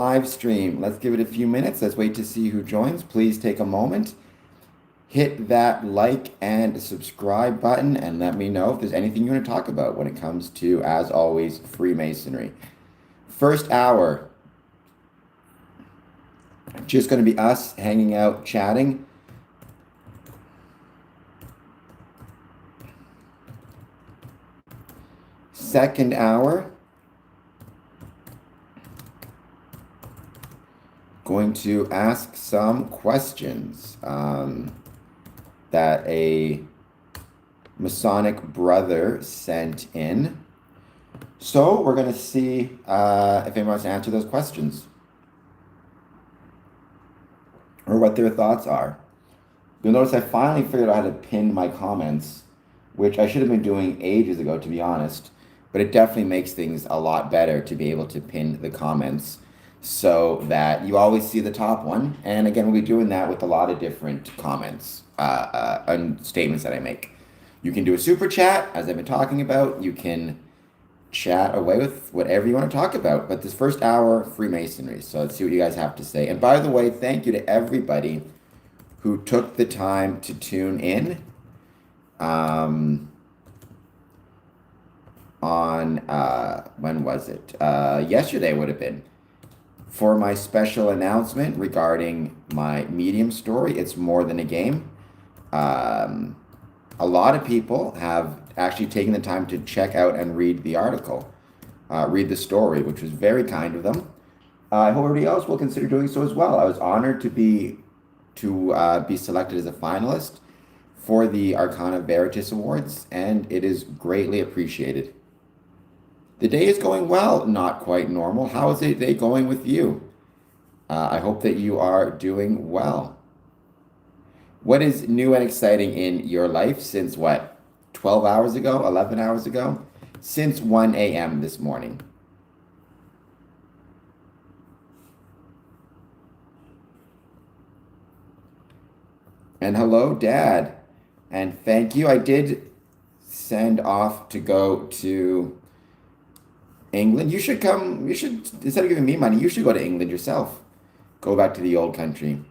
Live stream. Let's give it a few minutes. Let's wait to see who joins. Please take a moment, hit that like and subscribe button, and let me know if there's anything you want to talk about when it comes to, as always, Freemasonry. First hour, just going to be us hanging out, chatting. Second hour, going to ask some questions that a Masonic brother sent in. So we're going to see if anyone wants to answer those questions or what their thoughts are. You'll notice I finally figured out how to pin my comments, which I should have been doing ages ago, to be honest. But it definitely makes things a lot better to be able to pin the comments so that you always see the top one. And again, we'll be doing that with a lot of different comments and statements that I make. You can do a super chat, as I've been talking about. You can chat away with whatever you want to talk about. But this first hour, Freemasonry. So let's see what you guys have to say. And by the way, thank you to everybody who took the time to tune in on, when was it? Yesterday would have been, for my special announcement regarding my medium story, It's More Than a Game. A lot of people have actually taken the time to check out and read the article, read the story, which was very kind of them. I hope everybody else will consider doing so as well. I was honored to be selected as a finalist for the Arcana Veritas Awards, and it is greatly appreciated. The day is going well, not quite normal. How is the day going with you? I hope that you are doing well. What is new and exciting in your life since what? 12 hours ago? 11 hours ago? Since 1 a.m. this morning. And hello, Dad. And thank you. I did send off to go to England. You should come. You should, instead of giving me money, you should go to England yourself. Go back to the old country.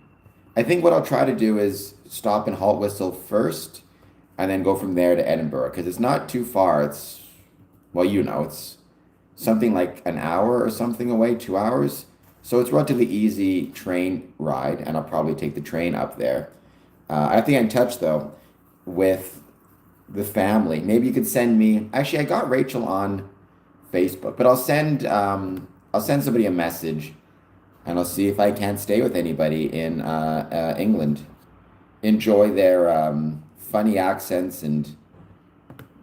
I think what I'll try to do is stop in Haltwhistle first and then go from there to Edinburgh because it's not too far. It's, well, it's something like an hour or something away, 2 hours. So it's a relatively easy train ride, and I'll probably take the train up there. I have to get in touch though with the family. Maybe you could send me. Actually, I got Rachel on Facebook, but I'll send somebody a message, and I'll see if I can't stay with anybody in England. Enjoy their funny accents and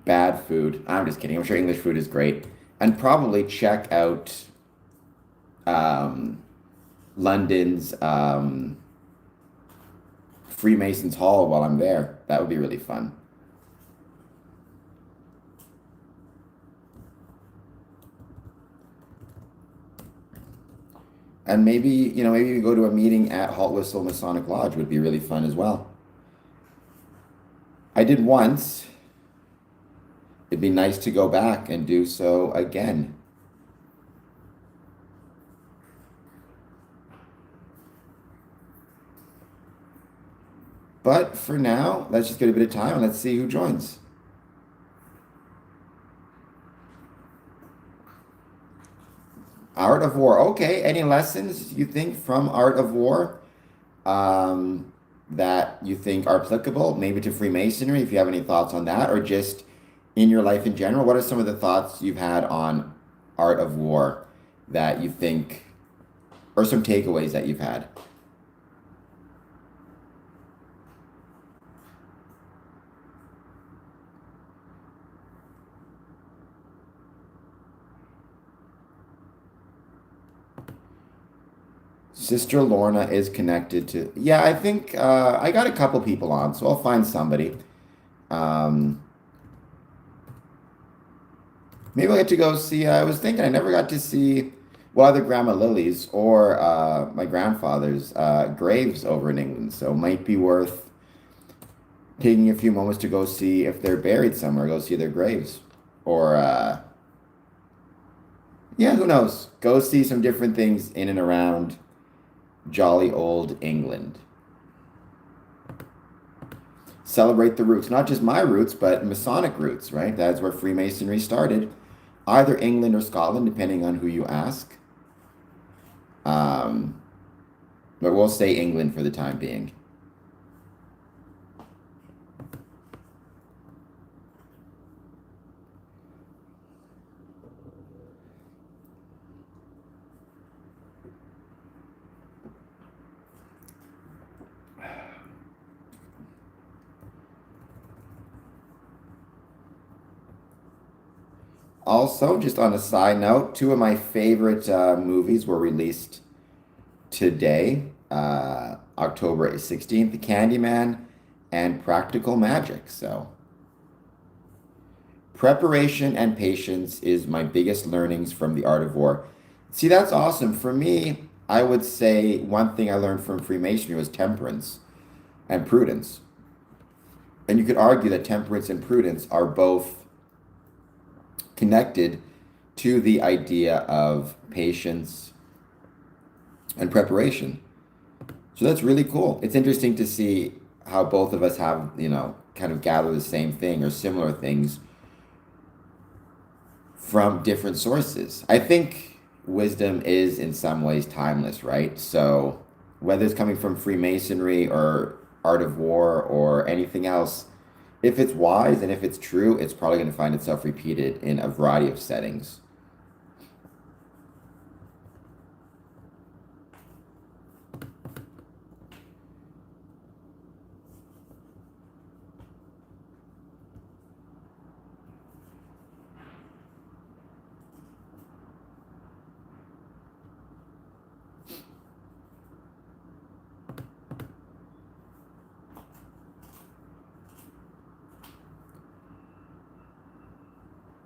bad food. I'm just kidding. I'm sure English food is great, and probably check out London's Freemasons Hall while I'm there. That would be really fun. And maybe you go to a meeting at Haltwhistle Masonic Lodge would be really fun as well. I did once. It'd be nice to go back and do so again. But for now, let's just get a bit of time and let's see who joins. Art of War. Okay, any lessons you think from Art of War that you think are applicable, maybe to Freemasonry, if you have any thoughts on that, or just in your life in general? What are some of the thoughts you've had on Art of War that you think, or some takeaways that you've had? Sister Lorna is connected to. Yeah, I think I got a couple people on, so I'll find somebody. Um, Maybe I'll get to go see. I was thinking I never got to see, well, either Grandma Lily's or my grandfather's graves over in England, so it might be worth taking a few moments to go see if they're buried somewhere, go see their graves. Or, Yeah, who knows? Go see some different things in and around jolly old England. Celebrate the roots, not just my roots, but Masonic roots, right? That's where Freemasonry started, either England or Scotland, depending on who you ask. Um, but we'll say England for the time being. Also, just on a side note, two of my favorite movies were released today, October 16th, The Candyman and Practical Magic. So, preparation and patience is my biggest learnings from the art of war. See, that's awesome. For me, I would say one thing I learned from Freemasonry was temperance and prudence. And you could argue that temperance and prudence are both connected to the idea of patience and preparation. So that's really cool. It's interesting to see how both of us have, kind of gather the same thing or similar things from different sources. I think wisdom is in some ways timeless, right? So whether it's coming from Freemasonry or art of war or anything else, if it's wise and if it's true, it's probably going to find itself repeated in a variety of settings.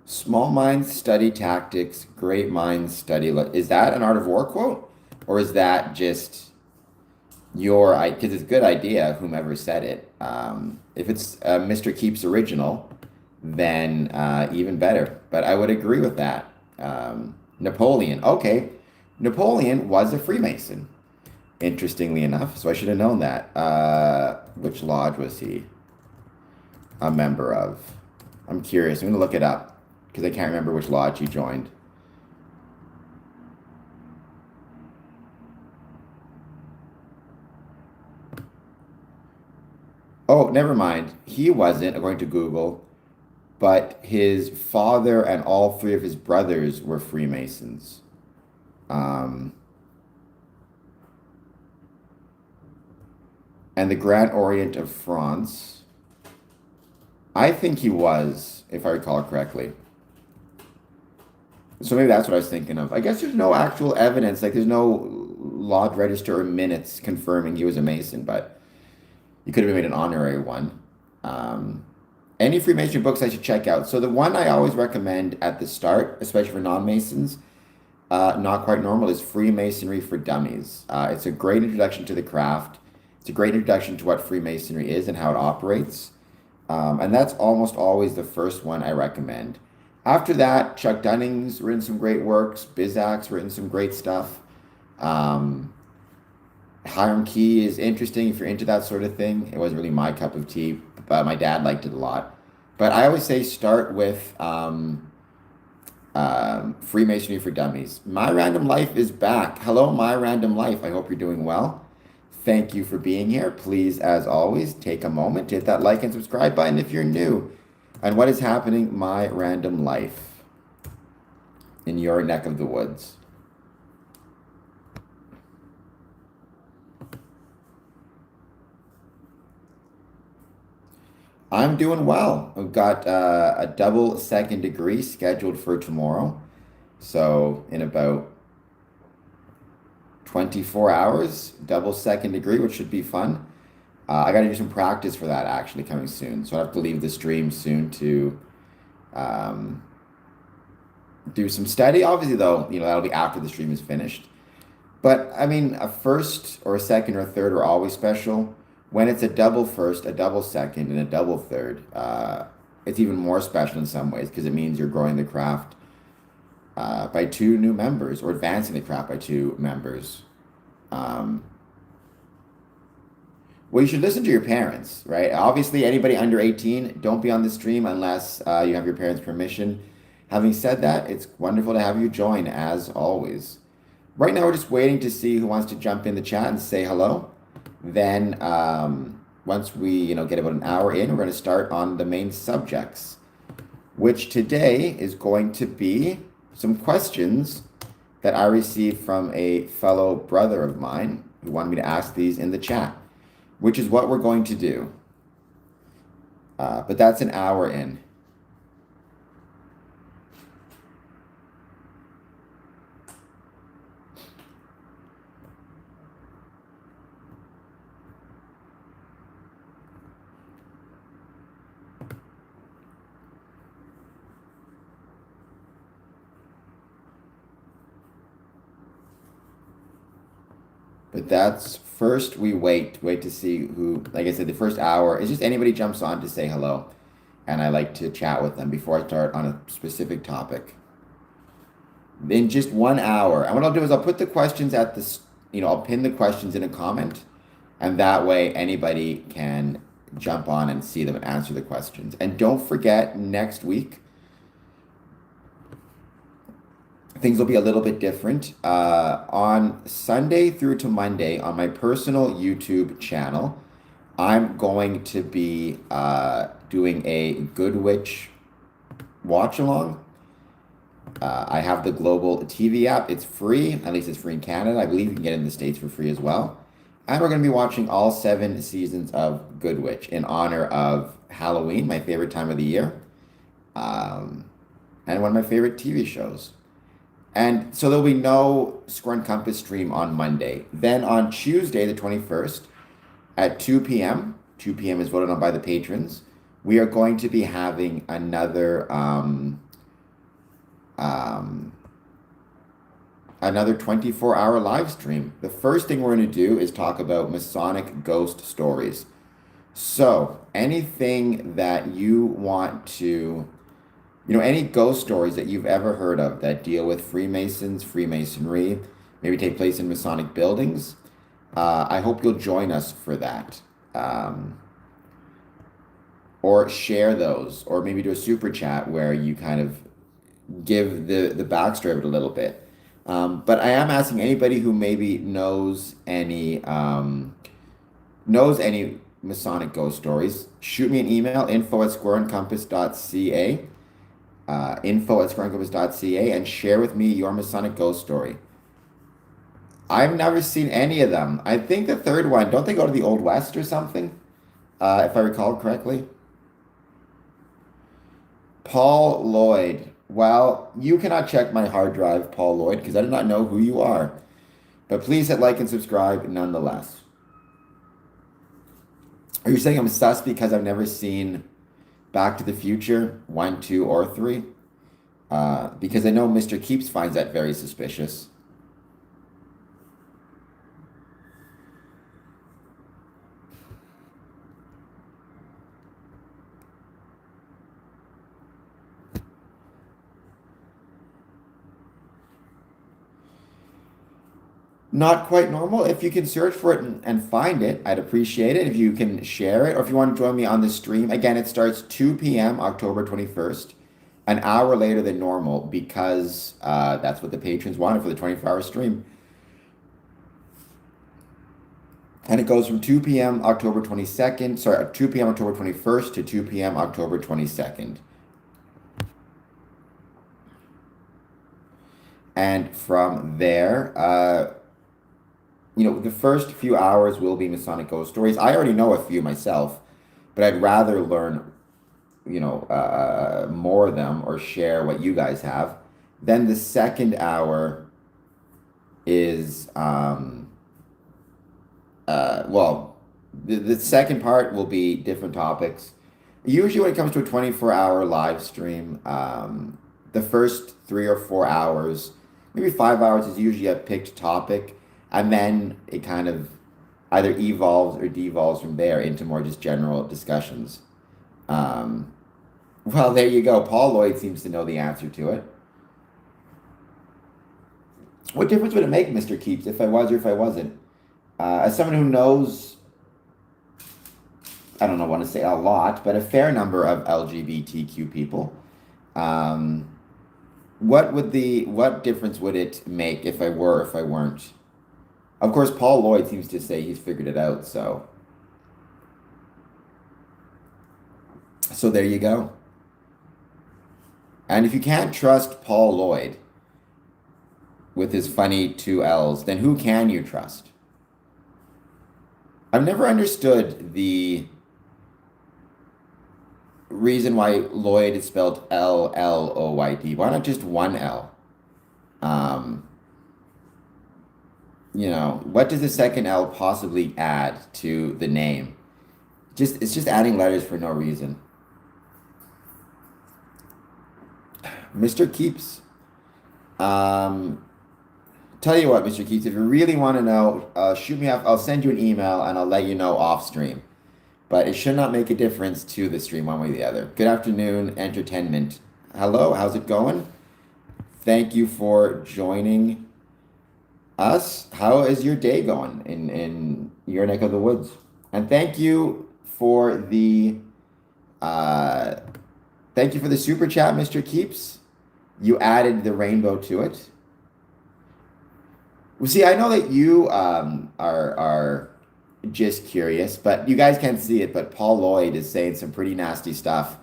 Small minds study tactics, great minds study. Is that an art of war quote? Or is that just your, because it's a good idea, whomever said it. If it's Mr. Keep's original, then even better. But I would agree with that. Napoleon. Okay. Napoleon was a Freemason, interestingly enough. So I should have known that. Which lodge was he a member of? I'm curious. I'm going to look it up because I can't remember which lodge he joined. Oh, never mind. He wasn't, according to Google, but his father and all three of his brothers were Freemasons. Um, and the Grand Orient of France, I think he was, if I recall correctly. So maybe that's what I was thinking of. I guess there's no actual evidence, like there's no lodge register or minutes confirming he was a Mason, but you could have made an honorary one. Um, any Freemason books I should check out. So the one I always recommend at the start, especially for non-Masons, not quite normal, is Freemasonry for Dummies. It's a great introduction to the craft. It's a great introduction to what Freemasonry is and how it operates. And that's almost always the first one I recommend. After that, Chuck Dunning's written some great works. Bizak's written some great stuff. Um, Hiram Key is interesting if you're into that sort of thing. It wasn't really my cup of tea, but my dad liked it a lot. But I always say start with Freemasonry for Dummies. My Random Life is back. Hello, My Random Life. I hope you're doing well. Thank you for being here. Please, as always, take a moment to hit that like and subscribe button if you're new. And what is happening, My Random Life, in your neck of the woods? I'm doing well. I've got a double second degree scheduled for tomorrow. So in about 24 hours, double second degree, which should be fun. I got to do some practice for that actually coming soon. So I have to leave the stream soon to um, do some study. Obviously, though, that'll be after the stream is finished. But I mean, a first or a second or a third are always special. When it's a double first, a double second, and a double third, it's even more special in some ways because it means you're growing the craft by 2 new members, or advancing the craft by 2 members. Um, well, you should listen to your parents, right? Obviously, anybody under 18, don't be on the stream unless you have your parents' permission. Having said that, it's wonderful to have you join as always. Right now, we're just waiting to see who wants to jump in the chat and say hello. Then, once we, get about an hour in, we're going to start on the main subjects, which today is going to be some questions that I received from a fellow brother of mine who wanted me to ask these in the chat, which is what we're going to do. But that's an hour in. But that's first we wait to see who, like I said, the first hour is just anybody jumps on to say hello. And I like to chat with them before I start on a specific topic. In just 1 hour. And what I'll do is I'll put the questions at the, I'll pin the questions in a comment. And that way anybody can jump on and see them and answer the questions. And don't forget, next week, things will be a little bit different. On Sunday through to Monday, on my personal YouTube channel, I'm going to be doing a Good Witch watch along. I have the Global TV app. It's free. At least it's free in Canada. I believe you can get it in the States for free as well. And we're going to be watching all 7 seasons of Good Witch in honor of Halloween, my favorite time of the year, and one of my favorite TV shows. And so there'll be no Square and Compass stream on Monday. Then on Tuesday, the 21st, at 2 p.m., 2 p.m. is voted on by the patrons, we are going to be having another 24-hour live stream. The first thing we're going to do is talk about Masonic ghost stories. So anything that you want to... any ghost stories that you've ever heard of that deal with Freemasons, Freemasonry, maybe take place in Masonic buildings, I hope you'll join us for that. Or share those, or maybe do a super chat where you kind of give the backstory of it a little bit. But I am asking anybody who maybe knows any Masonic ghost stories, shoot me an email, info@squareandcompass.ca. info@squareandcompass.ca, and share with me your Masonic ghost story. I've never seen any of them. I think the third one, don't they go to the Old West or something? If I recall correctly. Paul Lloyd. Well, you cannot check my hard drive, Paul Lloyd, because I do not know who you are. But please hit like and subscribe nonetheless. Are you saying I'm sus because I've never seen Back to the Future 1, 2, or 3? Because I know Mr. Keeps finds that very suspicious. Not quite normal. If you can search for it and find it, I'd appreciate it. If you can share it, or if you want to join me on the stream. Again, it starts 2 p.m. October 21st, an hour later than normal, because that's what the patrons wanted for the 24-hour stream. And it goes from 2 p.m. October 22nd, 2 p.m. October 21st to 2 p.m. October 22nd. And from there, the first few hours will be Masonic ghost stories. I already know a few myself, but I'd rather learn, more of them or share what you guys have. Then the second hour is, the second part will be different topics. Usually when it comes to a 24-hour live stream, the first 3 or 4 hours, maybe 5 hours, is usually a picked topic. And then it kind of either evolves or devolves from there into more just general discussions. Well, there you go. Paul Lloyd seems to know the answer to it. What difference would it make, Mr. Keeps, if I was or if I wasn't? As someone who knows, I don't know, want to say a lot, but a fair number of LGBTQ people, um, what difference would it make if I were or if I weren't? Of course, Paul Lloyd seems to say he's figured it out, so there you go. And if you can't trust Paul Lloyd with his funny two L's, then who can you trust? I've never understood the reason why Lloyd is spelled Lloyd. Why not just one L? Um, what does the second L possibly add to the name? It's just adding letters for no reason. Mr. Keeps. Tell you what, Mr. Keeps, if you really want to know, shoot me off. I'll send you an email and I'll let you know off stream. But it should not make a difference to the stream one way or the other. Good afternoon, entertainment. Hello, how's it going? Thank you for joining us. How is your day going in your neck of the woods? And uh, thank you for the super chat, Mr. Keeps. You added the rainbow to it. Well, see, I know that you are just curious, but you guys can't see it, but Paul Lloyd is saying some pretty nasty stuff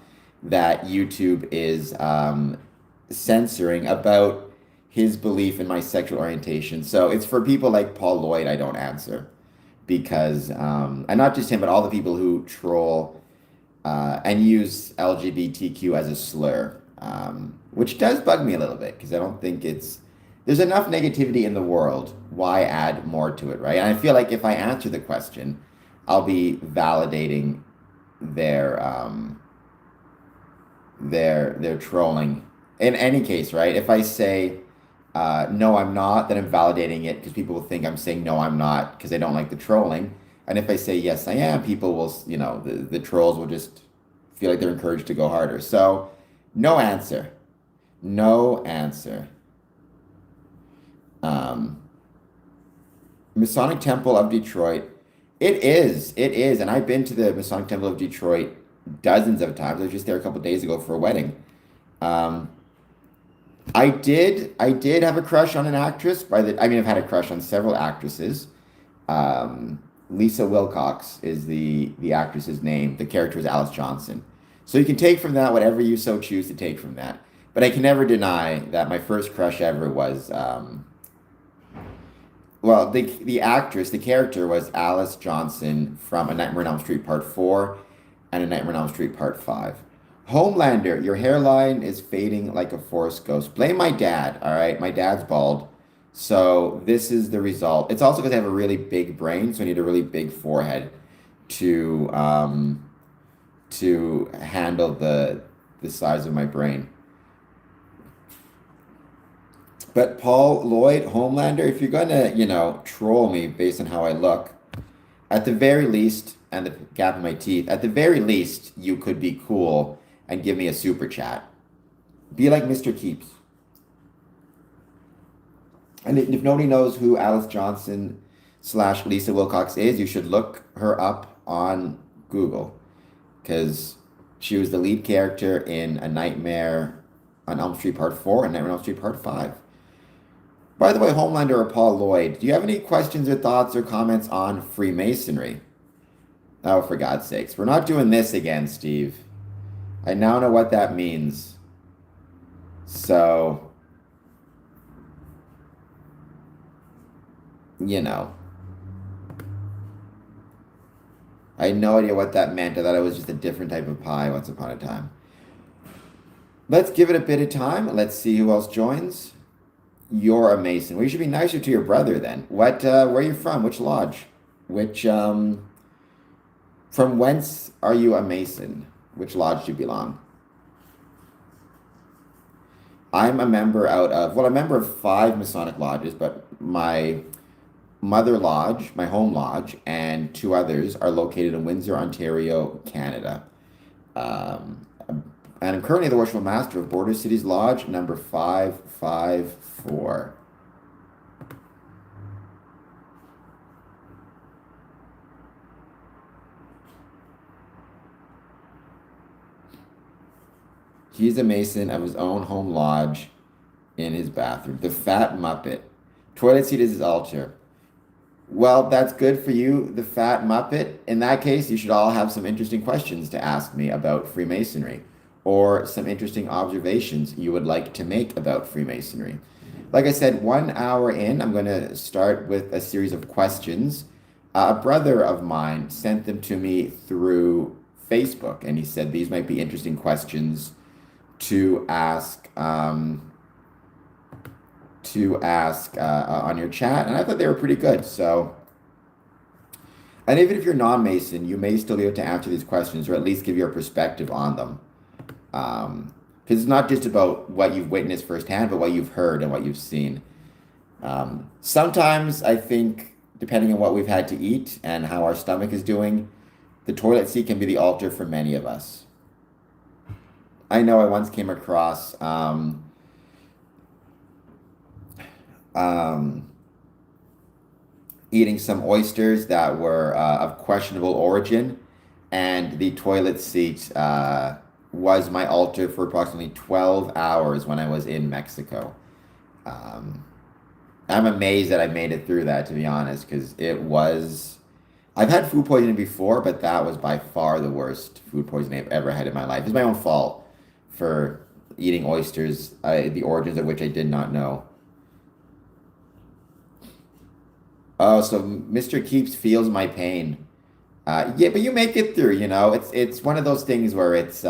that YouTube is censoring about his belief in my sexual orientation. So it's for people like Paul Lloyd I don't answer because, and not just him, but all the people who troll and use LGBTQ as a slur, which does bug me a little bit because I don't think there's enough negativity in the world. Why add more to it, right? And I feel like if I answer the question, I'll be validating their trolling. In any case, right? If I say no, I'm not, then I'm validating it because people will think I'm saying no, I'm not because they don't like the trolling. And if I say yes, I am, people will, the trolls will just feel like they're encouraged to go harder. So, no answer. No answer. Masonic Temple of Detroit. It is. And I've been to the Masonic Temple of Detroit dozens of times. I was just there a couple days ago for a wedding. Um, I did have a crush on an actress I've had a crush on several actresses. Lisa Wilcox is the actress's name. The character is Alice Johnson. So you can take from that whatever you so choose to take from that. But I can never deny that my first crush ever was well, the actress, the character was Alice Johnson from A Nightmare on Elm Street Part 4 and A Nightmare on Elm Street Part 5. Homelander, your hairline is fading like a forest ghost. Blame my dad, all right? My dad's bald. So this is the result. It's also because I have a really big brain, so I need a really big forehead to handle the size of my brain. But Paul Lloyd, Homelander, if you're gonna, troll me based on how I look, at the very least, and the gap in my teeth, at the very least, you could be cool and give me a super chat. Be like Mr. Keeps. And if nobody knows who Alice Johnson / Lisa Wilcox is, you should look her up on Google because she was the lead character in A Nightmare on Elm Street Part 4 and Nightmare on Elm Street Part 5. By the way, Homelander or Paul Lloyd, do you have any questions or thoughts or comments on Freemasonry? Oh, for God's sakes. We're not doing this again, Steve. I now know what that means. So, I had no idea what that meant. I thought it was just a different type of pie once upon a time. Let's give it a bit of time. Let's see who else joins. You're a Mason. Well, you should be nicer to your brother then. Where are you from? Which lodge? From whence are you a Mason? Which lodge do you belong? I'm a member a member of 5 Masonic lodges, but my mother lodge, my home lodge, and 2 others are located in Windsor, Ontario, Canada. Um, and I'm currently the Worshipful Master of Border Cities Lodge, number 554. He's a Mason of his own home lodge in his bathroom. The Fat Muppet. Toilet seat is his altar. Well, that's good for you, the Fat Muppet. In that case, you should all have some interesting questions to ask me about Freemasonry or some interesting observations you would like to make about Freemasonry. Like I said, 1 hour in, I'm going to start with a series of questions. A brother of mine sent them to me through Facebook, and he said these might be interesting questions to ask on your chat, and I thought they were pretty good. So, and even if you're non-Mason, you may still be able to answer these questions or at least give your perspective on them. Because it's not just about what you've witnessed firsthand, but what you've heard and what you've seen. Sometimes I think, depending on what we've had to eat and how our stomach is doing, the toilet seat can be the altar for many of us. I know I once came across eating some oysters that were of questionable origin, and the toilet seat was my altar for approximately 12 hours when I was in Mexico. Um, I'm amazed that I made it through that, to be honest, because it was. I've had food poisoning before, but that was by far the worst food poisoning I've ever had in my life. It's my own fault for eating oysters, the origins of which I did not know. Oh, so Mr. Keeps feels my pain. Yeah, but you make it through, you know. It's one of those things where it's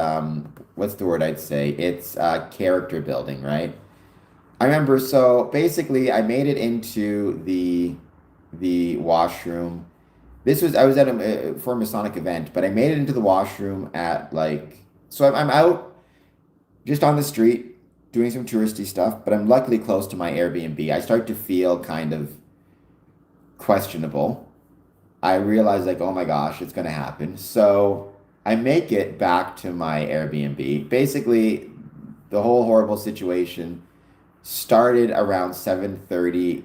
what's the word I'd say? It's character building, right? I remember, so basically I made it into the washroom. This was I was at a for a Masonic event, but I made it into the washroom at like so I'm out just on the street doing some touristy stuff, but I'm luckily close to my Airbnb. I start to feel kind of questionable. I realize like, oh my gosh, it's gonna happen. So I make it back to my Airbnb. Basically, the whole horrible situation started around 7:30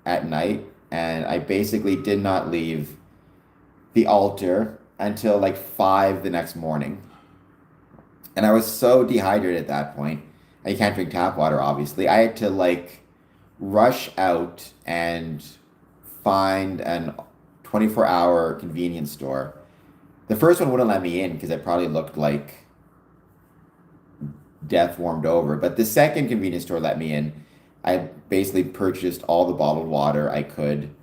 at night, and I basically did not leave the altar until like 5 the next morning. And I was so dehydrated at that point. I can't drink tap water, obviously. I had to like rush out and find an 24-hour convenience store. The first one wouldn't let me in because I probably looked like death warmed over. But the second convenience store let me in. I basically purchased all the bottled water I could,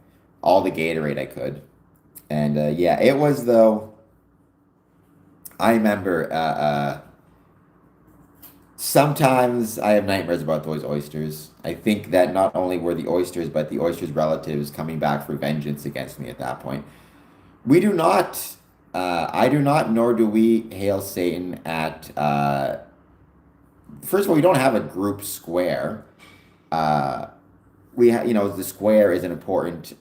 all the Gatorade I could. And yeah, it was though. I remember sometimes I have nightmares about those oysters. I think that not only were the oysters, but the oysters' relatives coming back for vengeance against me at that point. We do not, I do not, nor do we hail Satan at, first of all, we don't have a group square. Uh, you know, the square is an important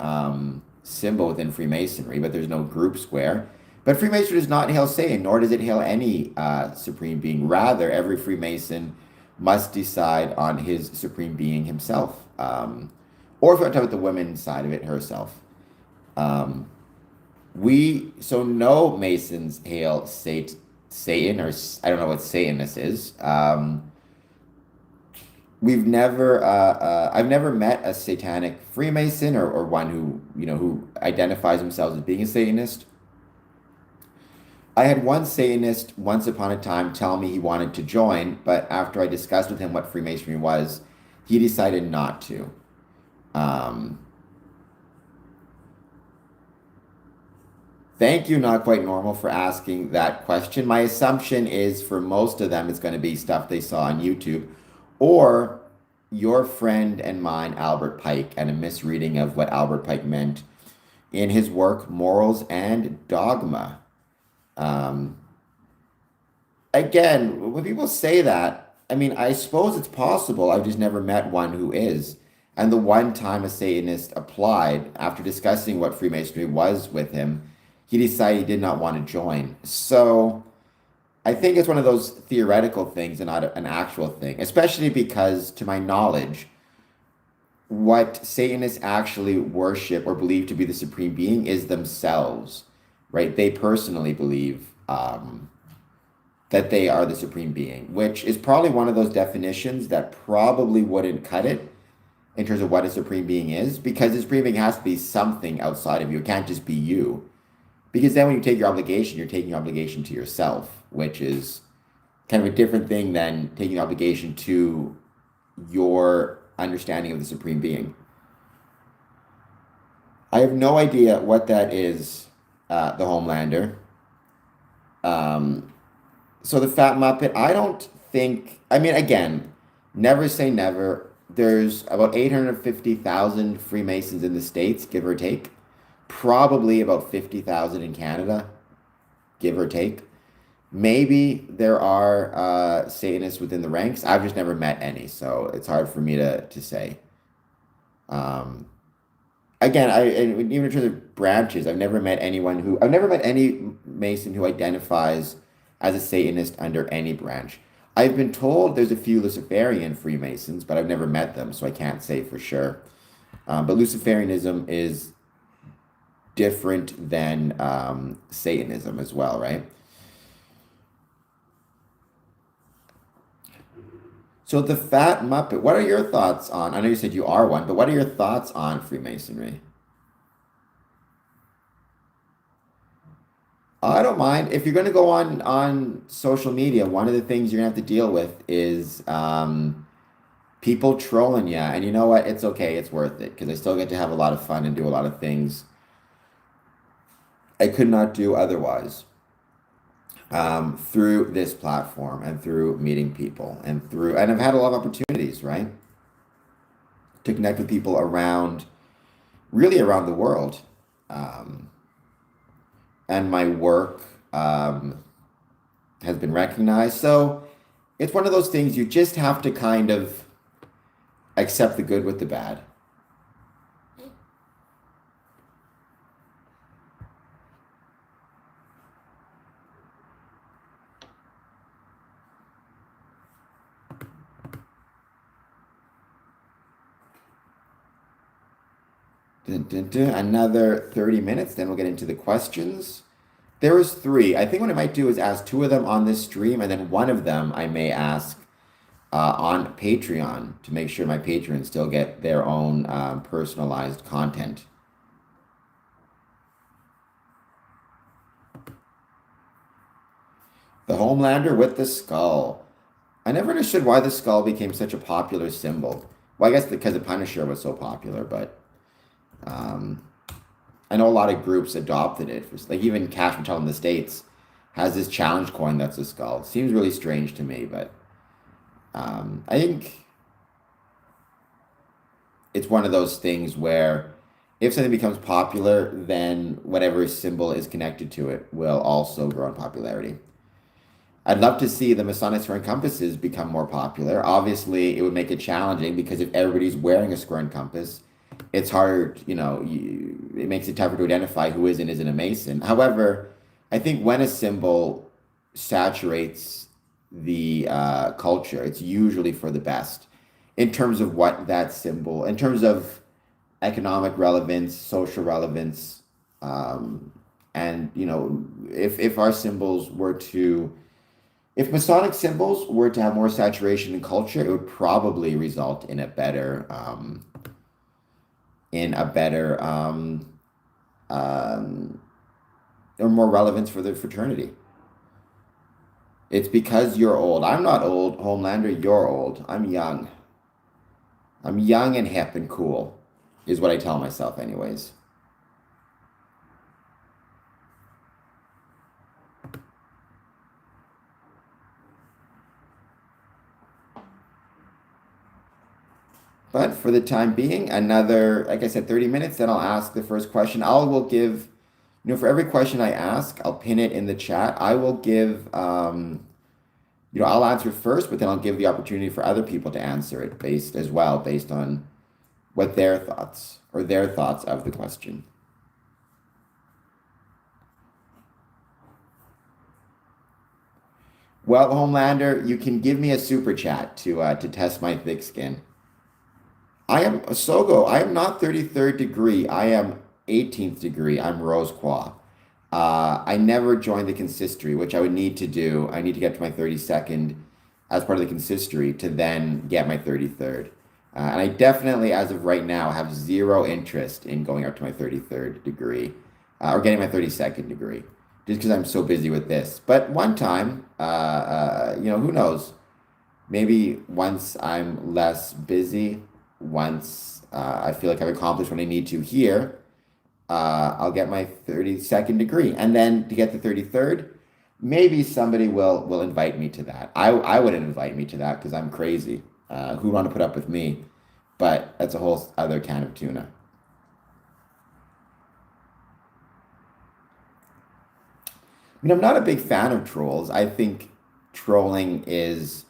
symbol within Freemasonry, but there's no group square. But Freemasonry does not hail Satan, nor does it hail any supreme being. Rather, every Freemason must decide on his supreme being himself. Or if you want to talk about the women's side of it, herself. Um, so no Masons hail Satan, or I don't know what Satanist is. I've never met a satanic Freemason or one who, you know, who identifies themselves as being a Satanist. I had one Satanist once upon a time tell me he wanted to join, but after I discussed with him what Freemasonry was, he decided not to. Um, Thank you, Not Quite Normal, for asking that question. My assumption is for most of them, it's going to be stuff they saw on YouTube or your friend and mine, Albert Pike, and a misreading of what Albert Pike meant in his work, Morals and Dogma. Um, Again, when people say that, I mean, I suppose it's possible. I've just never met one who is. And the one time a Satanist applied, after discussing what Freemasonry was with him, he decided he did not want to join. So I think it's one of those theoretical things and not an actual thing, especially because, to my knowledge, what Satanists actually worship or believe to be the supreme being is themselves, right? They personally believe that they are the supreme being, which is probably one of those definitions that probably wouldn't cut it in terms of what a supreme being is, because the supreme being has to be something outside of you. It can't just be you. Because then when you take your obligation, you're taking your obligation to yourself, which is kind of a different thing than taking obligation to your understanding of the supreme being. I have no idea what that is, the Homelander. Um, so the Fat Muppet, I don't think, I mean, again, never say never. There's about 850,000 Freemasons in the States, give or take. Probably about 50,000 in Canada, give or take. Maybe there are Satanists within the ranks. I've just never met any, so it's hard for me to say. Um, Again, and even in terms of branches, I've never met any Mason who identifies as a Satanist under any branch. I've been told there's a few Luciferian Freemasons, but I've never met them, so I can't say for sure. But Luciferianism is different than Satanism as well, right? So the Fat Muppet, what are your thoughts on? I know you said you are one, but what are your thoughts on Freemasonry? I don't mind. If you're going to go on social media, one of the things you're going to have to deal with is people trolling you. And you know what? It's okay. It's worth it because I still get to have a lot of fun and do a lot of things I could not do otherwise, through this platform and through meeting people and I've had a lot of opportunities, right, to connect with people really around the world. Um, and my work has been recognized. So it's one of those things you just have to kind of accept the good with the bad. Dun, dun, dun. Another 30 minutes, then we'll get into the questions. There was three. I think what I might do is ask two of them on this stream, and then one of them I may ask on Patreon to make sure my patrons still get their own personalized content. The Homelander with the skull. I never understood why the skull became such a popular symbol. Well, I guess because the Punisher was so popular, but um, I know a lot of groups adopted it. Like even Cash Patel in the States has this challenge coin that's a skull. It seems really strange to me, but I think it's one of those things where if something becomes popular, then whatever symbol is connected to it will also grow in popularity. I'd love to see the Masonic square and compasses become more popular. Obviously, it would make it challenging because if everybody's wearing a square and compass, it's hard, it makes it tougher to identify who is and isn't a Mason. However, I think when a symbol saturates the culture, it's usually for the best in terms of what that symbol, in terms of economic relevance, social relevance, and if our symbols were to if Masonic symbols were to have more saturation in culture, it would probably result in a better um, or more relevance for the fraternity. It's because you're old. I'm not old, Homelander. You're old. I'm young. I'm young and hip and cool, is what I tell myself, anyways. But for the time being, another, like I said, 30 minutes, then I'll ask the first question. I will give, for every question I ask, I'll pin it in the chat. I will give, I'll answer first, but then I'll give the opportunity for other people to answer it based on what their thoughts of the question. Well, Homelander, you can give me a super chat to test my thick skin. I am Sogo. I am not 33rd degree. I am 18th degree. I'm Rose Qua. I never joined the consistory, which I would need to do. I need to get to my 32nd as part of the consistory to then get my 33rd. And I definitely, as of right now, have zero interest in going up to my 33rd degree or getting my 32nd degree, just because I'm so busy with this. But one time, who knows? Maybe once I'm less busy, once I feel like I've accomplished what I need to here, I'll get my 32nd degree. And then to get the 33rd, maybe somebody will invite me to that. I wouldn't invite me to that because I'm crazy. Who would want to put up with me? But that's a whole other can of tuna. I mean, I'm not a big fan of trolls. I think trolling is,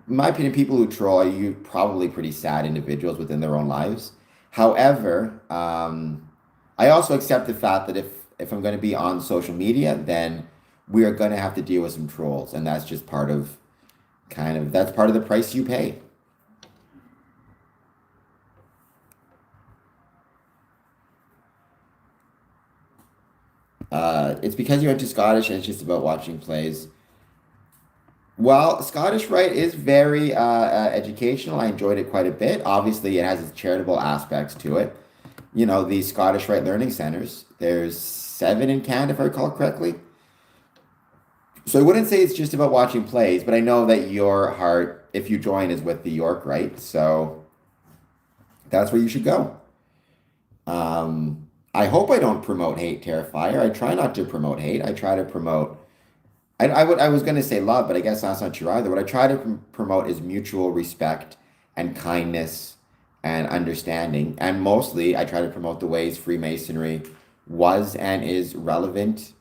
in my opinion, people who troll are you probably pretty sad individuals within their own lives. However, I also accept the fact that if I'm going to be on social media, then we are going to have to deal with some trolls, and that's just part of that's part of the price you pay. It's because you went to Scottish, and it's just about watching plays. Well, Scottish Rite is very educational. I enjoyed it quite a bit. Obviously, it has its charitable aspects to it. You know, the Scottish Rite Learning Centers. There's seven in Canada, if I recall correctly. So I wouldn't say it's just about watching plays, but I know that your heart, if you join, is with the York Rite. So that's where you should go. I hope I don't promote hate, Terrifier. I try not to promote hate. I try to promote. I was going to say love, but I guess that's not true either. What I try to promote is mutual respect and kindness and understanding. And mostly, I try to promote the ways Freemasonry was and is relevant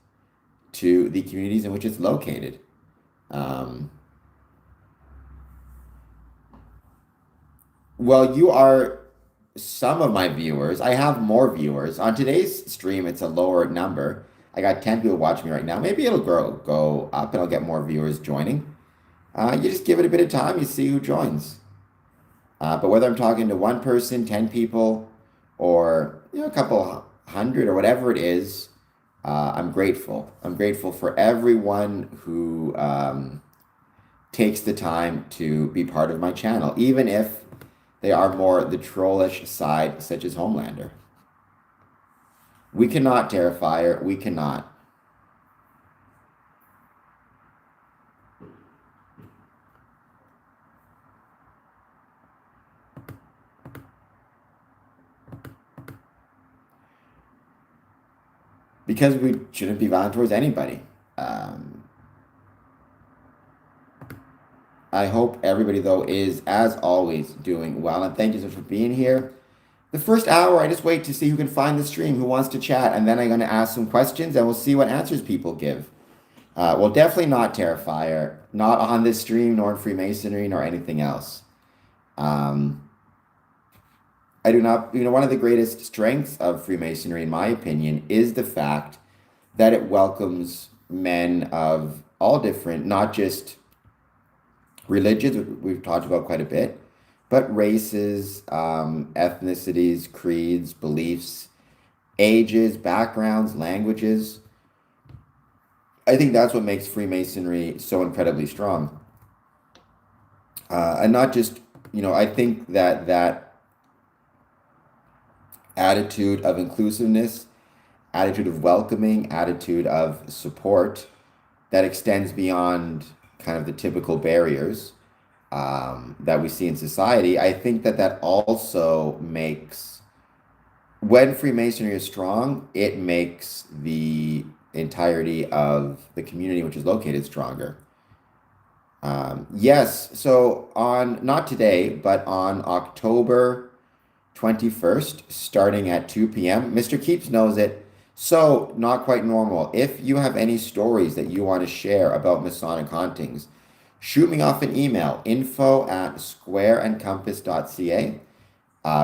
to the communities in which it's located. Um, well, you are some of my viewers. I have more viewers. On today's stream, it's a lower number. I got 10 people watching me right now. Maybe it'll go up and I'll get more viewers joining. You just give it a bit of time, you see who joins. But whether I'm talking to one person, 10 people, or a couple hundred or whatever it is, I'm grateful. I'm grateful for everyone who takes the time to be part of my channel, even if they are more the trollish side, such as Homelander. We cannot, Terrifier. We cannot. Because we shouldn't be violent towards anybody. Um, I hope everybody, though, is, as always, doing well. And thank you so much for being here. The first hour, I just wait to see who can find the stream, who wants to chat, and then I'm going to ask some questions, and we'll see what answers people give. Well, definitely not Terrifier, not on this stream, nor in Freemasonry, nor anything else. Um, I do not, one of the greatest strengths of Freemasonry, in my opinion, is the fact that it welcomes men of all different, not just religions, which we've talked about quite a bit, but races, ethnicities, creeds, beliefs, ages, backgrounds, languages. I think that's what makes Freemasonry so incredibly strong. And not just, I think that attitude of inclusiveness, attitude of welcoming, attitude of support that extends beyond kind of the typical barriers that we see in society. I think that also makes, when Freemasonry is strong, it makes the entirety of the community which is located stronger. Yes, so on, not today, but on October 21st, starting at 2 p.m., Mr. Keeps knows it. So, not quite normal. If you have any stories that you want to share about Masonic hauntings, shoot me off an email, info@squareandcompass.ca,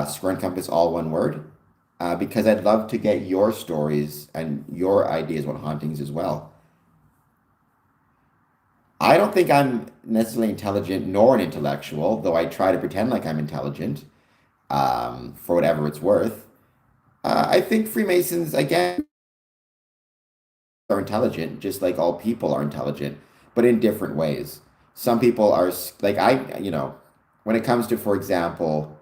square and compass, all one word, because I'd love to get your stories and your ideas about hauntings as well. I don't think I'm necessarily intelligent nor an intellectual, though I try to pretend like I'm intelligent for whatever it's worth. I think Freemasons, again, are intelligent, just like all people are intelligent, but in different ways. Some people are like when it comes to, for example,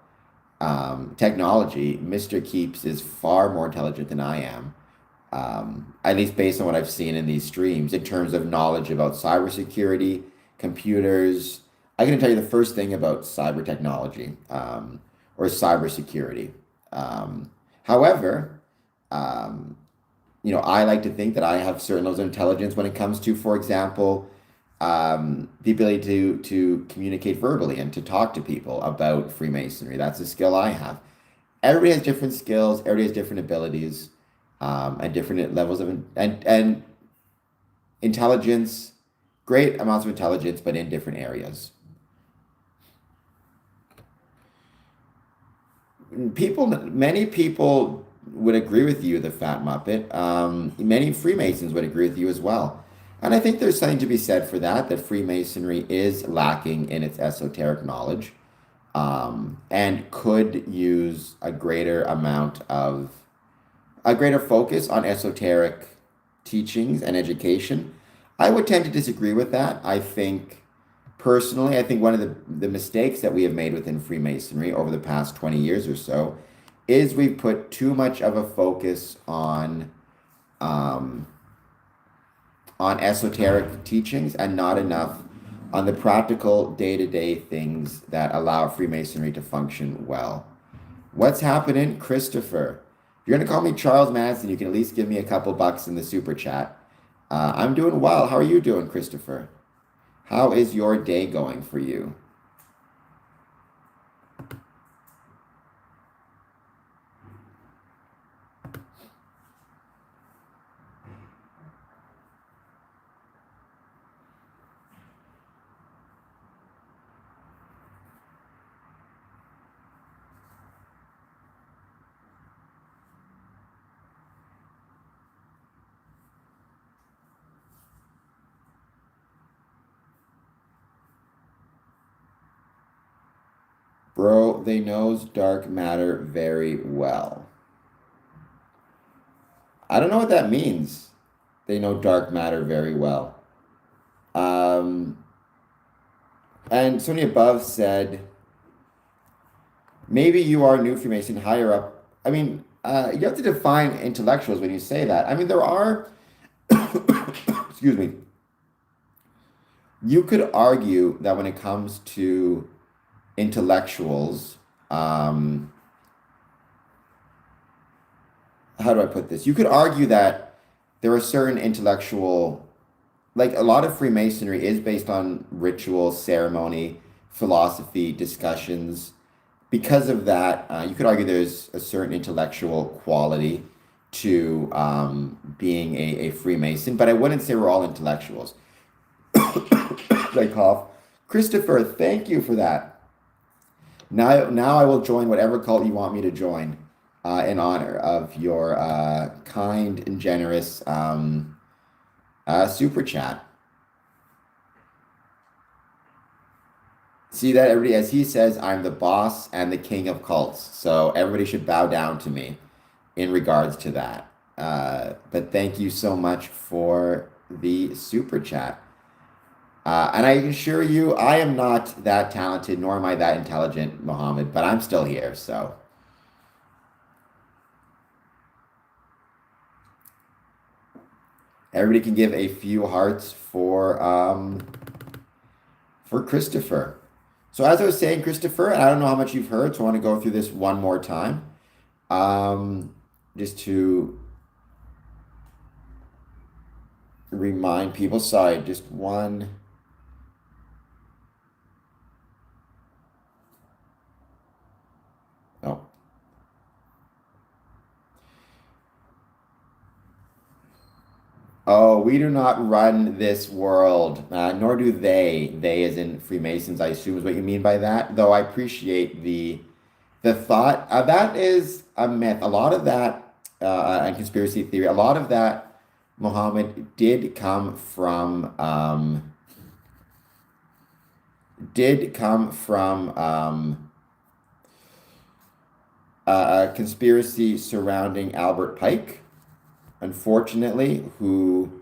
technology, Mr. Keeps is far more intelligent than I am, at least based on what I've seen in these streams, in terms of knowledge about cybersecurity, computers. I can tell you the first thing about cyber technology, or cybersecurity. However, um, I like to think that I have certain levels of intelligence when it comes to, for example, the ability to communicate verbally and to talk to people about Freemasonry. That's a skill I have. Everybody has different skills. Everybody has different abilities, and different levels of and intelligence. Great amounts of intelligence, but in different areas. Many people would agree with you, the Fat Muppet. Many Freemasons would agree with you as well. And I think there's something to be said for that, that Freemasonry is lacking in its esoteric knowledge, and could use a greater focus on esoteric teachings and education. I would tend to disagree with that. Personally, I think one of the mistakes that we have made within Freemasonry over the past 20 years or so is we've put too much of a focus um, on esoteric teachings and not enough on the practical day-to-day things that allow Freemasonry to function well. What's happening, Christopher? If you're gonna call me Charles Manson, you can at least give me a couple bucks in the super chat. I'm doing well. How are you doing, Christopher? How is your day going for you? Bro, they knows dark matter very well. I don't know what that means. They know dark matter very well. Um, and somebody above said, maybe you are new Freemason higher up. I mean, you have to define intellectuals when you say that. I mean, there are, excuse me, you could argue that when it comes to intellectuals, how do I put this? You could argue that there are certain intellectual, like a lot of Freemasonry is based on ritual, ceremony, philosophy, discussions. Because of that, you could argue there's a certain intellectual quality to being a Freemason, but I wouldn't say we're all intellectuals. Like cough. Christopher, thank you for that. Now I will join whatever cult you want me to join, in honor of your kind and generous super chat. See that, everybody, as he says, I'm the boss and the king of cults. So everybody should bow down to me in regards to that. But thank you so much for the super chat. And I assure you, I am not that talented, nor am I that intelligent, Mohammed, but I'm still here. So everybody can give a few hearts for Christopher. So as I was saying, Christopher, and I don't know how much you've heard, so I want to go through this one more time, just to remind people. Sorry, just one. Oh, oh, we do not run this world, nor do they. They, as in Freemasons, I assume is what you mean by that. Though I appreciate the thought. That is a myth. A lot of that, and conspiracy theory. A lot of that, Muhammad, did come from a conspiracy surrounding Albert Pike. unfortunately, who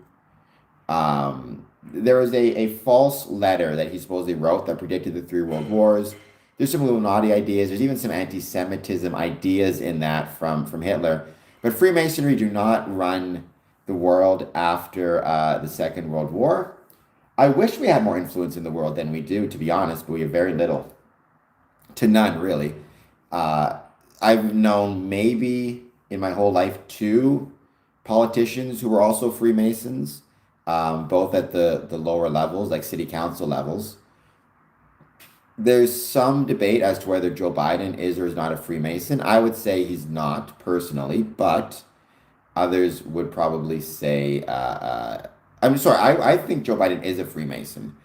there was a false letter that he supposedly wrote that predicted the three world wars. There's some Illuminati ideas. There's even some anti-Semitism ideas in that from Hitler. But Freemasonry do not run the world after the Second World War. I wish we had more influence in the world than we do, to be honest, but we have very little to none, really. Uh, I've known maybe in my whole life two politicians who were also Freemasons, both at the lower levels, like city council levels. There's some debate as to whether Joe Biden is or is not a Freemason. I would say he's not personally, but others would probably say, I'm sorry, I think Joe Biden is a Freemason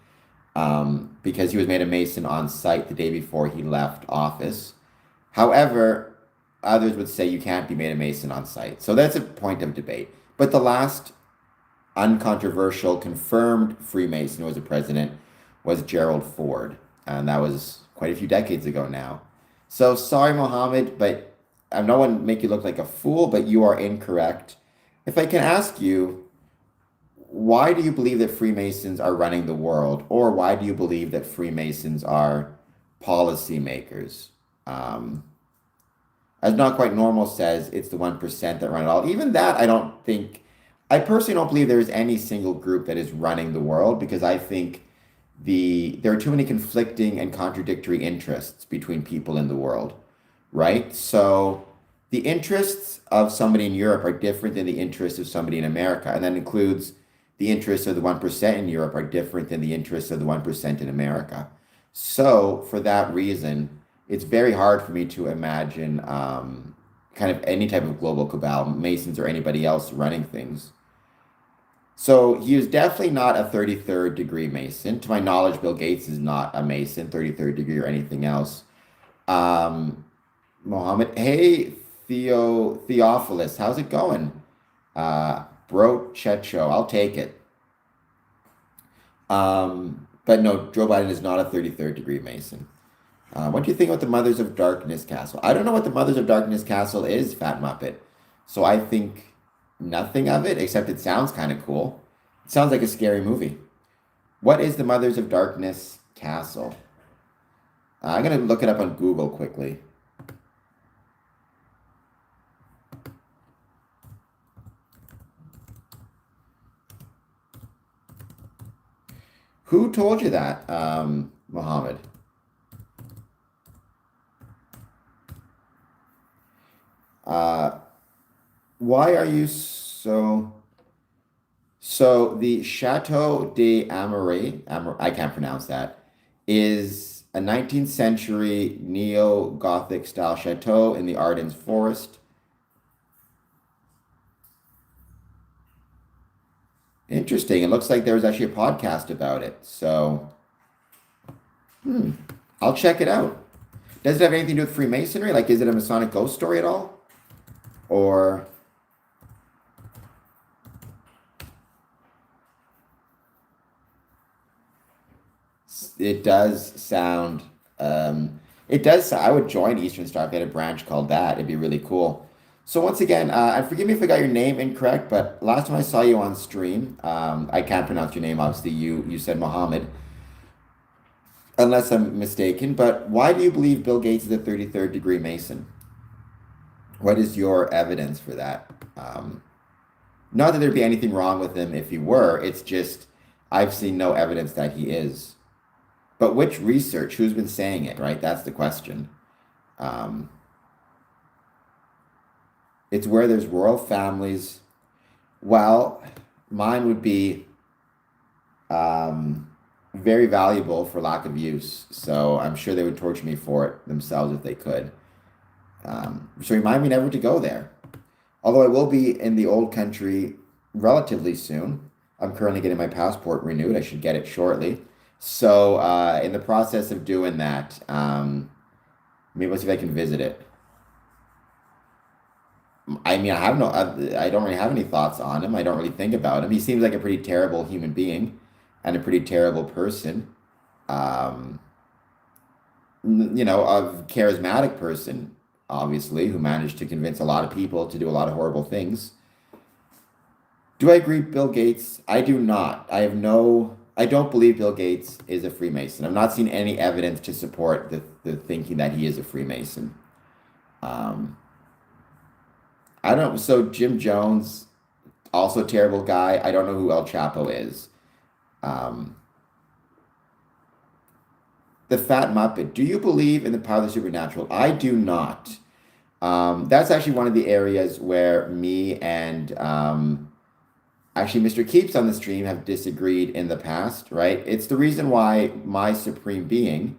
because he was made a Mason on site the day before he left office. However, others would say you can't be made a Mason on site. So that's a point of debate. But the last uncontroversial, confirmed Freemason who was a president was Gerald Ford. And that was quite a few decades ago now. So sorry, Mohammed, but I don't want to make you look like a fool, but you are incorrect. If I can ask you, why do you believe that Freemasons are running the world? Or why do you believe that Freemasons are policymakers? As Not Quite Normal says, it's the 1% that run it all. Even that, I personally don't believe there's any single group that is running the world because I think there are too many conflicting and contradictory interests between people in the world, right? So the interests of somebody in Europe are different than the interests of somebody in America, and that includes the interests of the 1% in Europe are different than the interests of the 1% in America. So for that reason, it's very hard for me to imagine kind of any type of global cabal, Masons or anybody else running things. So he is definitely not a 33rd degree Mason. To my knowledge, Bill Gates is not a Mason, 33rd degree or anything else. Um, Mohammed, hey Theophilus, how's it going? Bro Checho, I'll take it. But no, Joe Biden is not a 33rd degree Mason. What do you think about the Mothers of Darkness Castle? I don't know what the Mothers of Darkness Castle is, Fat Muppet. So I think nothing of it, except it sounds kind of cool. It sounds like a scary movie. What is the Mothers of Darkness Castle? I'm going to look it up on Google quickly. Who told you that, Mohammed? Uh, why are you so... So the Chateau d'Amoray, I can't pronounce that, is a 19th century neo-Gothic style chateau in the Ardennes forest. Interesting. It looks like there was actually a podcast about it. So, I'll check it out. Does it have anything to do with Freemasonry? Like, is it a Masonic ghost story at all? Or it does sound, I would join Eastern Star if they had a branch called that. It'd be really cool. So once again, and forgive me if I got your name incorrect, but last time I saw you on stream, I can't pronounce your name, obviously. You said Mohammed, unless I'm mistaken. But why do you believe Bill Gates is a 33rd degree Mason? What is your evidence for that? Not that there'd be anything wrong with him if he were. It's just I've seen no evidence that he is. But which research? Who's been saying it, right? That's the question. Um, it's where there's royal families. Well, mine would be very valuable for lack of use. So I'm sure they would torture me for it themselves if they could. So remind me never to go there. Although I will be in the old country relatively soon. I'm currently getting my passport renewed. I should get it shortly. So in the process of doing that, maybe let's see if I can visit it. I mean, I don't really have any thoughts on him. I don't really think about him. He seems like a pretty terrible human being and a pretty terrible person. Um, a charismatic person, obviously, who managed to convince a lot of people to do a lot of horrible things. Do I agree Bill Gates? I do not. I don't believe Bill Gates is a Freemason. I've not seen any evidence to support the thinking that he is a Freemason. Um, I don't, so Jim Jones, also a terrible guy. I don't know who El Chapo is. Um, the Fat Muppet. Do you believe in the power of the supernatural? I do not. That's actually one of the areas where me and actually Mr. Keeps on the stream have disagreed in the past, right? It's the reason why my supreme being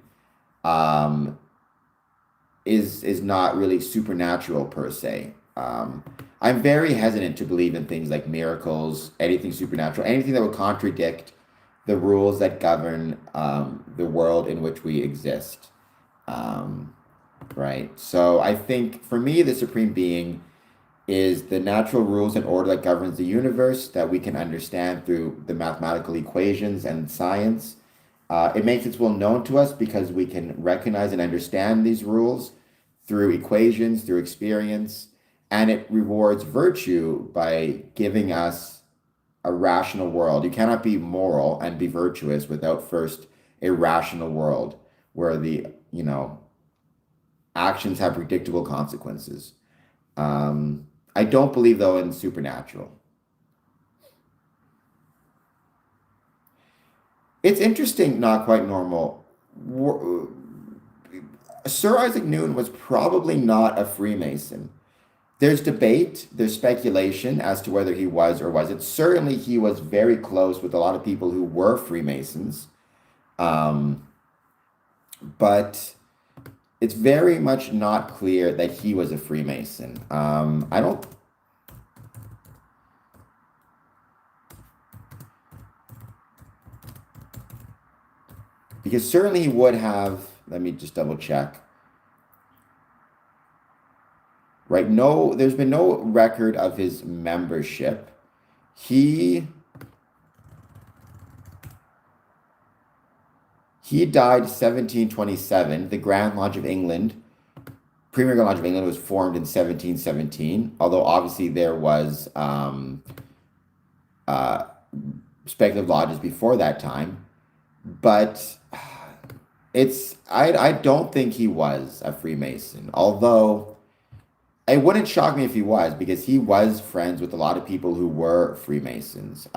um, is not really supernatural per se. I'm very hesitant to believe in things like miracles, anything supernatural, anything that would contradict the rules that govern the world in which we exist. Um, right? So I think for me, the supreme being is the natural rules and order that governs the universe that we can understand through the mathematical equations and science. It makes its will known to us because we can recognize and understand these rules through equations, through experience, and it rewards virtue by giving us a rational world. You cannot be moral and be virtuous without first a rational world where the actions have predictable consequences. I don't believe though in supernatural. It's interesting, not quite normal. Sir Isaac Newton was probably not a Freemason. There's debate, there's speculation as to whether he was or wasn't. Certainly, he was very close with a lot of people who were Freemasons. Um, but it's very much not clear that he was a Freemason. I don't, because certainly he would have, let me just double check. Right? No, there's been no record of his membership. He he died 1727. The Grand Lodge of England, Premier Grand Lodge of England, was formed in 1717. Although obviously there was uh, speculative lodges before that time, but I don't think he was a Freemason. Although it wouldn't shock me if he was, because he was friends with a lot of people who were Freemasons,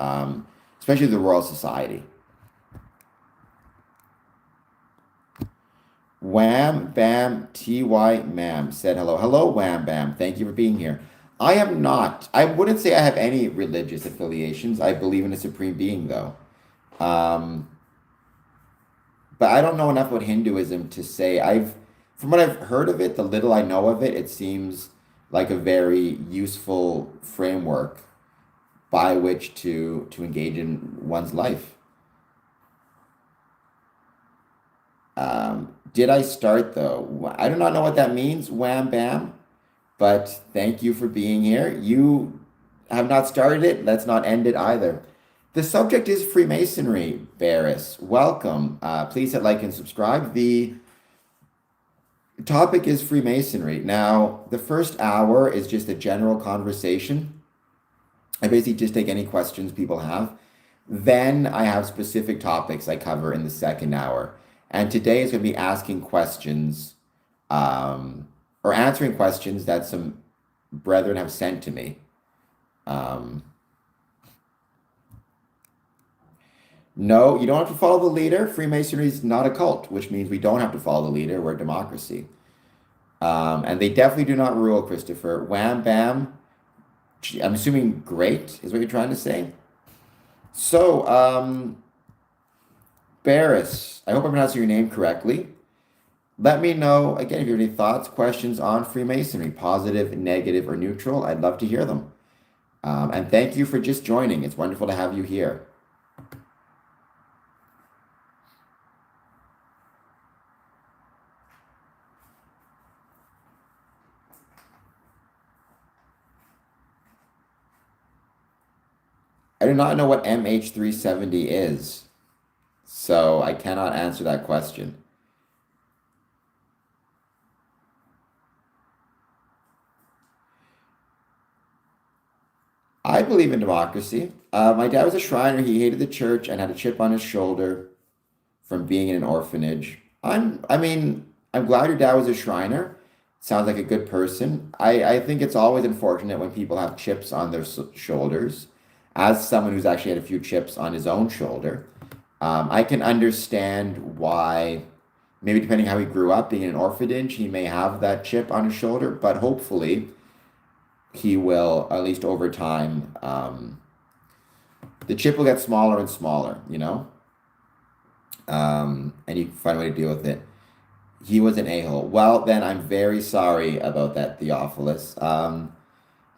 especially the Royal Society. Wham Bam TY Mam said hello. Hello, Wham Bam. Thank you for being here. I am not. I wouldn't say I have any religious affiliations. I believe in a supreme being, though. Um, but I don't know enough about Hinduism to say from what I've heard of it, the little I know of it, it seems like a very useful framework by which to engage in one's life. Did I start though? I do not know what that means, wham bam, but thank you for being here. You have not started it. Let's not end it either. The subject is Freemasonry, Barris. Welcome. Please hit like and subscribe. The topic is Freemasonry. Now, the first hour is just a general conversation. I basically just take any questions people have. Then I have specific topics I cover in the second hour. And today is going to be asking questions or answering questions that some brethren have sent to me. Um, no, you don't have to follow the leader. Freemasonry is not a cult, which means we don't have to follow the leader. We're a democracy. And they definitely do not rule, Christopher. Wham bam. I'm assuming great is what you're trying to say. So, Barris, I hope I'm pronouncing your name correctly. Let me know, again, if you have any thoughts, questions on Freemasonry, positive, negative, or neutral. I'd love to hear them. And thank you for just joining. It's wonderful to have you here. I do not know what MH370 is, so I cannot answer that question. I believe in democracy. My dad was a Shriner. He hated the church and had a chip on his shoulder from being in an orphanage. I'm glad your dad was a Shriner. Sounds like a good person. I think it's always unfortunate when people have chips on their shoulders. As someone who's actually had a few chips on his own shoulder, I can understand why, maybe depending how he grew up, being in an orphanage, he may have that chip on his shoulder, but hopefully he will, at least over time, the chip will get smaller and smaller, and you can find a way to deal with it. He was an a-hole. Well, then I'm very sorry about that, Theophilus. I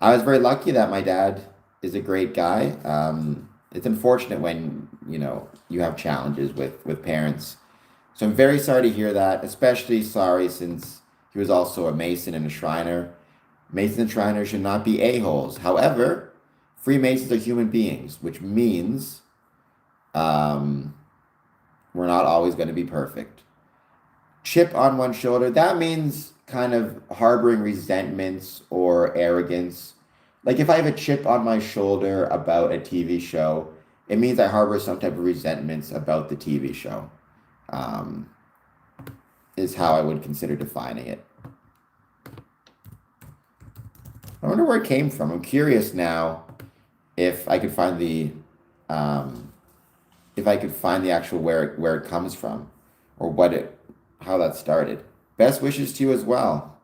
was very lucky that my dad is a great guy. It's unfortunate when, you have challenges with parents. So I'm very sorry to hear that, especially sorry since he was also a Mason and a Shriner. Masons and Shriners should not be a-holes. However, Freemasons are human beings, which means um, we're not always going to be perfect. Chip on one shoulder, that means kind of harboring resentments or arrogance. Like if I have a chip on my shoulder about a TV show, it means I harbor some type of resentments about the TV show, um, is how I would consider defining it. I wonder where it came from. I'm curious now if I could find um, the actual where it comes from, or how that started. Best wishes to you as well.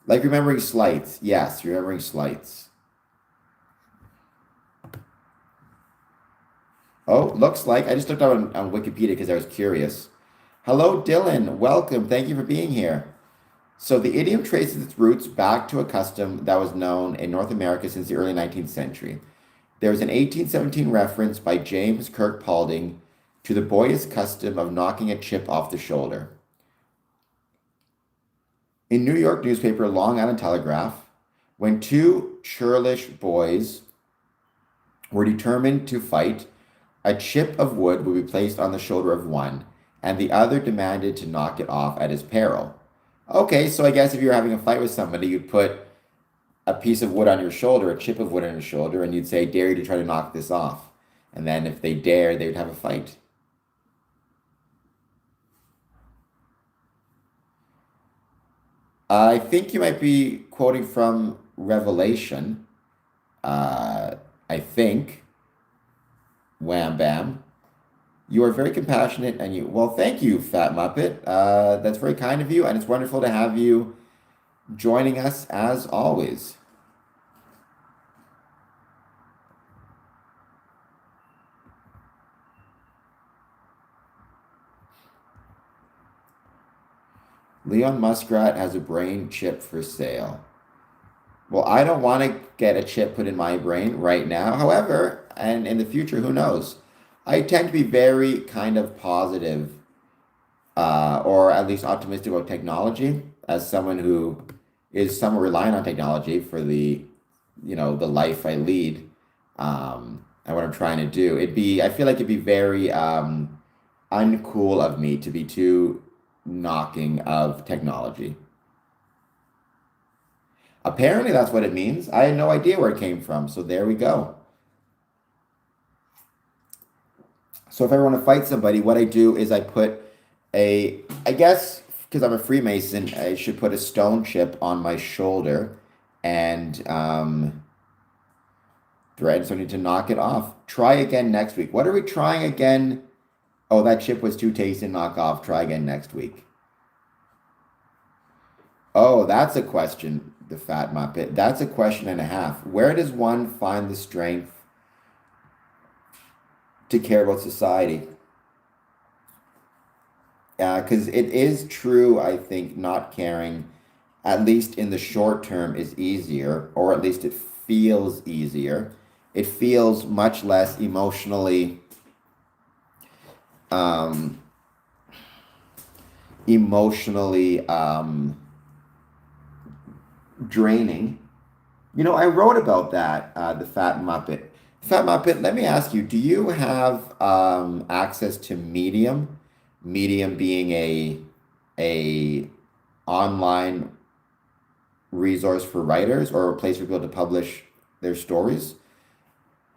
Like remembering slights. Yes, remembering slights. Oh, looks like I just looked up on Wikipedia because I was curious. Hello, Dylan. Welcome. Thank you for being here. So the idiom traces its roots back to a custom that was known in North America since the early 19th century. There was an 1817 reference by James Kirk Paulding to the boyish custom of knocking a chip off the shoulder. In New York newspaper Long Island Telegraph, when two churlish boys were determined to fight, a chip of wood would be placed on the shoulder of one, and the other demanded to knock it off at his peril. Okay, so I guess if you're having a fight with somebody, you'd put a piece of wood on your shoulder, a chip of wood on your shoulder, and you'd say, dare you to try to knock this off. And then if they dare, they would have a fight. I think you might be quoting from Revelation. I think. Wham bam. You are very compassionate well, thank you, Fat Muppet. That's very kind of you, and it's wonderful to have you joining us as always. Leon Muskrat has a brain chip for sale. Well, I don't want to get a chip put in my brain right now. However, and in the future, who knows? I tend to be very kind of positive, or at least optimistic about technology as someone who is somewhat reliant on technology for the life I lead, and what I'm trying to do. I feel like it'd be very uncool of me to be too knocking of technology. Apparently, that's what it means. I had no idea where it came from, so there we go. So if I want to fight somebody, what I do is I guess, because I'm a Freemason, I should put a stone chip on my shoulder and thread, so I need to knock it off. Try again next week. What are we trying again? Oh, that chip was too tasty to knock off. Try again next week. Oh, that's a question, the Fat Muppet. That's a question and a half. Where does one find the strength to care about society? Because it is true, I think, not caring, at least in the short term, is easier, or at least it feels easier. It feels much less um, emotionally draining. I wrote about that, the Fat Muppet. Fat Muppet, let me ask you, do you have access to Medium? Medium being a online resource for writers or a place for people to publish their stories.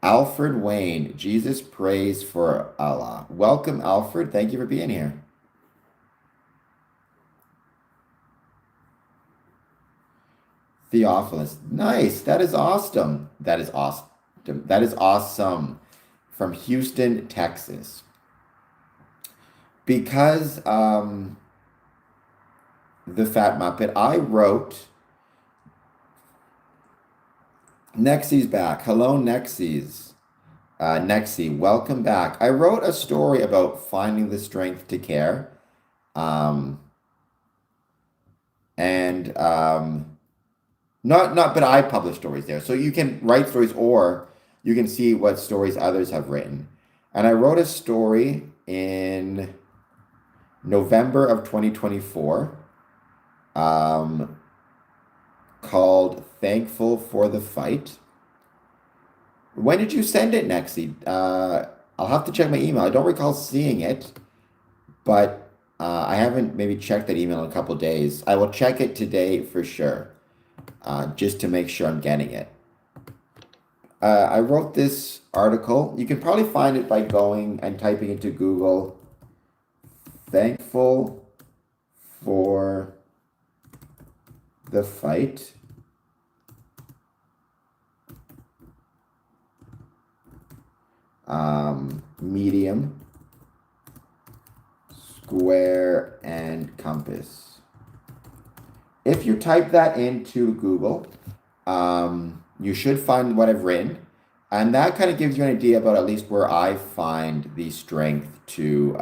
Alfred Wayne, Jesus prays for Allah. Welcome, Alfred. Thank you for being here. Theophilus. Nice. That is awesome. That is awesome. That is awesome. From Houston, Texas. Because the Fat Muppet, I wrote Nexie's back. Hello, Nexie's. Nexie, welcome back. I wrote a story about finding the strength to care. Um, and not, but I publish stories there. So you can write stories or you can see what stories others have written. And I wrote a story in November of 2024, called Thankful for the Fight. When did you send it, Nexie? I'll have to check my email. I don't recall seeing it, but I haven't maybe checked that email in a couple days. I will check it today for sure, just to make sure I'm getting it. I wrote this article. You can probably find it by going and typing into Google, Thankful for the Fight. Medium, square, and compass. If you type that into Google, you should find what I've written. And that kind of gives you an idea about at least where I find the strength to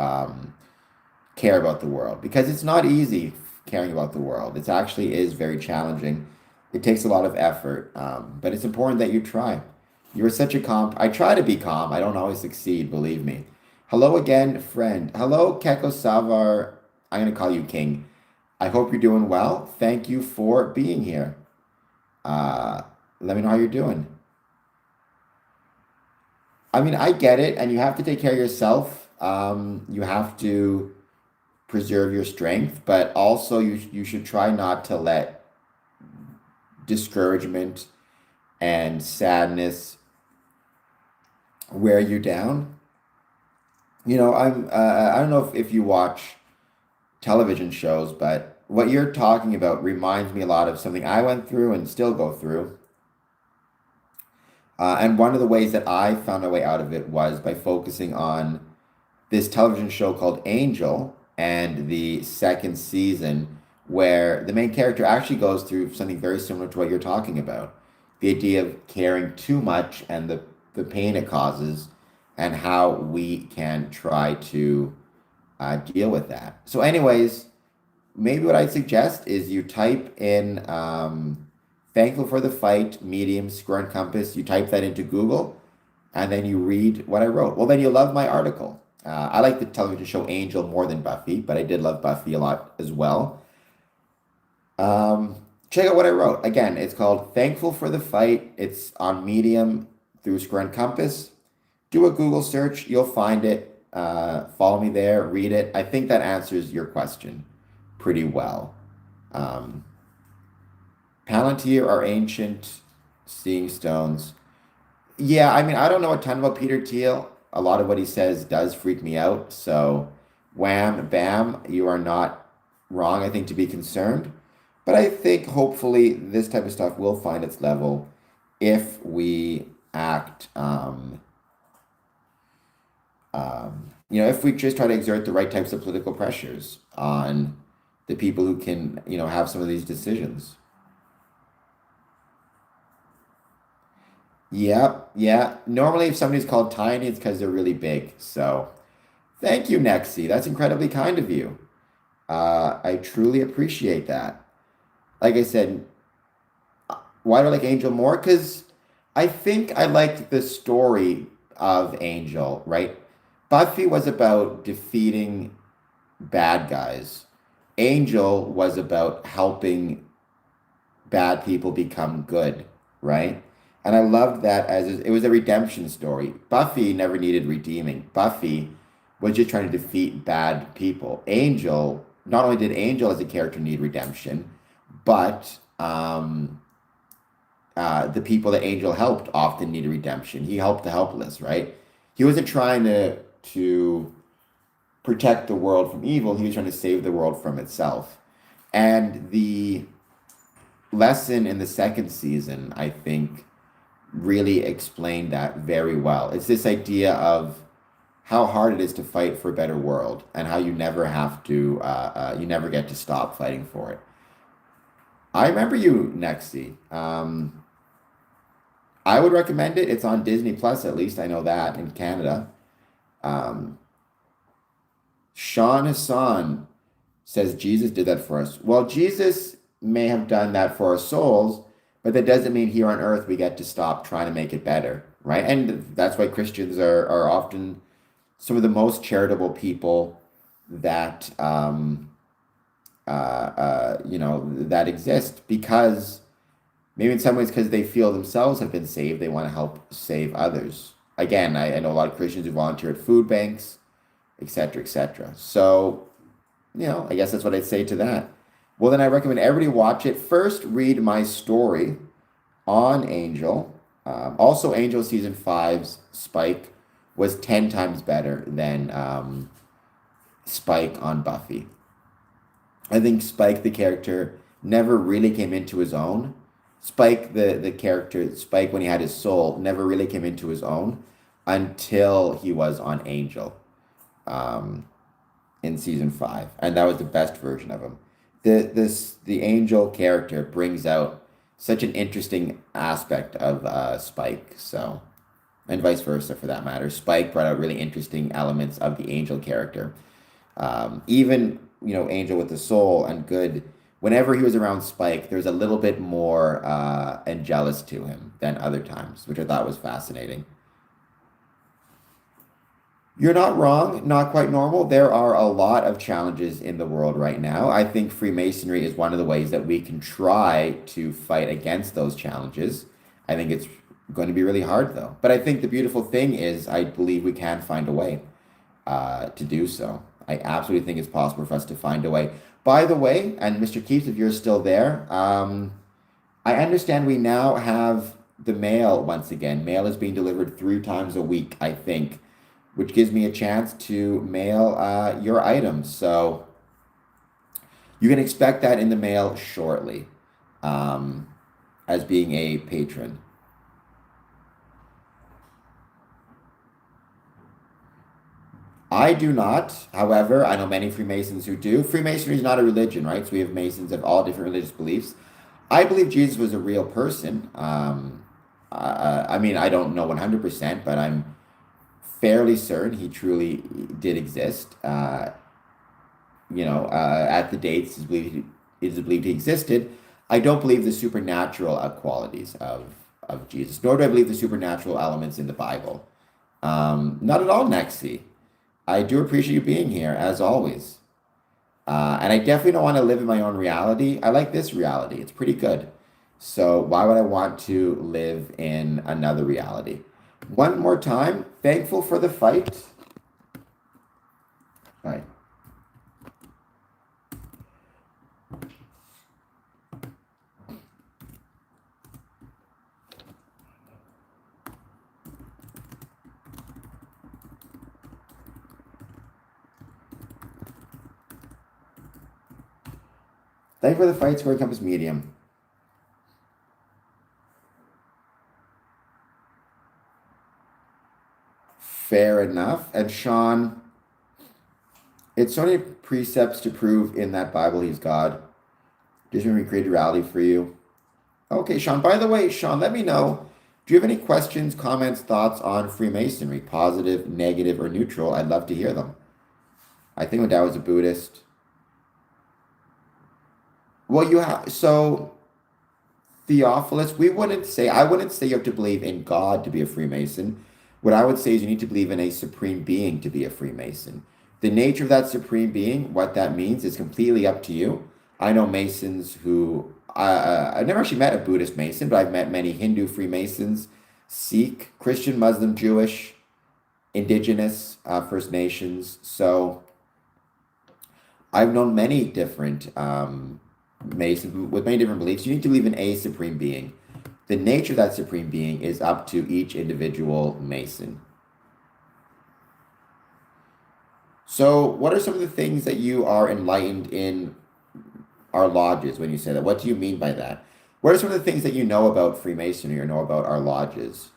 care about the world. Because it's not easy caring about the world. It actually is very challenging. It takes a lot of effort, but it's important that you try. You're such a calm. I try to be calm. I don't always succeed, believe me. Hello again, friend. Hello, Keko Savar. I'm going to call you King. I hope you're doing well. Thank you for being here. Let me know how you're doing. I mean, I get it, and you have to take care of yourself. You have to preserve your strength, but also you should try not to let discouragement and sadness wear you down. I don't know if you watch television shows, but what you're talking about reminds me a lot of something I went through and still go through. And one of the ways that I found a way out of it was by focusing on this television show called Angel and the second season, where the main character actually goes through something very similar to what you're talking about. The idea of caring too much and the pain it causes, and how we can try to deal with that. So, anyways, maybe what I'd suggest is you type in Thankful for the Fight, medium, square, and compass. You type that into Google, and then you read what I wrote. Well, then you'll love my article. I like the television show Angel more than Buffy, but I did love Buffy a lot as well. Check out what I wrote. Again, it's called Thankful for the Fight. It's on Medium through Square and Compass. Do a Google search. You'll find it. Follow me there. Read it. I think that answers your question pretty well. Palantir are ancient seeing stones. Yeah, I mean, I don't know a ton about Peter Thiel. A lot of what he says does freak me out. So, wham, bam, you are not wrong, I think, to be concerned. But I think hopefully this type of stuff will find its level if we act, if we just try to exert the right types of political pressures on the people who can, have some of these decisions. Yeah, yeah. Normally, if somebody's called tiny, it's because they're really big. So, thank you, Nexi. That's incredibly kind of you. I truly appreciate that. Like I said, why do I like Angel more? Because I think I liked the story of Angel, right? Buffy was about defeating bad guys. Angel was about helping bad people become good, right? And I loved that as it was a redemption story. Buffy never needed redeeming. Buffy was just trying to defeat bad people. Angel, not only did Angel as a character need redemption, but um, the people that Angel helped often needed redemption. He helped the helpless, right? He wasn't trying to protect the world from evil. He was trying to save the world from itself. And the lesson in the second season, I think, really explained that very well. It's this idea of how hard it is to fight for a better world and how you never have to, you never get to stop fighting for it. I remember you, Nexi. I would recommend it. It's on Disney Plus, at least I know that in Canada. Um, Sean Hassan says Jesus did that for us. Well, Jesus may have done that for our souls, but that doesn't mean here on earth we get to stop trying to make it better, right? And that's why Christians are often some of the most charitable people that that exist because maybe in some ways because they feel themselves have been saved, they want to help save others. Again, I know a lot of Christians who volunteer at food banks, etc., etc. So, I guess that's what I'd say to that. Well, then I recommend everybody watch it. First, read my story on Angel. Also, Angel season five's Spike was 10 times better than Spike on Buffy. I think Spike, the character, never really came into his own. Spike, the character, Spike, when he had his soul, never really came into his own until he was on Angel um, in season five, and that was the best version of him. The Angel character brings out such an interesting aspect of Spike, so and vice versa for that matter. Spike brought out really interesting elements of the Angel character. Even Angel with the soul and good. Whenever he was around Spike, there's a little bit more angelus to him than other times, which I thought was fascinating. You're not wrong, not quite normal. There are a lot of challenges in the world right now. I think Freemasonry is one of the ways that we can try to fight against those challenges. I think it's going to be really hard, though. But I think the beautiful thing is, I believe we can find a way to do so. I absolutely think it's possible for us to find a way. By the way, and Mr. Keeps, if you're still there, I understand we now have the mail once again. Mail is being delivered 3 times a week, I think, which gives me a chance to mail your items. So you can expect that in the mail shortly um, as being a patron. I do not. However, I know many Freemasons who do. Freemasonry is not a religion, right? So we have Masons of all different religious beliefs. I believe Jesus was a real person. I mean, I don't know 100%, but I'm fairly certain he truly did exist. At the dates it is believed he existed. I don't believe the supernatural qualities of Jesus, nor do I believe the supernatural elements in the Bible. Not at all, Nexi. I do appreciate you being here, as always. And I definitely don't want to live in my own reality. I like this reality. It's pretty good. So why would I want to live in another reality? One more time, thankful for the fight. All right. Thank you for the fight, square compass medium. Fair enough. And Sean, it's so many precepts to prove in that Bible he's God. Just when we create reality for you. Okay, Sean. By the way, Sean, let me know. Do you have any questions, comments, thoughts on Freemasonry? Positive, negative, or neutral? I'd love to hear them. I think my dad was a Buddhist. Well, you have so Theophilus, I wouldn't say you have to believe in God to be a Freemason. What I would say is you need to believe in a supreme being to be a Freemason. The nature of that supreme being, what that means, is completely up to you. I know Masons who, I've never actually met a Buddhist Mason, but I've met many Hindu Freemasons, Sikh, Christian, Muslim, Jewish, Indigenous, First Nations. So I've known many different Masons with many different beliefs. You need to believe in a supreme being. The nature of that supreme being is up to each individual Mason. So, what are some of the things that you are enlightened in our lodges when you say that? What do you mean by that? What are some of the things that you know about Freemasonry or know about our lodges?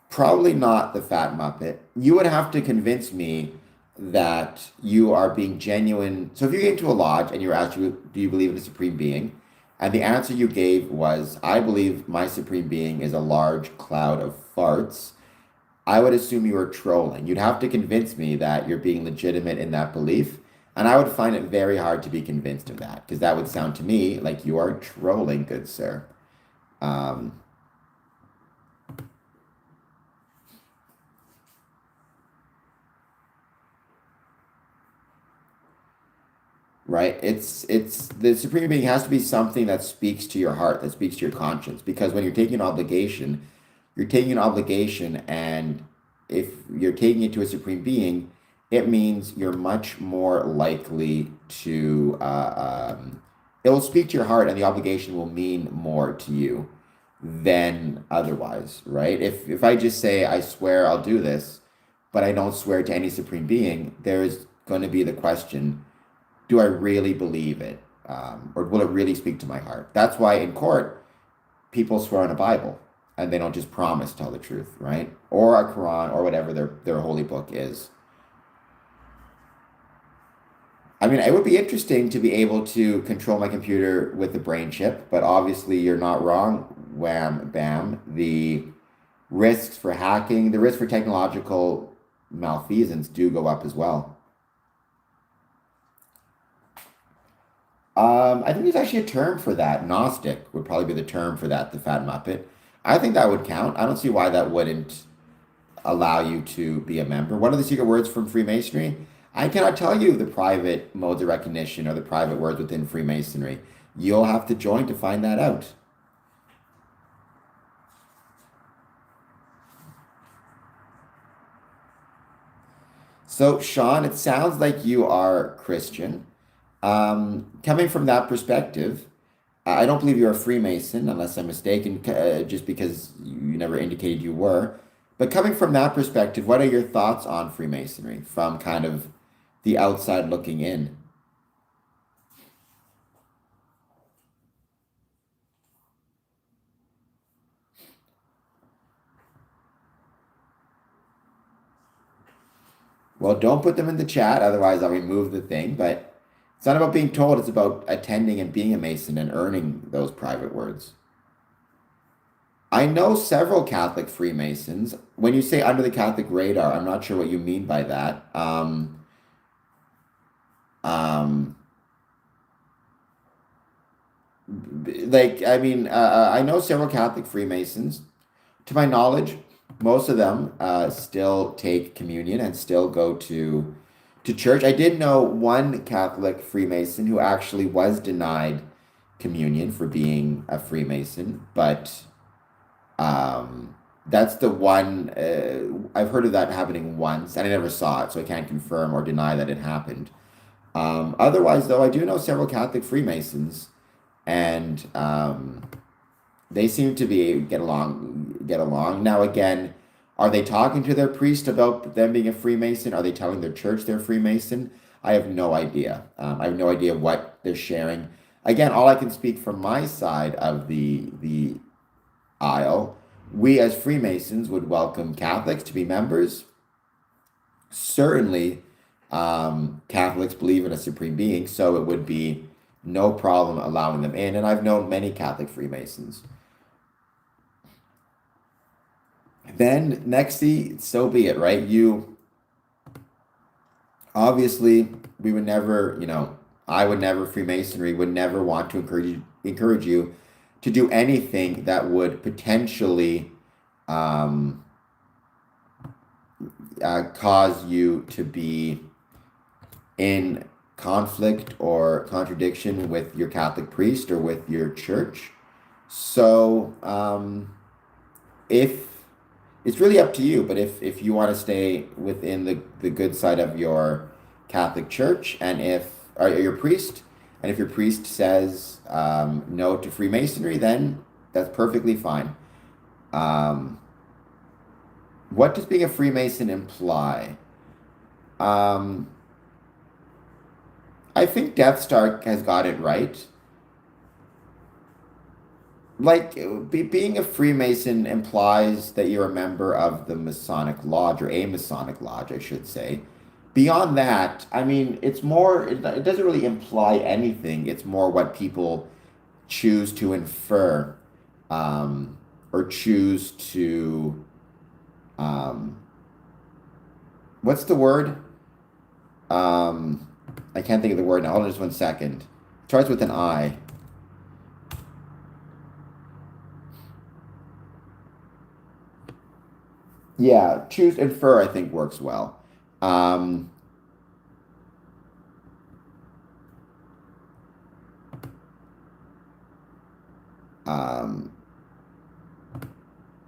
Probably not the Fat Muppet. You would have to convince me that you are being genuine. So if you came to a lodge and you were asked, do you believe in a supreme being? And the answer you gave was, I believe my supreme being is a large cloud of farts. I would assume you were trolling. You'd have to convince me that you're being legitimate in that belief. And I would find it very hard to be convinced of that because that would sound to me like you are trolling, good sir. Um, right? It's the supreme being has to be something that speaks to your heart, that speaks to your conscience. Because when you're taking an obligation, and if you're taking it to a supreme being, it means you're much more likely to. It will speak to your heart, and the obligation will mean more to you than otherwise, right? If I just say I swear I'll do this, but I don't swear to any supreme being, there's going to be the question, do I really believe it? Or will it really speak to my heart? That's why in court, people swear on a Bible and they don't just promise to tell the truth, right? Or a Quran or whatever their holy book is. I mean, it would be interesting to be able to control my computer with the brain chip, but obviously you're not wrong. Wham, bam. The risks for hacking, the risk for technological malfeasance do go up as well. I think there's actually a term for that. Gnostic would probably be the term for that, the Fat Muppet. I think that would count. I don't see why that wouldn't allow you to be a member. What are the secret words from Freemasonry? I cannot tell you the private modes of recognition or the private words within Freemasonry. You'll have to join to find that out. So, Sean, it sounds like you are Christian. Coming from that perspective, I don't believe you're a Freemason, unless I'm mistaken, just because you never indicated you were. But coming from that perspective, what are your thoughts on Freemasonry from kind of the outside looking in? Well, don't put them in the chat, otherwise I'll remove the thing. But it's not about being told, it's about attending and being a Mason and earning those private words. I know several Catholic Freemasons. When you say under the Catholic radar, I'm not sure what you mean by that. Um, like, I mean, I know several Catholic Freemasons. To my knowledge, most of them still take communion and still go to church. I did know one Catholic Freemason who actually was denied communion for being a Freemason, but that's the one I've heard of that happening once, and I never saw it, so I can't confirm or deny that it happened. Otherwise, though, I do know several Catholic Freemasons, and they seem to be get along. Now, again, are they talking to their priest about them being a Freemason? Are they telling their church they're Freemason? I have no idea. I have no idea what they're sharing. Again, all I can speak from my side of the aisle. We as Freemasons would welcome Catholics to be members. Certainly, Catholics believe in a supreme being, so it would be no problem allowing them in. And I've known many Catholic Freemasons. Then, nexty, so be it, right? You obviously, we would never, I would never, Freemasonry would never want to encourage you to do anything that would potentially um, cause you to be in conflict or contradiction with your Catholic priest or with your church. So, if it's really up to you. But if you want to stay within the good side of your Catholic Church, and if or your priest, and if your priest says no to Freemasonry, then that's perfectly fine. Um, what does being a Freemason imply? Um, I think Death Star has got it right. Like being a Freemason implies that you're a member of the Masonic Lodge or a Masonic Lodge, I should say. Beyond that, I mean, it doesn't really imply anything. It's more what people choose to infer, um, or choose to, um, what's the word? Um, I can't think of the word now. Hold on just 1 second. Starts with an I. Yeah, choose infer I think works well. Um, um,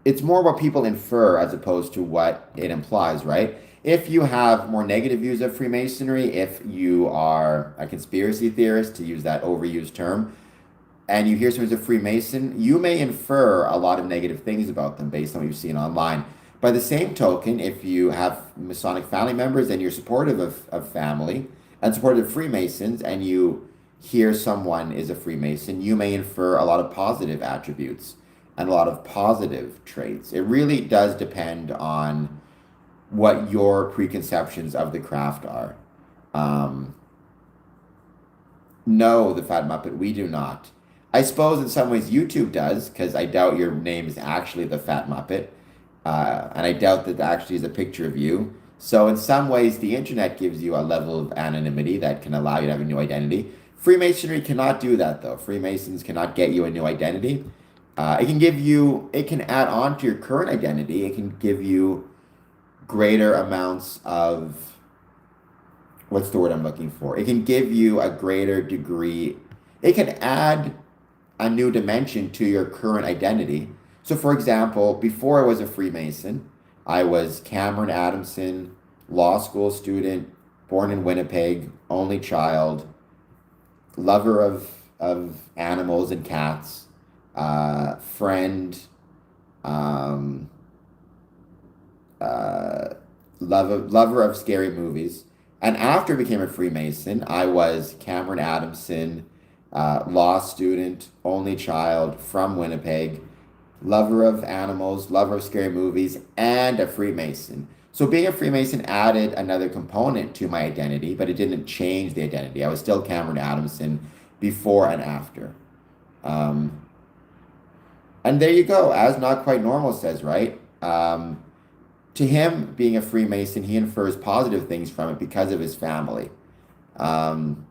it's more what people infer as opposed to what it implies, right? If you have more negative views of Freemasonry, if you are a conspiracy theorist, to use that overused term, and you hear someone's a Freemason, you may infer a lot of negative things about them based on what you've seen online. By the same token, if you have Masonic family members and you're supportive of family and supportive of Freemasons, and you hear someone is a Freemason, you may infer a lot of positive attributes and a lot of positive traits. It really does depend on what your preconceptions of the craft are. Um, no, the Fat Muppet, we do not. I suppose in some ways YouTube does, because I doubt your name is actually the Fat Muppet, and I doubt that actually is a picture of you. So in some ways, the internet gives you a level of anonymity that can allow you to have a new identity. Freemasonry cannot do that, though. Freemasons cannot get you a new identity. It can add on to your current identity. It can give you greater amounts of, what's the word I'm looking for? It can give you a greater degree. It can add a new dimension to your current identity. So, for example, before I was a Freemason, I was Cameron Adamson, law school student, born in Winnipeg, only child, lover of animals and cats, friend, um, uh, lover of scary movies. And after I became a Freemason, I was Cameron Adamson, law student, only child from Winnipeg, lover of animals, lover of scary movies, and a Freemason. So being a Freemason added another component to my identity, but it didn't change the identity. I was still Cameron Adamson before and after. Um, and there you go, as Not Quite Normal says, right? To him, being a Freemason, he infers positive things from it because of his family. Um,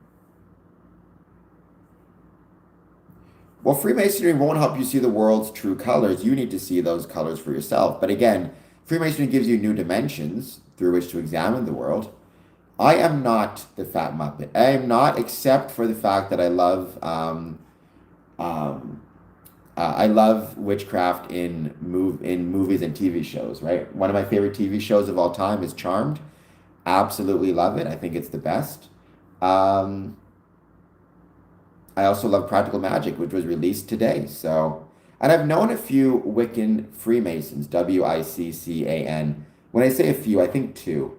well, Freemasonry won't help you see the world's true colors. You need to see those colors for yourself. But again, Freemasonry gives you new dimensions through which to examine the world. I am not the Fat Muppet. I am not, except for the fact that um, I love witchcraft in movies and TV shows, right? One of my favorite TV shows of all time is Charmed. Absolutely love it. I think it's the best. Um, I also love Practical Magic, which was released today. So, and I've known a few Wiccan Freemasons, Wiccan. When I say a few, I think two.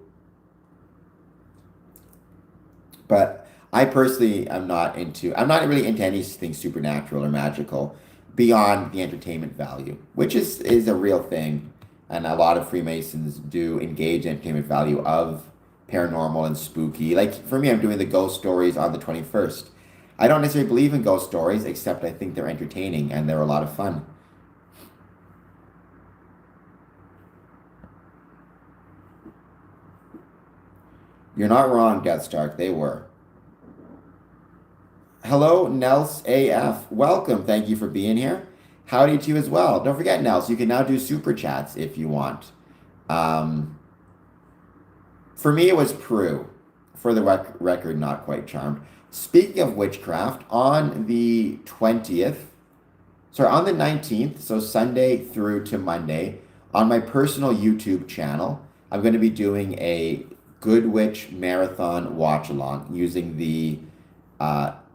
But I personally I'm not really into anything supernatural or magical beyond the entertainment value, which is a real thing. And a lot of Freemasons do engage in entertainment value of paranormal and spooky. Like for me, I'm doing the ghost stories on the 21st. I don't necessarily believe in ghost stories, except I think they're entertaining and they're a lot of fun. You're not wrong, Deathstark. They were. Hello, Nels AF. Welcome. Thank you for being here. Howdy to you as well. Don't forget, Nels, you can now do super chats if you want. Um, for me, it was Prue. For the record, not quite charmed. Speaking of witchcraft, on the 19th, so Sunday through to Monday, On my personal YouTube channel, I'm going to be doing a Good Witch Marathon watch along using the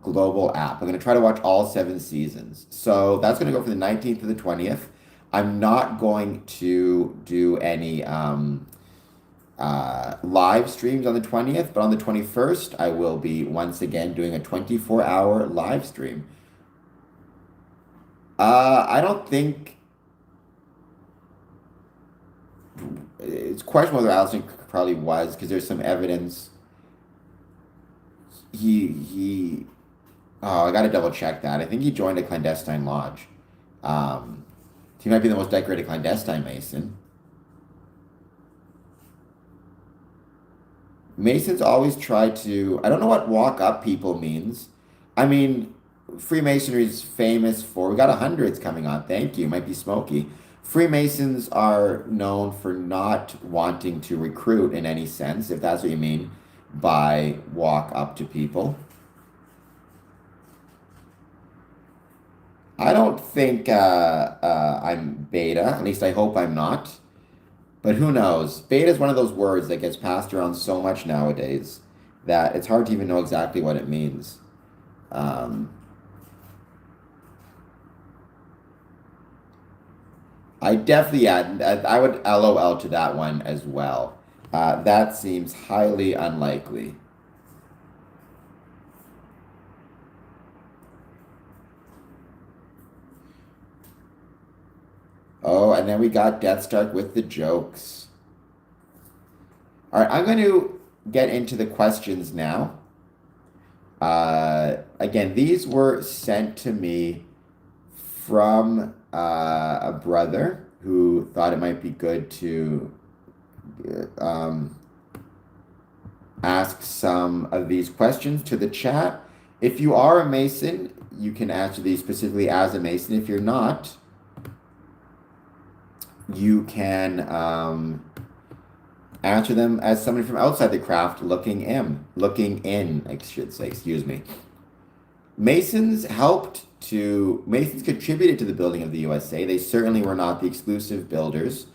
global app. I'm going to try to watch all 7 seasons. So that's going to go from the 19th to the 20th. I'm not going to do any live streams on the 20th, but on the 21st, I will be once again doing a 24-hour live stream. I don't think it's questionable whether Allison probably was because there's some evidence. He Oh, I got to double check that. I think he joined a clandestine lodge. Um, he might be the most decorated clandestine Mason. Masons always try to, I don't know what walk up people means. I mean, Freemasonry is famous for, we got hundreds coming on. Thank you. Might be smoky. Freemasons are known for not wanting to recruit in any sense, if that's what you mean by walk up to people. I don't think I'm beta. At least I hope I'm not. But who knows? Beta is one of those words that gets passed around so much nowadays that it's hard to even know exactly what it means. Um, I definitely, yeah, I would LOL to that one as well. That seems highly unlikely. Oh, and then we got Deathstark with the jokes. All right, I'm going to get into the questions now. Again, these were sent to me from a brother who thought it might be good to um, ask some of these questions to the chat. If you are a Mason, you can answer these specifically as a Mason. If you're not, you can answer them as somebody from outside the craft looking in, I should say, excuse me. Masons contributed to the building of the USA. They certainly were not the exclusive builders,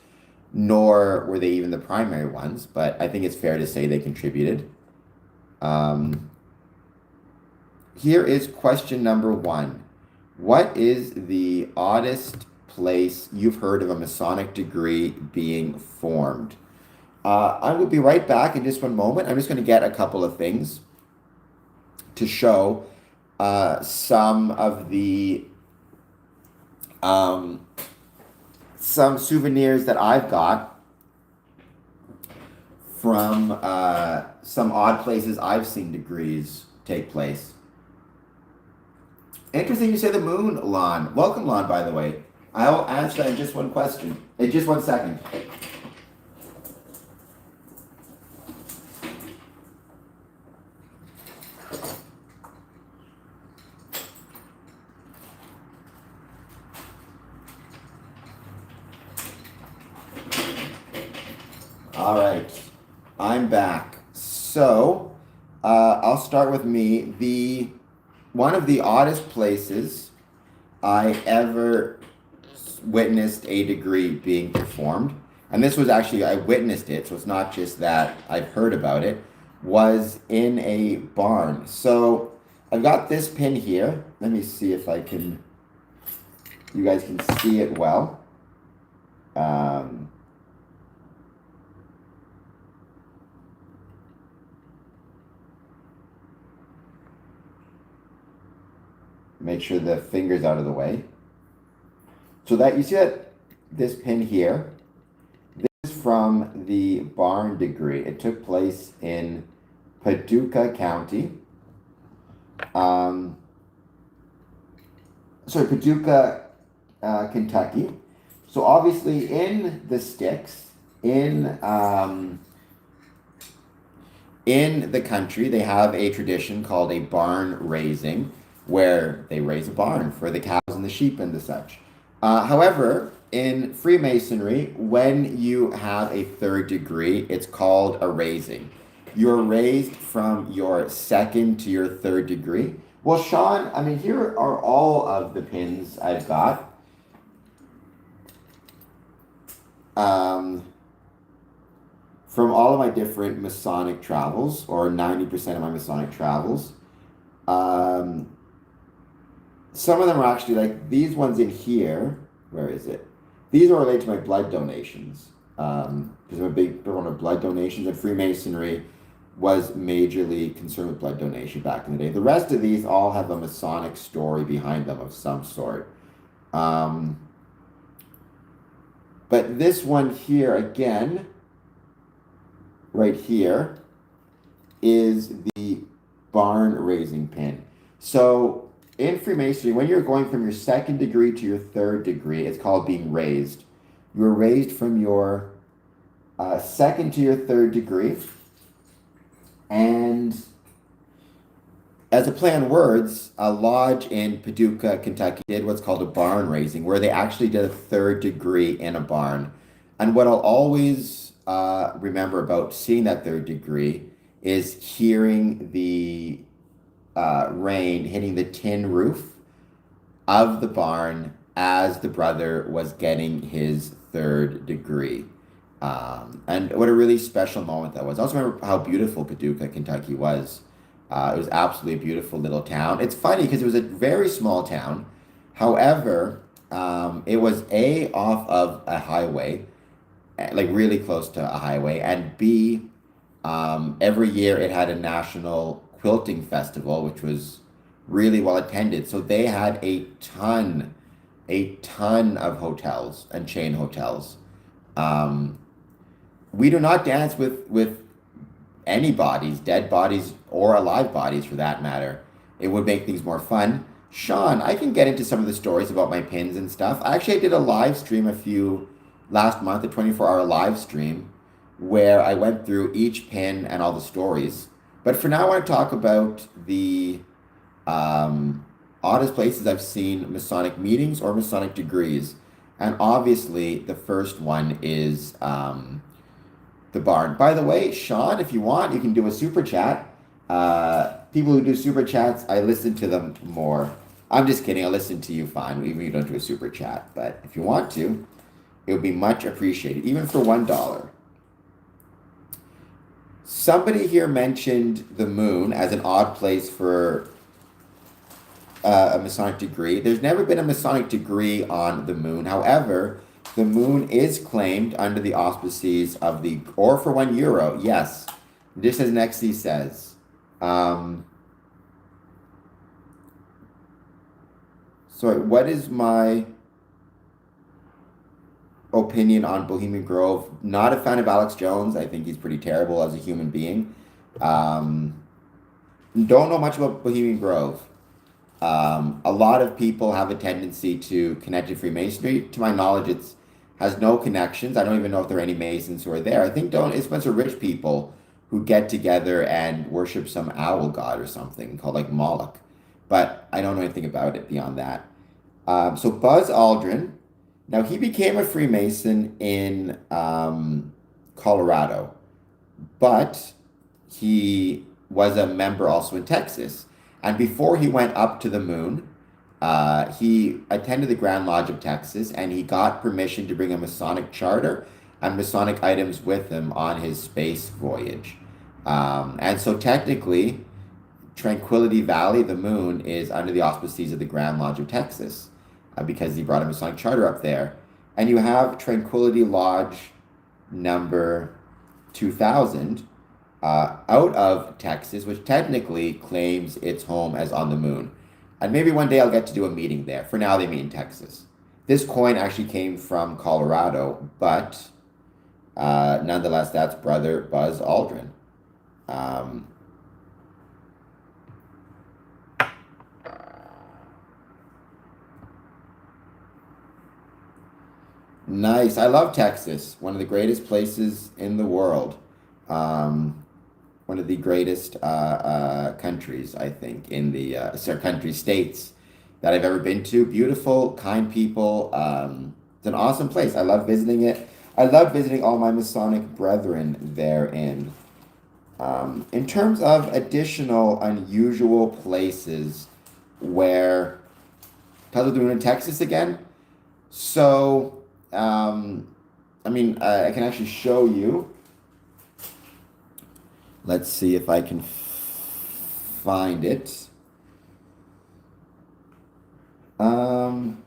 nor were they even the primary ones, but I think it's fair to say they contributed. Here is question number 1. What is the oddest place you've heard of a Masonic degree being formed? I will be right back in just one moment. I'm just going to get a couple of things to show some of the some souvenirs that I've got from some odd places I've seen degrees take place. Interesting you say the moon, Lon. Welcome, Lon, by the way. I'll answer that in just one question. In just 1 second. All right, I'm back. So, I'll start with me. One of the oddest places I ever witnessed a degree being performed, and this was actually, I witnessed it, so it's not just that I've heard about it, was in a barn. So, I've got this pin here. Let me see if you guys can see it well. Make sure the finger's out of the way. So that you see that this pin here, this is from the barn degree. It took place in Paducah County. Paducah, Kentucky. So obviously in the sticks, in the country, they have a tradition called a barn raising, where they raise a barn for the cows and the sheep and the such. However, in Freemasonry, when you have a 3rd degree, it's called a raising. You're raised from your 2nd to your 3rd degree. Well, Sean, I mean, here are all of the pins I've got. um, from all of my different Masonic travels, or 90% of my Masonic travels, um, some of them are actually like these ones in here. Where is it? These are related to my blood donations. Because I'm a big proponent of blood donations, and Freemasonry was majorly concerned with blood donation back in the day. The rest of these all have a Masonic story behind them of some sort. Um, but this one here, again, right here, is the barn raising pin. So in Freemasonry, when you're going from your second degree to your third degree, it's called being raised. You were raised from your second to your third degree. And as a play on words, a lodge in Paducah, Kentucky did what's called a barn raising, where they actually did a third degree in a barn. And what I'll always remember about seeing that third degree is hearing the rain hitting the tin roof of the barn as the brother was getting his third degree. And what a really special moment that was. I also remember how beautiful Paducah, Kentucky was. It was absolutely a beautiful little town. It's funny because it was a very small town. However, it was A, off of a highway, like really close to a highway, and B, every year it had a national quilting festival, which was really well attended. So they had a ton of hotels and chain hotels. Um, we do not dance with any bodies, dead bodies or alive bodies for that matter. It would make things more fun. Sean, I can get into some of the stories about my pins and stuff. Actually, I did a live stream last month, a 24-hour live stream, where I went through each pin and all the stories. But for now, I want to talk about the oddest places I've seen Masonic meetings or Masonic degrees. And obviously, the first one is the barn. By the way, Sean, if you want, you can do a super chat. People who do super chats, I listen to them more. I'm just kidding. I'll listen to you fine, even if you don't do a super chat. But if you want to, it would be much appreciated, even for $1. Somebody here mentioned the moon as an odd place for a Masonic degree. There's never been a Masonic degree on the moon. However, the moon is claimed under the auspices of or for €1, yes. Just as Nexi says. Sorry, what is my opinion on Bohemian Grove? Not a fan of Alex Jones. I think he's pretty terrible as a human being. Don't know much about Bohemian Grove. A lot of people have a tendency to connect to Freemasonry. To my knowledge, it's has no connections. I don't even know if there are any Masons who are there. I think it's a bunch of rich people who get together and worship some owl god or something called like Moloch. But I don't know anything about it beyond that. So Buzz Aldrin, now he became a Freemason in Colorado, but he was a member also in Texas. And before he went up to the moon, he attended the Grand Lodge of Texas, and he got permission to bring a Masonic charter and Masonic items with him on his space voyage. And so technically, Tranquility Valley, the moon, is under the auspices of the Grand Lodge of Texas because he brought a Masonic charter up there. And you have Tranquility Lodge number 2000 out of Texas, which technically claims its home as on the moon. And maybe one day I'll get to do a meeting there. For now, they meet in Texas. This coin actually came from Colorado, but nonetheless, that's Brother Buzz Aldrin. Nice. I love Texas. One of the greatest places in the world. One of the greatest countries, I think, in the country states that I've ever been to. Beautiful, kind people. It's an awesome place. I love visiting it. I love visiting all my Masonic brethren therein. In terms of additional unusual places where Puzzle doing in Texas again. So I mean, I can actually show you. Let's see if I can find it. Um,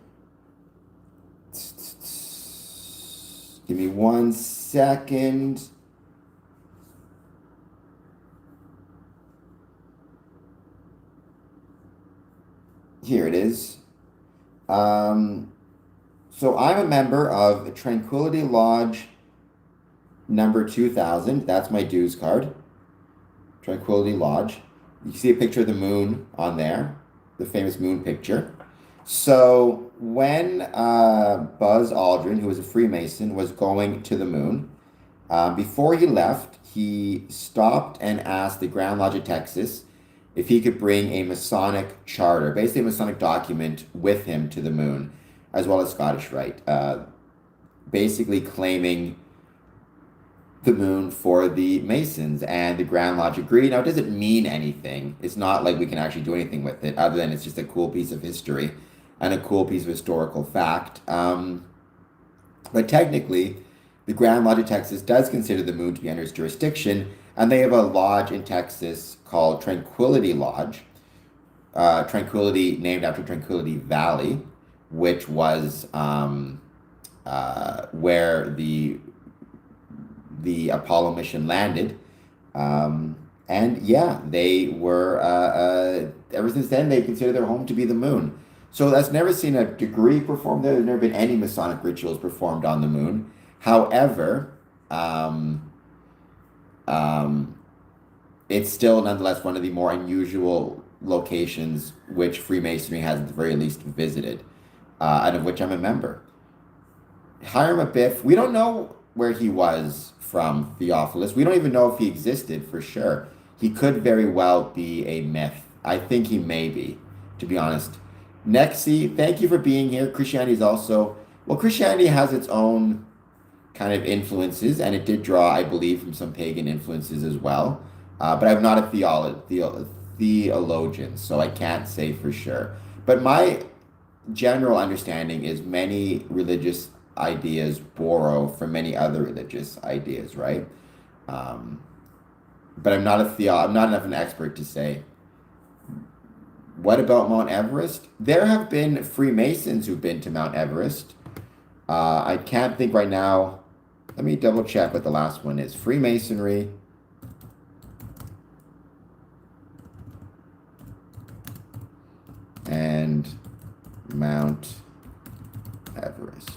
Give me 1 second. Here it is. So I'm a member of Tranquility Lodge number 2000. That's my dues card. Tranquility Lodge. You see a picture of the moon on there, the famous moon picture. So when Buzz Aldrin, who was a Freemason, was going to the moon, before he left, he stopped and asked the Grand Lodge of Texas if he could bring a Masonic charter, basically a Masonic document, with him to the moon, as well as Scottish Rite, basically claiming the moon for the Masons, and the Grand Lodge agreed. Now, it doesn't mean anything. It's not like we can actually do anything with it, other than it's just a cool piece of history and a cool piece of historical fact. But technically, the Grand Lodge of Texas does consider the moon to be under its jurisdiction, and they have a lodge in Texas called Tranquility Lodge. Tranquility, named after Tranquility Valley, which was where the Apollo mission landed. And yeah, they were, ever since then, they consider their home to be the moon. So that's never seen a degree performed there. There's never been any Masonic rituals performed on the moon. However, it's still nonetheless one of the more unusual locations which Freemasonry has at the very least visited, and of which I'm a member. Hiram Abiff, we don't know where he was from, Theophilus. We don't even know if he existed for sure. He could very well be a myth. I think he may be, to be honest. Nexi, thank you for being here. Christianity is also, well, Christianity has its own kind of influences, and it did draw, I believe, from some pagan influences as well. But I'm not a theologian, so I can't say for sure. But my general understanding is many religious ideas borrow from many other religious ideas, right? But I'm not enough an expert to say. What about Mount Everest? There have been Freemasons who've been to Mount Everest. I can't think right now. Let me double check what the last one is. Freemasonry. And Mount Everest.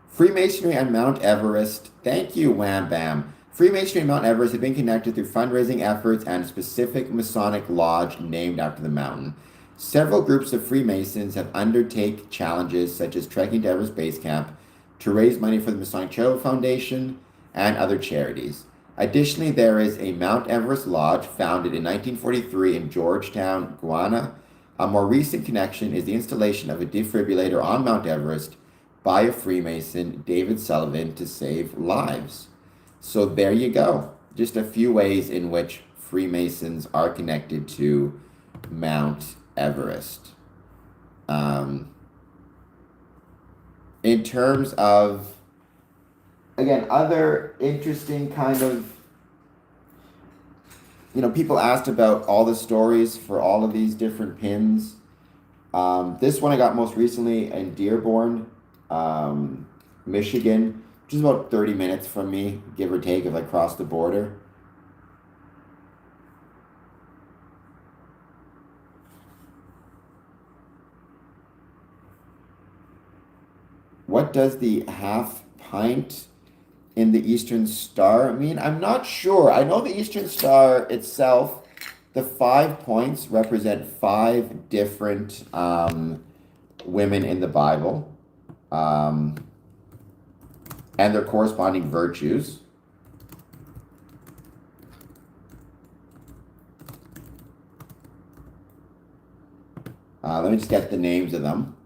Freemasonry and Mount Everest. Thank you, Wham Bam. Freemasonry and Mount Everest have been connected through fundraising efforts and a specific Masonic lodge named after the mountain. Several groups of Freemasons have undertaken challenges such as trekking to Everest Base Camp to raise money for the Masonic Charitable Foundation and other charities. Additionally, there is a Mount Everest Lodge founded in 1943 in Georgetown, Guyana. A more recent connection is the installation of a defibrillator on Mount Everest by a Freemason, David Sullivan, to save lives. So there you go. Just a few ways in which Freemasons are connected to Mount Everest. In terms of, again, other interesting kind of, people asked about all the stories for all of these different pins. This one I got most recently in Dearborn, Michigan, which is about 30 minutes from me, give or take, if I cross the border. What does the half pint in the Eastern Star mean? I'm not sure. I know the Eastern Star itself, the 5 points represent 5 different women in the Bible. And their corresponding virtues. Let me just get the names of them.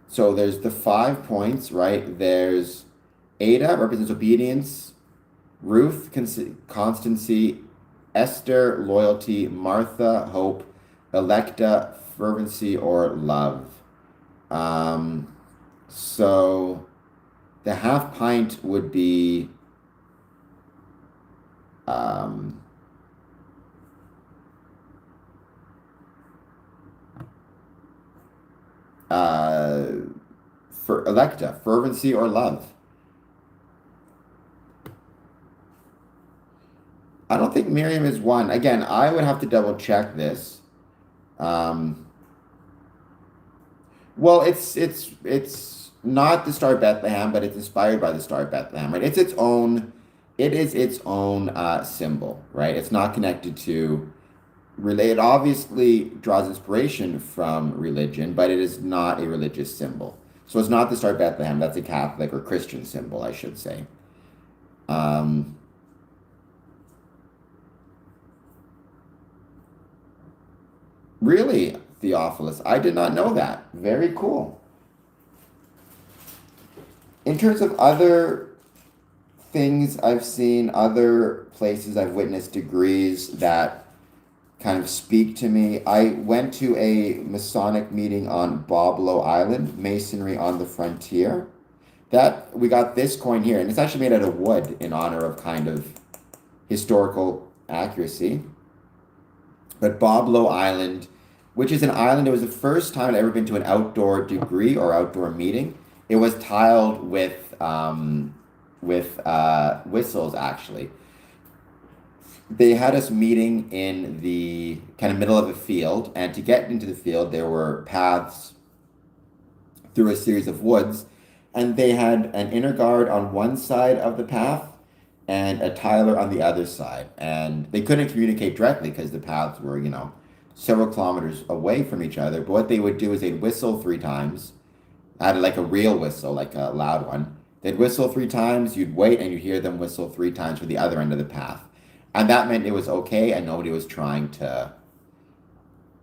So there's the 5 points, right? There's Ada, represents obedience. Ruth, constancy. Esther, loyalty, Martha, hope, Electa, fervency or love. Um, so the half pint would be um, uh, for Electa, fervency or love. I don't think Miriam is one. Again, I would have to double check this. Um, well, it's not the Star of Bethlehem, but it's inspired by the Star of Bethlehem, right? It is its own symbol, right? It's not connected to relate. It obviously draws inspiration from religion, but it is not a religious symbol. So it's not the Star of Bethlehem. That's a Catholic or Christian symbol, I should say. Um, really, Theophilus, I did not know that. Very cool. In terms of other things I've seen, other places I've witnessed degrees that kind of speak to me. I went to a Masonic meeting on Boblo Island, Masonry on the Frontier. That we got this coin here, and it's actually made out of wood in honor of kind of historical accuracy. But Boblo Island, which is an island, it was the first time I'd ever been to an outdoor degree or outdoor meeting. It was tiled with whistles actually. They had us meeting in the kind of middle of a field, and to get into the field, there were paths through a series of woods, and they had an inner guard on one side of the path and a tiler on the other side, and they couldn't communicate directly because the paths were, several kilometers away from each other. But what they would do is they'd whistle three times, had like a real whistle, like a loud one. They'd whistle three times, you'd wait, and you'd hear them whistle three times for the other end of the path. And that meant it was okay, and nobody was trying to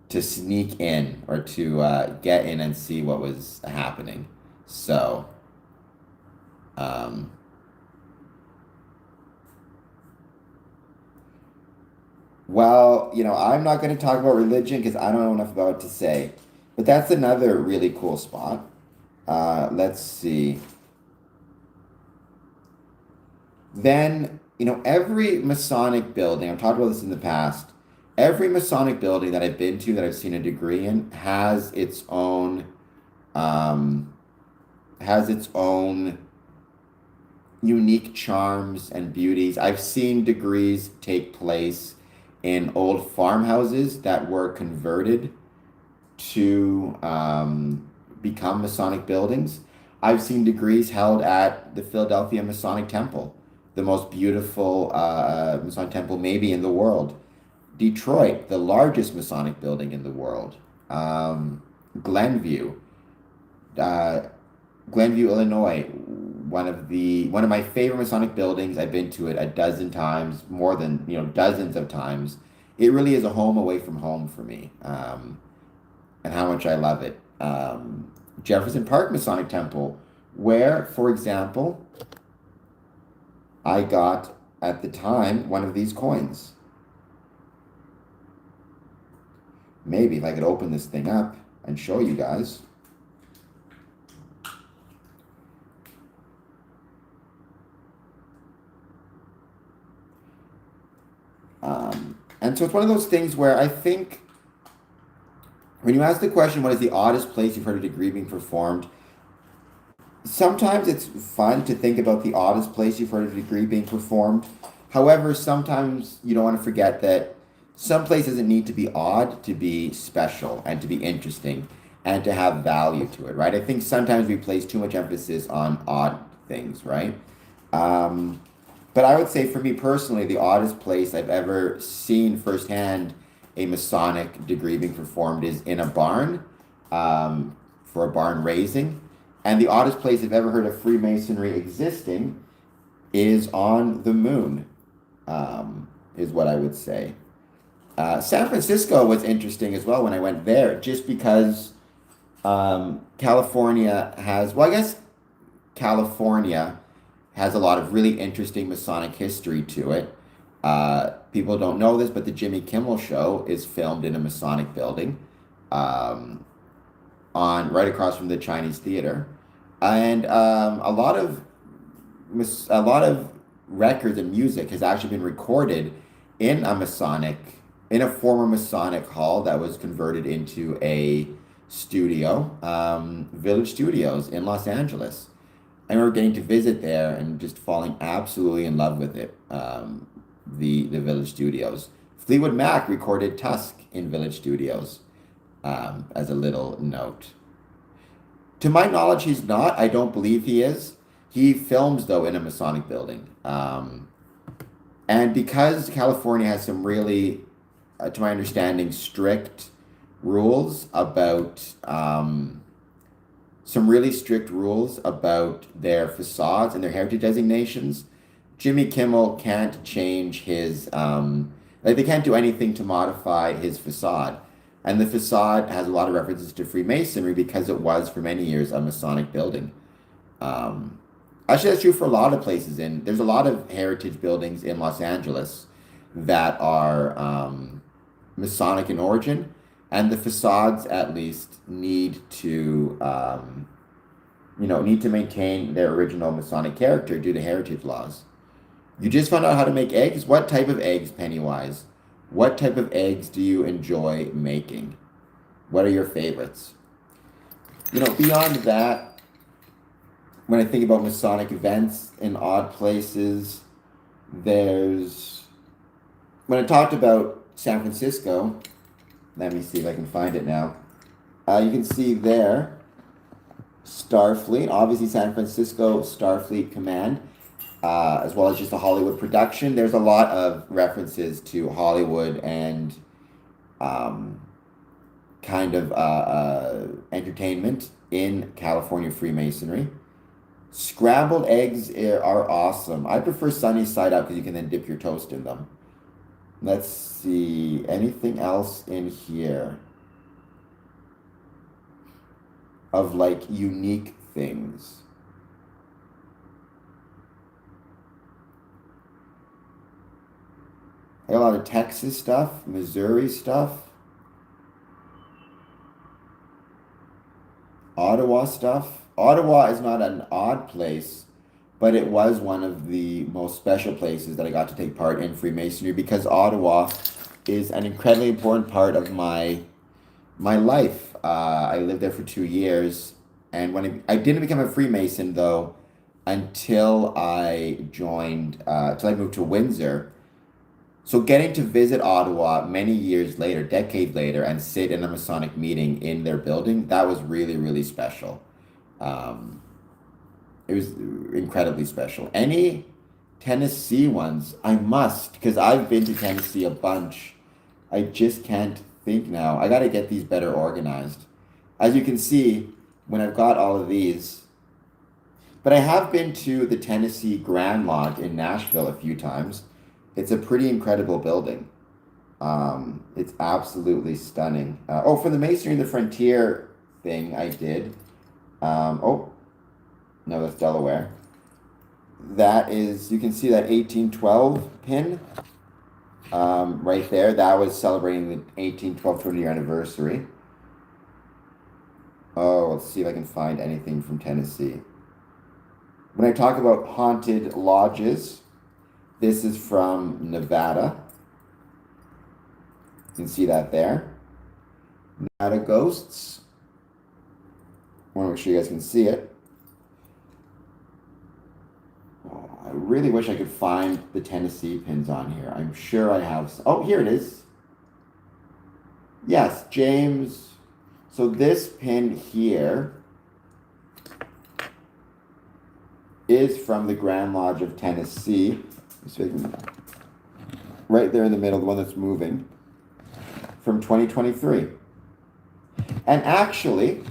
sneak in or to get in and see what was happening. So, um, well, I'm not going to talk about religion because I don't know enough about it to say. But that's another really cool spot. Let's see. Then, every Masonic building, I've talked about this in the past, every Masonic building that I've been to that I've seen a degree in um, has its own unique charms and beauties. I've seen degrees take place in old farmhouses that were converted to become Masonic buildings. I've seen degrees held at the Philadelphia Masonic Temple, the most beautiful Masonic temple maybe in the world. Detroit, the largest Masonic building in the world. Glenview, uh, Glenview, Illinois, one of my favorite Masonic buildings. I've been to it a dozen times, more than dozens of times. It really is a home away from home for me, and how much I love it. Jefferson Park Masonic Temple, where, for example, I got at the time one of these coins. Maybe if I could open this thing up and show you guys. And so it's one of those things where I think when you ask the question, what is the oddest place you've heard a degree being performed? Sometimes it's fun to think about the oddest place you've heard a degree being performed. However, sometimes you don't want to forget that some place doesn't need to be odd to be special and to be interesting and to have value to it, right? I think sometimes we place too much emphasis on odd things, right? But I would say for me personally, the oddest place I've ever seen firsthand a Masonic degree being performed is in a barn, for a barn raising. And the oddest place I've ever heard of Freemasonry existing is on the moon, is what I would say. San Francisco was interesting as well when I went there, just because California has, well, I guess California has a lot of really interesting Masonic history to it. People don't know this, but the Jimmy Kimmel Show is filmed in a Masonic building, um, on right across from the Chinese Theater, and a lot of records and music has actually been recorded in a Masonic, in a former Masonic hall that was converted into a studio, Village Studios in Los Angeles. I remember getting to visit there and just falling absolutely in love with it. The Village Studios. Fleetwood Mac recorded Tusk in Village Studios, as a little note. To my knowledge, he's not. I don't believe he is. He films, though, in a Masonic building. And because California has some really, to my understanding, strict rules about, some really strict rules about their facades and their heritage designations, Jimmy Kimmel can't change his, like, they can't do anything to modify his facade. And the facade has a lot of references to Freemasonry because it was for many years a Masonic building. Um, Actually, that's true for a lot of places. There's a lot of heritage buildings in Los Angeles that are, Masonic in origin, and the facades at least need to maintain their original Masonic character due to heritage laws. You just found out how to make eggs? What type of eggs, Pennywise? What type of eggs do you enjoy making? What are your favorites? Beyond that, when I think about Masonic events in odd places, there's. When I talked about San Francisco, let me see if I can find it now. You can see there, Starfleet, obviously San Francisco Starfleet Command, as well as just a Hollywood production. There's a lot of references to Hollywood and, um, kind of, entertainment in California Freemasonry. Scrambled eggs are awesome. I prefer sunny side up because you can then dip your toast in them. Let's see, anything else in here of like unique things? I got a lot of Texas stuff, Missouri stuff, Ottawa stuff. Ottawa is not an odd place, but it was one of the most special places that I got to take part in Freemasonry because Ottawa is an incredibly important part of my life. I lived there for 2 years, and when I didn't become a Freemason though until I moved to Windsor. So getting to visit Ottawa many years later, decades later, and sit in a Masonic meeting in their building, that was really, really special. Um, it was incredibly special. Any Tennessee ones, I must, because I've been to Tennessee a bunch. I just can't think now. I got to get these better organized. As you can see, when I've got all of these, but I have been to the Tennessee Grand Lodge in Nashville a few times. It's a pretty incredible building. It's absolutely stunning. For the Masonry and the Frontier thing I did. Oh, no, that's Delaware. That is, you can see that 1812 pin, right there. That was celebrating the 1812 20-year anniversary. Oh, let's see if I can find anything from Tennessee. When I talk about haunted lodges, this is from Nevada. You can see that there. Nevada ghosts. I want to make sure you guys can see it. Oh, I really wish I could find the Tennessee pins on here. I'm sure I have. Oh, here it is. Yes, James. So this pin here is from the Grand Lodge of Tennessee. Right there in the middle, the one that's moving, from 2023. And actually,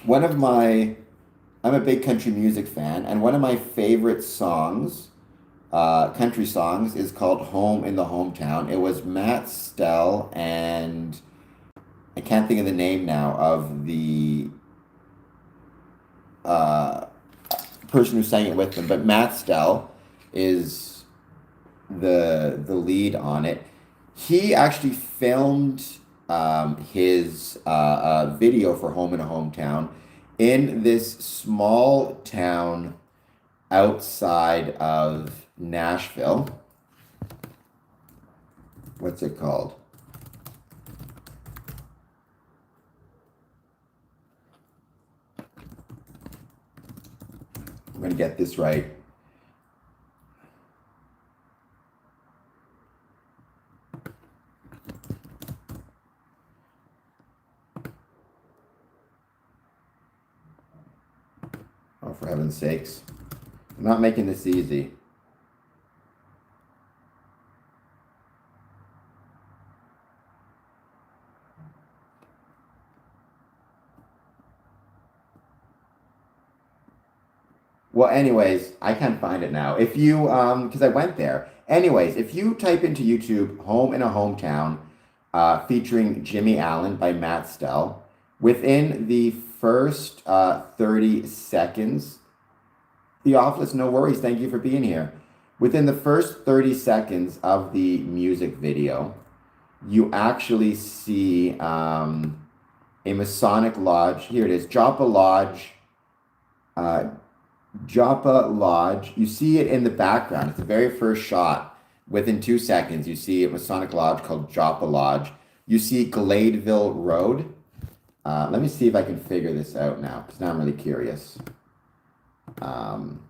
I'm a big country music fan, and one of my favorite songs, country songs, is called Home in the Hometown. It was Matt Stell, and I can't think of the name now of the person who sang it with them, but Matt Stell is the lead on it. He actually filmed his video for Home in a Hometown in this small town outside of Nashville. What's it called? I'm gonna get this right. Oh, for heaven's sakes. I'm not making this easy. Well, anyways, I can't find it now. If you, because I went there. Anyways, if you type into YouTube "Home in a Hometown," featuring Jimmy Allen by Matt Stell, within the first 30 seconds, Theophilus, no worries. Thank you for being here. Within the first 30 seconds of the music video, you actually see a Masonic lodge. Here it is, Joppa Lodge. Uh, Joppa Lodge. You see it in the background. It's the very first shot. Within 2 seconds, you see a Masonic lodge called Joppa Lodge. You see Gladeville Road. Let me see if I can figure this out now, because now I'm really curious. Um,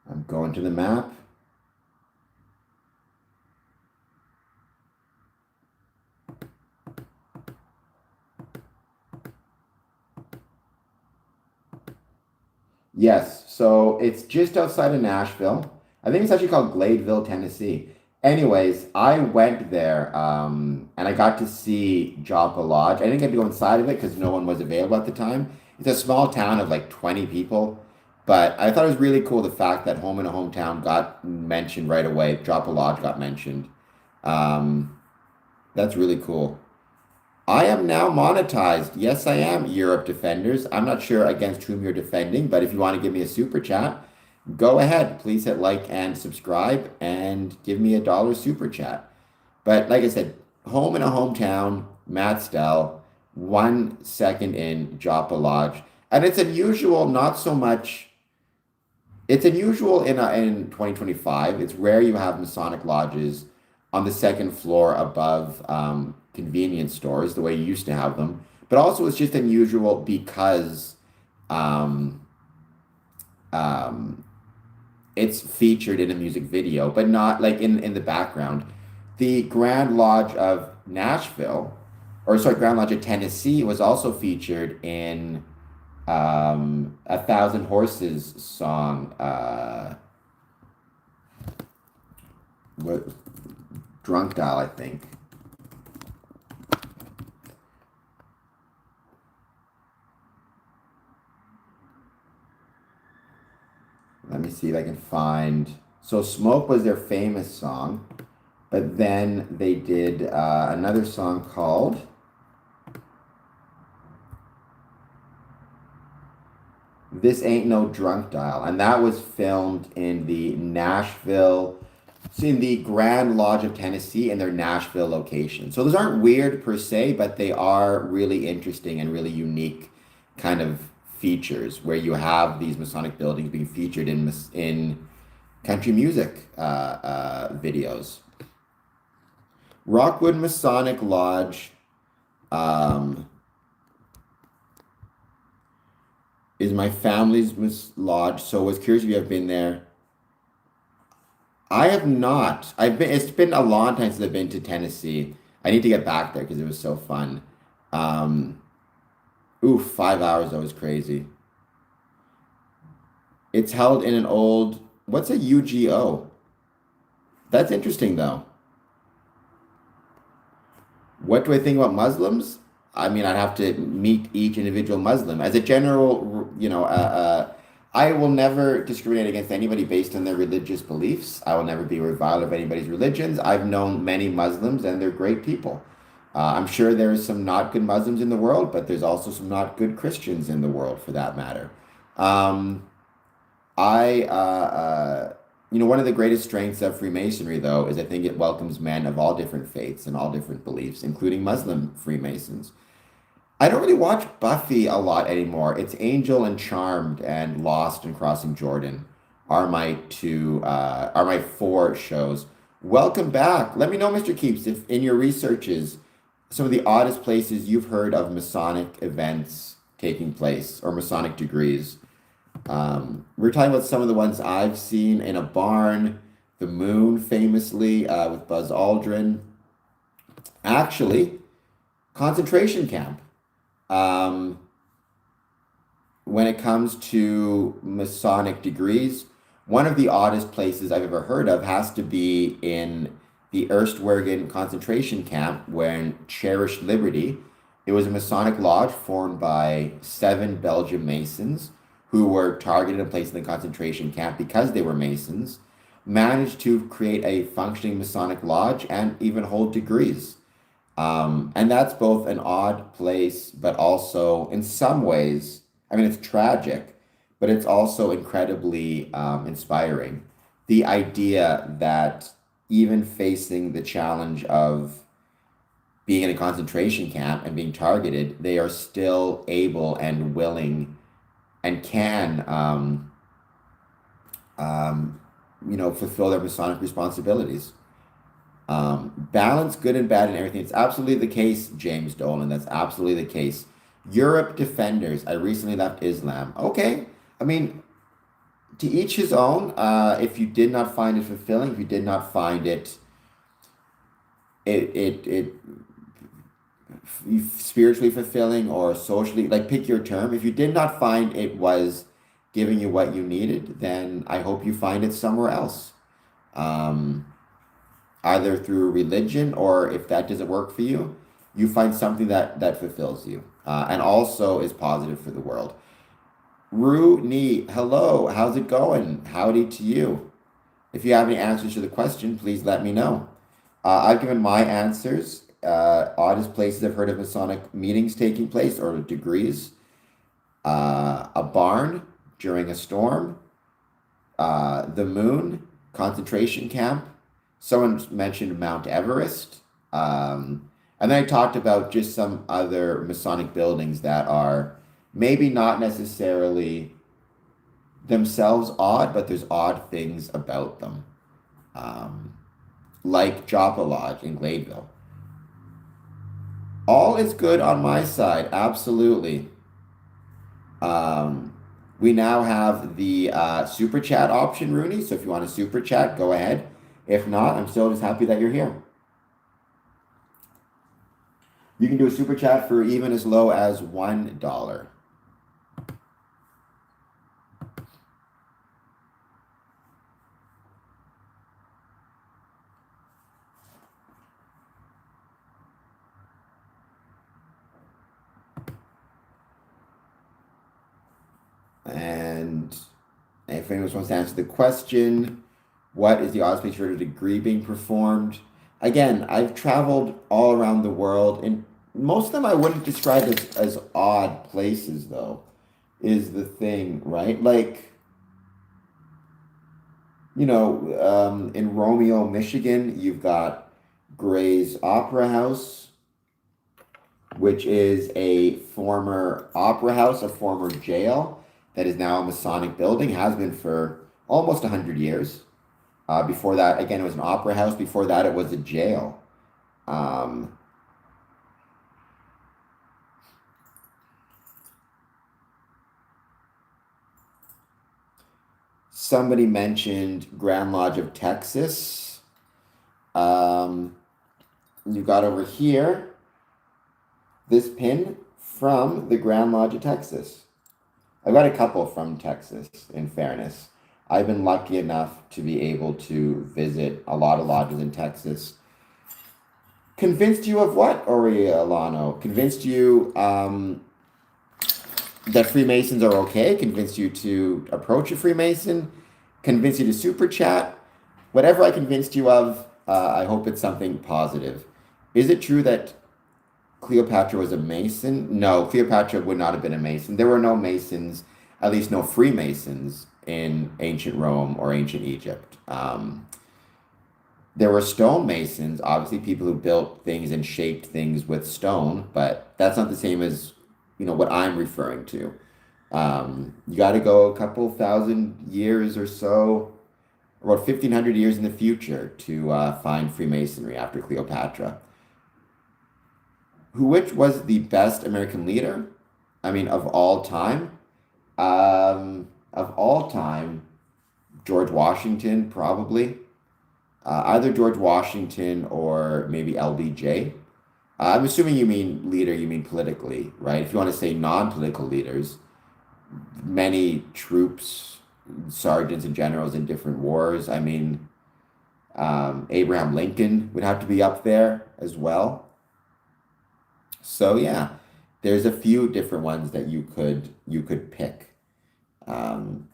I'm going to the map. Yes, so it's just outside of Nashville. I think it's actually called Gladeville, Tennessee. Anyways, I went there and I got to see Joppa Lodge. I didn't get to go inside of it because no one was available at the time. It's a small town of like 20 people, but I thought it was really cool the fact that Home in a Hometown got mentioned right away. Joppa Lodge got mentioned. Um, that's really cool. I am now monetized. Yes, I am, Europe Defenders. I'm not sure against whom you're defending, but if you want to give me a super chat, go ahead. Please hit like and subscribe and give me $1 super chat. But like I said, Home in a Hometown, Matt Stell, 1 second in Joppa Lodge. And it's unusual, not so much. It's unusual in 2025. It's rare you have Masonic lodges on the second floor above convenience stores the way you used to have them. But also, it's just unusual because um, um, it's featured in a music video, but not like in the background. The Grand Lodge of Nashville, or sorry, Grand Lodge of Tennessee was also featured in A Thousand Horses song. What Drunk Dial, I think. Let me see if I can find. So Smoke was their famous song, but then they did another song called This Ain't No Drunk Dial, and that was filmed in the Nashville, it's in the Grand Lodge of Tennessee in their Nashville location. So those aren't weird per se, but they are really interesting and really unique kind of features where you have these Masonic buildings being featured in country music videos. Rockwood Masonic Lodge um, is my family's lodge, so I was curious if you have been there. I have not. I've been. It's been a long time since I've been to Tennessee. I need to get back there because it was so fun. Um, oof, 5 hours. That was crazy. It's held in an old. What's a UGO? That's interesting though. What do I think about Muslims? I mean, I'd have to meet each individual Muslim. As a general, I will never discriminate against anybody based on their religious beliefs. I will never be reviled of anybody's religions. I've known many Muslims, and they're great people. I'm sure there's some not good Muslims in the world, but there's also some not good Christians in the world, for that matter. Um, I, one of the greatest strengths of Freemasonry, though, is I think it welcomes men of all different faiths and all different beliefs, including Muslim Freemasons. I don't really watch Buffy a lot anymore. It's Angel and Charmed and Lost and Crossing Jordan are my four shows. Welcome back. Let me know, Mr. Keeps, if in your researches, some of the oddest places you've heard of Masonic events taking place or Masonic degrees. We're talking about some of the ones I've seen in a barn, the moon, famously, with Buzz Aldrin. Actually, concentration camp. Um, when it comes to Masonic degrees, one of the oddest places I've ever heard of has to be in the Erstwergen concentration camp when Cherished Liberty. It was a Masonic lodge formed by 7 Belgian Masons who were targeted and placed in the concentration camp because they were Masons, managed to create a functioning Masonic lodge and even hold degrees. And that's both an odd place, but also in some ways, I mean, it's tragic, but it's also incredibly inspiring. The idea that even facing the challenge of being in a concentration camp and being targeted, they are still able and willing and can, fulfill their Masonic responsibilities. Balance good and bad and everything. It's absolutely the case, James Dolan. That's absolutely the case. Europe defenders. I recently left Islam. Okay. I mean, to each his own. If you did not find it fulfilling, if you did not find it spiritually fulfilling or socially, like pick your term. If you did not find it was giving you what you needed, then I hope you find it somewhere else. Um, Either through religion or if that doesn't work for you, you find something that fulfills you and also is positive for the world. Ru Ni, hello, how's it going? Howdy to you. If you have any answers to the question, please let me know. I've given my answers. Oddest places I've heard of Masonic meetings taking place or degrees. A barn during a storm. The moon, concentration camp. Someone mentioned Mount Everest. And then I talked about just some other Masonic buildings that are maybe not necessarily themselves odd, but there's odd things about them. Um, like Joppa Lodge in Gladeville. All is good on my side, absolutely. Um, we now have the super chat option, Rooney. So if you want to super chat, go ahead. If not, I'm still just happy that you're here. You can do a super chat for even as low as $1. And if anyone wants to answer the question, what is the oddest place you heard a degree being performed? Again, I've traveled all around the world, and most of them I wouldn't describe as odd places, though, is the thing, right? Like, in Romeo, Michigan, you've got Gray's Opera House, which is a former opera house, a former jail that is now a Masonic building, has been for almost 100 years. Before that, again, it was an opera house. Before that, it was a jail. Um, Somebody mentioned Grand Lodge of Texas. Um, you got over here this pin from the Grand Lodge of Texas. I've got a couple from Texas, in fairness. I've been lucky enough to be able to visit a lot of lodges in Texas. Convinced you of what, Oriolano? Convinced you that Freemasons are okay, convince you to approach a Freemason, convince you to super chat, whatever I convinced you of, I hope it's something positive. Is it true that Cleopatra was a Mason? No, Cleopatra would not have been a Mason. There were no Masons, at least no Freemasons in ancient Rome or ancient Egypt. There were stonemasons, obviously people who built things and shaped things with stone, but that's not the same as what I'm referring to. You got to go a couple thousand years or so, about 1500 years in the future to find Freemasonry after Cleopatra. Which was the best American leader? I mean, of all time? Of all time, George Washington, probably. Either George Washington or maybe LBJ. I'm assuming you mean leader, you mean politically, right? If you want to say non-political leaders, many troops, sergeants and generals in different wars. I mean, Abraham Lincoln would have to be up there as well. So yeah, there's a few different ones that you could pick. Um,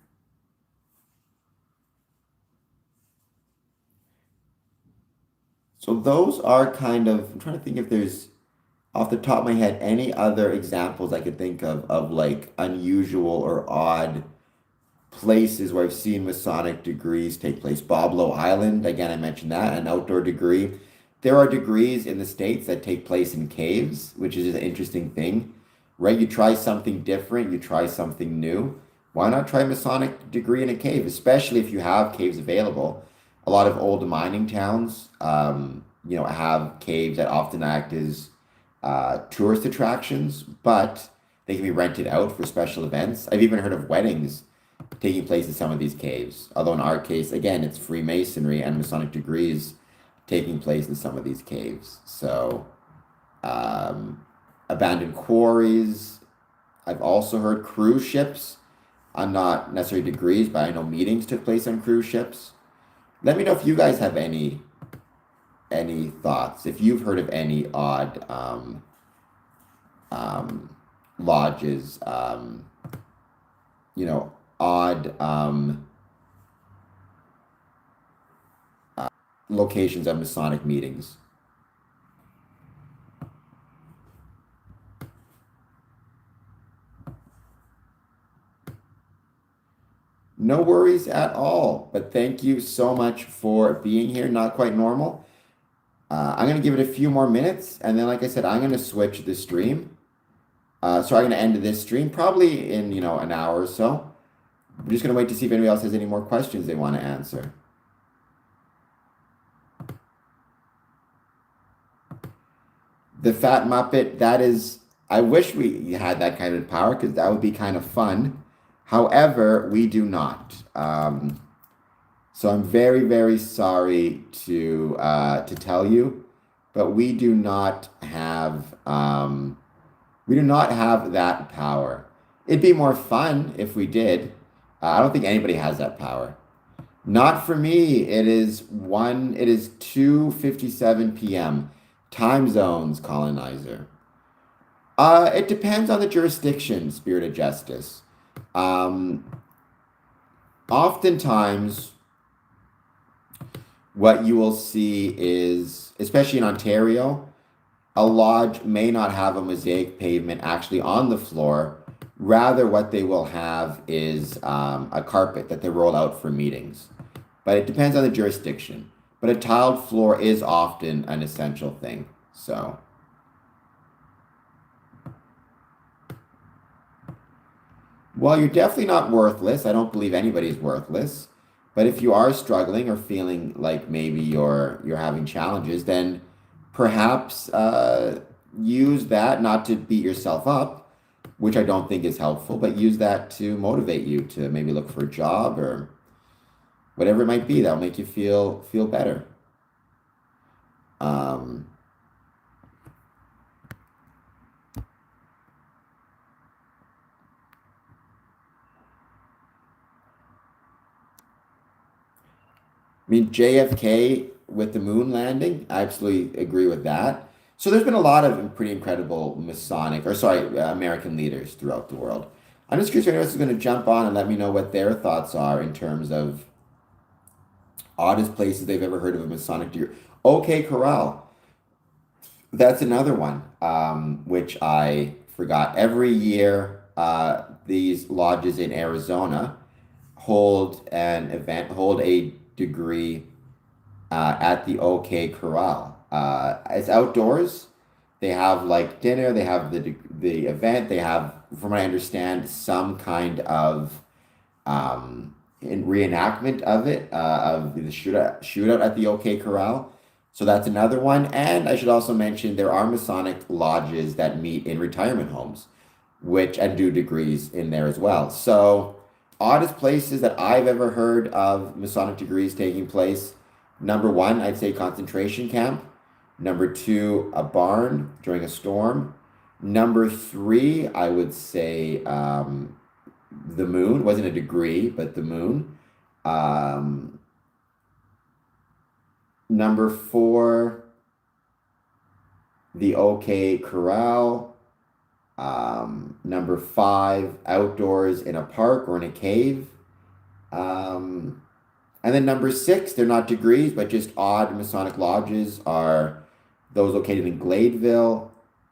so those are kind of, I'm trying to think if there's off the top of my head any other examples I could think of like unusual or odd places where I've seen Masonic degrees take place. Boblo Island, again, I mentioned that, an outdoor degree. There are degrees in the States that take place in caves, which is an interesting thing, right? You try something different, you try something new. Why not try a Masonic degree in a cave, especially if you have caves available? A lot of old mining towns, have caves that often act as tourist attractions, but they can be rented out for special events. I've even heard of weddings taking place in some of these caves. Although in our case, again, it's Freemasonry and Masonic degrees taking place in some of these caves. So, um, abandoned quarries. I've also heard cruise ships. I'm not necessarily degrees, but I know meetings took place on cruise ships. Let me know if you guys have any thoughts. If you've heard of any odd um, lodges, odd locations of Masonic meetings. No worries at all. But thank you so much for being here. Not quite normal. I'm gonna give it a few more minutes, and then, like I said, I'm gonna switch the stream. So I'm gonna end this stream probably in an hour or so. I'm just gonna wait to see if anybody else has any more questions they want to answer. The Fat Muppet, that is, I wish we had that kind of power because that would be kind of fun. However, we do not. So I'm very, very sorry to tell you, but we do not have that power. It'd be more fun if we did. I don't think anybody has that power. Not for me. It is 2:57 p.m. Time zones, colonizer. It depends on the jurisdiction, Spirit of Justice. Um, Oftentimes, what you will see is, especially in Ontario, a lodge may not have a mosaic pavement actually on the floor. Rather, what they will have is a carpet that they roll out for meetings. But it depends on the jurisdiction. But a tiled floor is often an essential thing. So, well, you're definitely not worthless. I don't believe anybody's worthless. But if you are struggling or feeling like maybe you're having challenges, then perhaps use that not to beat yourself up, which I don't think is helpful, but use that to motivate you to maybe look for a job or whatever it might be that'll make you feel better. Um, I mean, JFK with the moon landing, I absolutely agree with that. So there's been a lot of pretty incredible Masonic, or sorry, American leaders throughout the world. I'm just curious if anyone else is going to jump on and let me know what their thoughts are in terms of oddest places they've ever heard of a Masonic degree. OK Corral, that's another one, which I forgot. Every year, these lodges in Arizona hold a degree at the OK Corral. It's outdoors. They have like dinner. They have the event. They have, from what I understand, some kind of in reenactment of it, of the shootout at the OK Corral. So that's another one. And I should also mention there are Masonic lodges that meet in retirement homes, which and do degrees in there as well. So oddest places that I've ever heard of Masonic degrees taking place. Number one, I'd say concentration camp. Number two, a barn during a storm. Number three, I would say the moon. Wasn't a degree, but the moon. Um, Number four, the OK Corral. Number five, outdoors in a park or in a cave. Um, and then number six, they're not degrees, but just odd Masonic lodges are those located in Gladeville,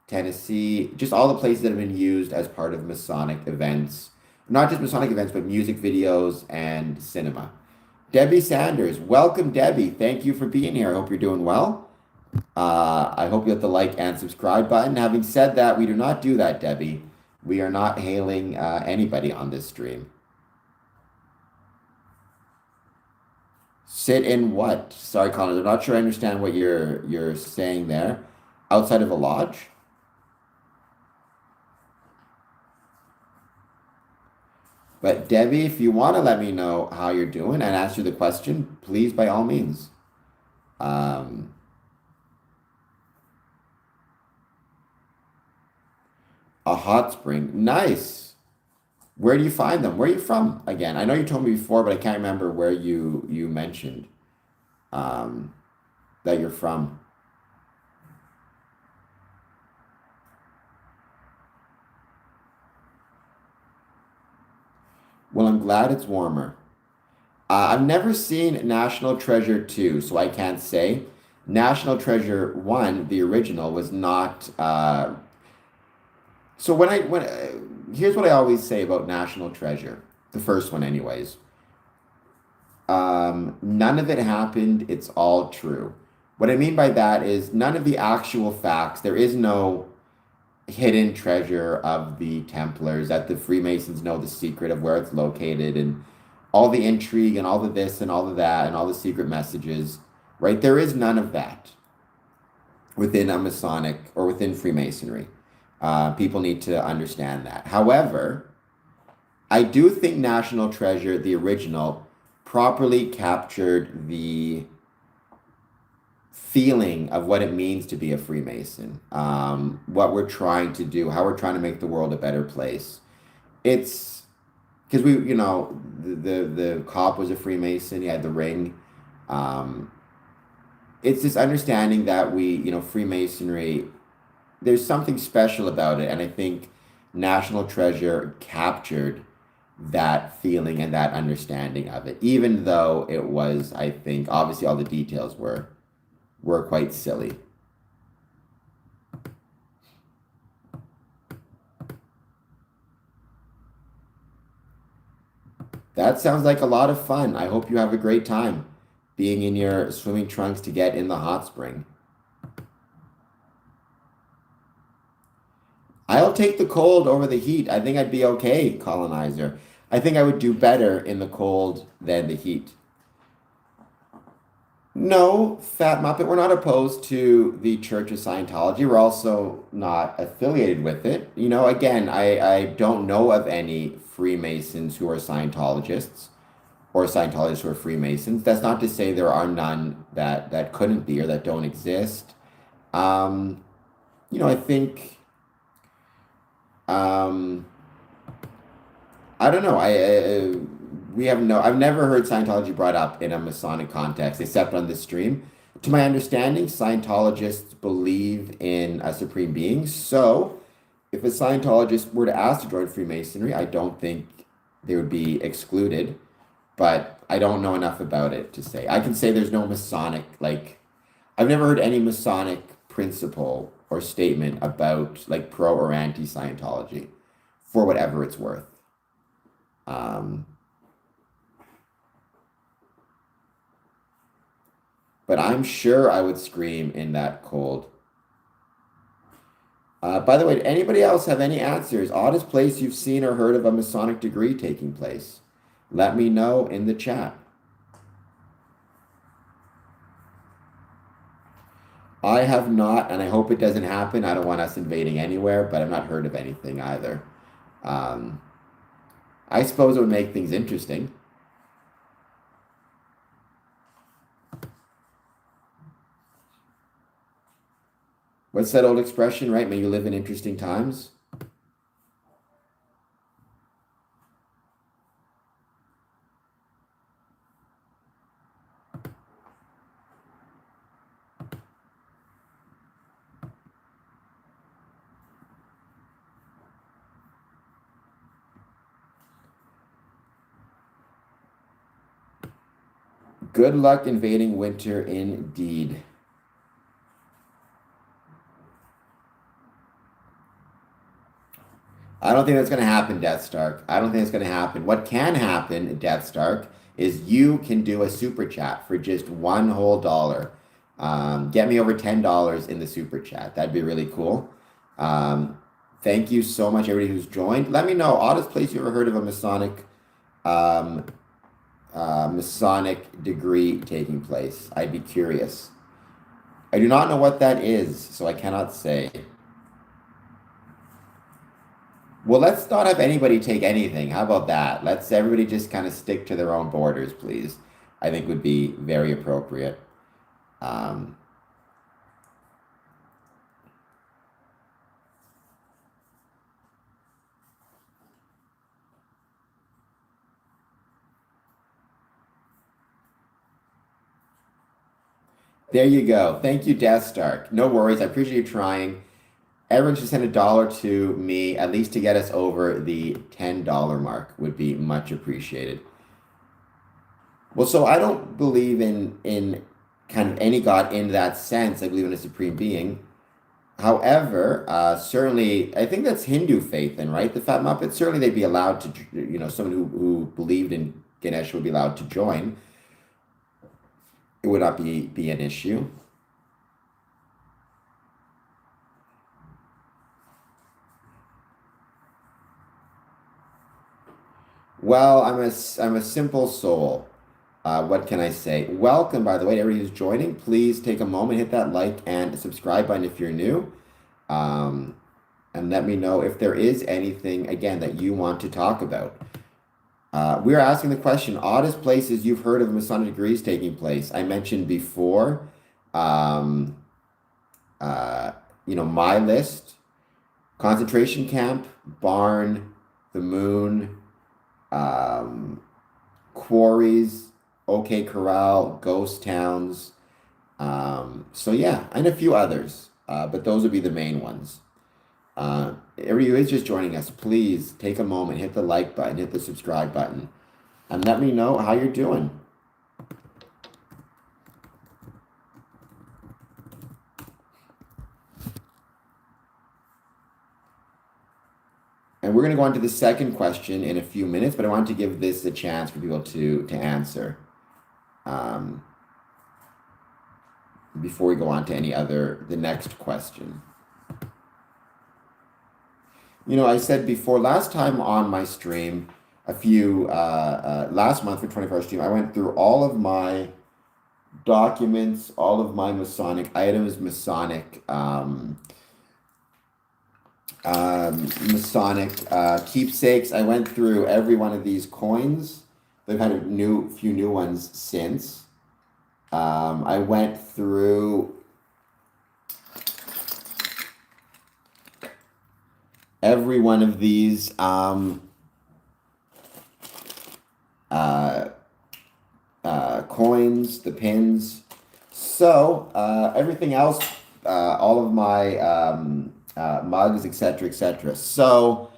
Tennessee, just all the places that have been used as part of Masonic events. Not just Masonic events, but music videos and cinema. Debbie Sanders, welcome, Debbie. Thank you for being here. I hope you're doing well. I hope you hit the like and subscribe button. Having said that, we do not do that, Debbie. We are not hailing anybody on this stream. Sit in what? Sorry, Connor. I'm not sure I understand what you're saying there. Outside of a lodge? But Debbie, if you want to let me know how you're doing and answer the question, please, by all means. Um, a hot spring. Nice. Where do you find them? Where are you from again? I know you told me before, but I can't remember where you mentioned um, that you're from. Well, I'm glad it's warmer. I've never seen National Treasure 2, so I can't say. National Treasure 1, the original, was not. So here's what I always say about National Treasure, the first one, anyways. None of it happened. It's all true. What I mean by that is none of the actual facts. There is no hidden treasure of the Templars that the Freemasons know the secret of where it's located and all the intrigue and all the this and all of that and all the secret messages, right? There is none of that within a Masonic or within Freemasonry. People need to understand that. However, I do think National Treasure, the original, properly captured the feeling of what it means to be a Freemason, what we're trying to do, how we're trying to make the world a better place. It's because the cop was a Freemason, he had the ring. Um, it's this understanding that Freemasonry, there's something special about it, and I think National Treasure captured that feeling and that understanding of it, even though it was, I think, obviously all the details were quite silly. That sounds like a lot of fun. I hope you have a great time being in your swimming trunks to get in the hot spring. I'll take the cold over the heat. I think I'd be okay, colonizer. I think I would do better in the cold than the heat. No, Fat Muppet, we're not opposed to the Church of Scientology. We're also not affiliated with it. Again, I don't know of any Freemasons who are Scientologists or Scientologists who are Freemasons. That's not to say there are none that couldn't be or that don't exist. Um, I think um, I don't know. We have no. I've never heard Scientology brought up in a Masonic context, except on this stream. To my understanding, Scientologists believe in a supreme being. So, if a Scientologist were to ask to join Freemasonry, I don't think they would be excluded, but I don't know enough about it to say. I can say there's no Masonic, like, I've never heard any Masonic principle or statement about like pro or anti Scientology for whatever it's worth. Um, but I'm sure I would scream in that cold. By the way, anybody else have any answers? Oddest place you've seen or heard of a Masonic degree taking place? Let me know in the chat. I have not, and I hope it doesn't happen. I don't want us invading anywhere, but I've not heard of anything either. Um, I suppose it would make things interesting. What's that old expression, right? May you live in interesting times? Good luck invading winter indeed. I don't think that's going to happen, Deathstark. I don't think it's going to happen. What can happen, Deathstark, is you can do a super chat for just one whole dollar. Get me over $10 in the super chat. That'd be really cool. Thank you so much, everybody who's joined. Let me know, oddest place you ever heard of a um, Masonic degree taking place. I'd be curious. I do not know what that is, so I cannot say. Well, let's not have anybody take anything. How about that? Let's everybody just kind of stick to their own borders, please. I think would be very appropriate. Um, there you go. Thank you, Deathstark. No worries. I appreciate you trying. Everyone should send a dollar to me, at least to get us over the $10 mark, would be much appreciated. Well, so I don't believe in kind of any God in that sense. I believe in a supreme being. However, certainly, I think that's Hindu faith, then, right? The Fat Muppets, certainly they'd be allowed to, someone who believed in Ganesh would be allowed to join. It would not be an issue. Well, I'm a simple soul. What can I say? Welcome, by the way, to everybody who's joining. Please take a moment, hit that like and subscribe button if you're new. Um, and let me know if there is anything, again, that you want to talk about. We are asking the question, oddest places you've heard of Masonic degrees taking place. I mentioned before, um, my list, concentration camp, barn, the moon, um, quarries, OK Corral, ghost towns. So yeah, and a few others, but those would be the main ones. Everybody who is just joining us, please take a moment, hit the like button, hit the subscribe button, and let me know how you're doing. And we're going to go on to the second question in a few minutes, but I want to give this a chance for people to answer before we go on to the next question. I said before, last time on my stream, last month for 24-hour stream, I went through all of my documents, all of my Masonic items, Masonic keepsakes. I went through every one of these coins. They've had a few new ones since. I went through every one of these coins, the pins. So everything else, all of my mugs, etc., etc. So,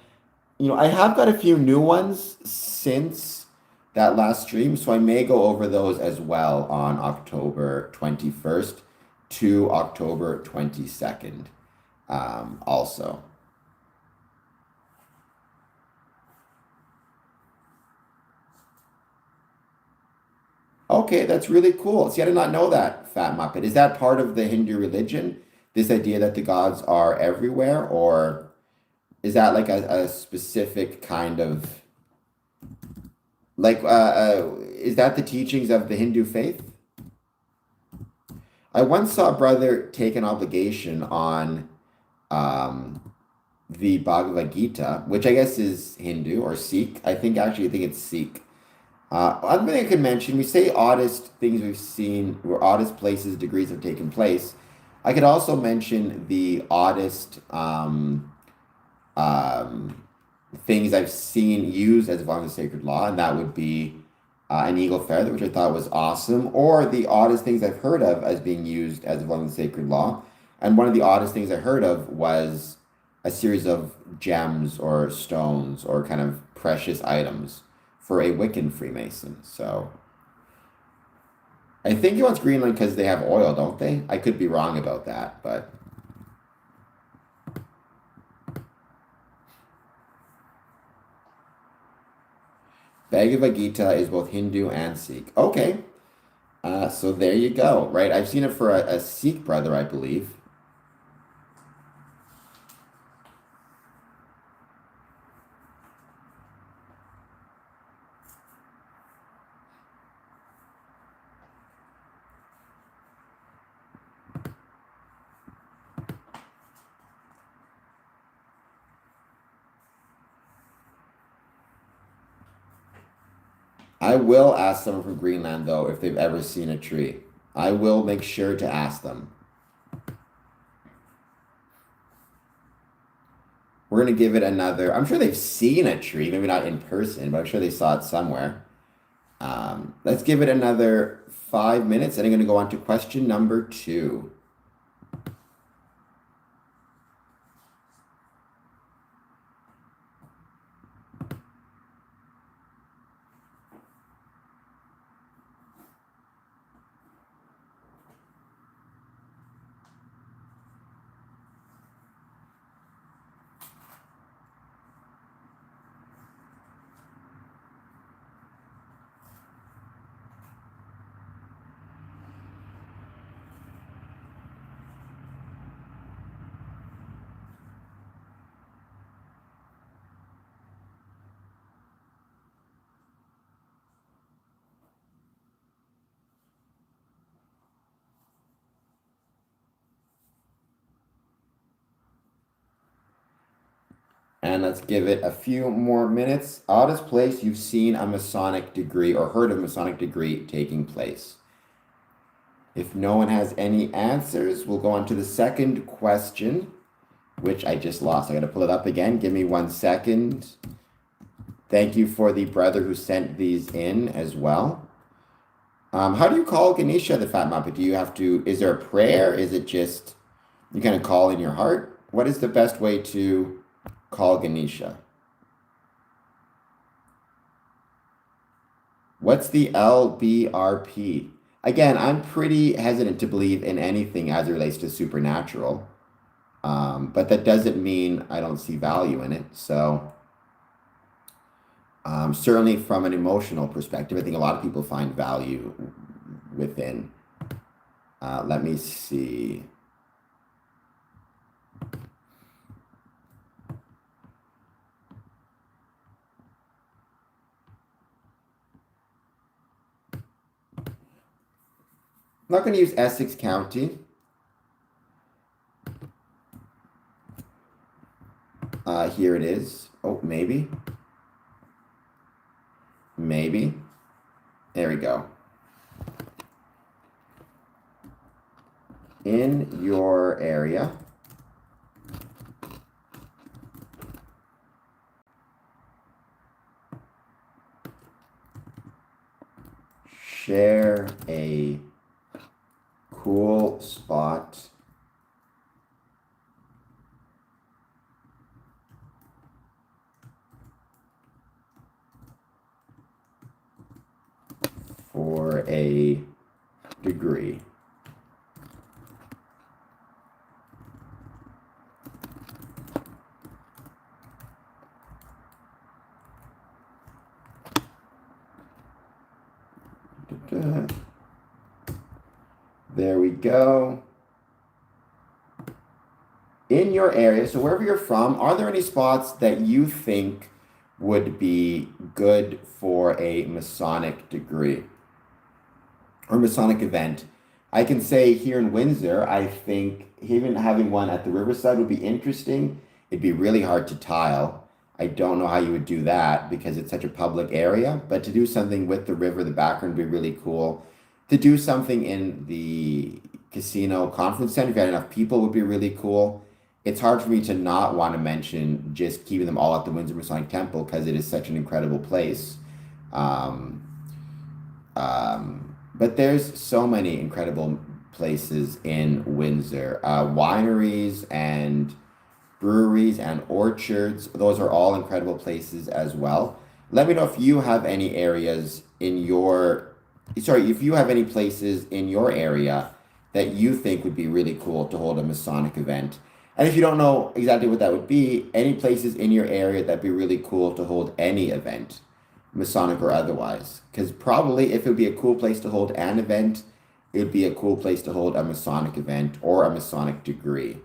I have got a few new ones since that last stream, so I may go over those as well on October 21st to October 22nd, also. Okay, that's really cool. See, I did not know that, Fat Muppet. Is that part of the Hindu religion? This idea that the gods are everywhere, or is that like a specific kind of is that the teachings of the Hindu faith? I once saw a brother take an obligation on um, the Bhagavad Gita, which I guess is Hindu or Sikh. I think it's Sikh. Other thing I could mention, we say oddest things we've seen, or oddest places degrees have taken place. I could also mention the oddest um, things I've seen used as volumes of sacred law, and that would be an eagle feather, which I thought was awesome, or the oddest things I've heard of as being used as a volume of sacred law. And one of the oddest things I heard of was a series of gems or stones or kind of precious items for a Wiccan Freemason. So I think he wants Greenland because they have oil, don't they? I could be wrong about that, but Bhagavad Gita is both Hindu and Sikh. Okay, so there you go, right? I've seen it for a Sikh brother, I believe. I will ask someone from Greenland, though, if they've ever seen a tree. I will make sure to ask them. We're going to give it another. I'm sure they've seen a tree, maybe not in person, but I'm sure they saw it somewhere. Let's give it another 5 minutes, and I'm going to go on to question number 2. And let's give it a few more minutes. Oddest place you've seen a Masonic degree or heard of Masonic degree taking place. If no one has any answers, we'll go on to the second question, which I just lost. I got to pull it up again. Give me 1 second. Thank you for the brother who sent these in as well. How do you call Ganesha the Fat Muppet? Do you have to, is there a prayer? Is it just you kind of call in your heart? What is the best way to call Ganesha? What's the LBRP? Again, I'm pretty hesitant to believe in anything as it relates to supernatural, but that doesn't mean I don't see value in it. So, certainly from an emotional perspective, I think a lot of people find value within. Let me see. I'm not going to use Essex County. Here it is. Oh, maybe. Maybe. There we go. In your area, share a cool spot for a degree. There we go. In your area, so wherever you're from, are there any spots that you think would be good for a Masonic degree or Masonic event? I can say here in Windsor, I think even having one at the Riverside would be interesting. It'd be really hard to tile. I don't know how you would do that because it's such a public area, but to do something with the river, the background would be really cool. To do something in the casino conference center, if you had enough people, would be really cool. It's hard for me to not want to mention just keeping them all at the Windsor Masonic Temple because it is such an incredible place. Um, but there's so many incredible places in Windsor, wineries and breweries and orchards. Those are all incredible places as well. Let me know if you have any areas in your, sorry, if you have any places in your area that you think would be really cool to hold a Masonic event. And if you don't know exactly what that would be, any places in your area that'd be really cool to hold any event, Masonic or otherwise. Because probably if it would be a cool place to hold an event, it would be a cool place to hold a Masonic event or a Masonic degree.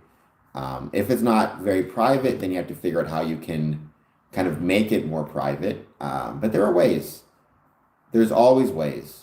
If it's not very private, then you have to figure out how you can kind of make it more private. But there are ways. There's always ways.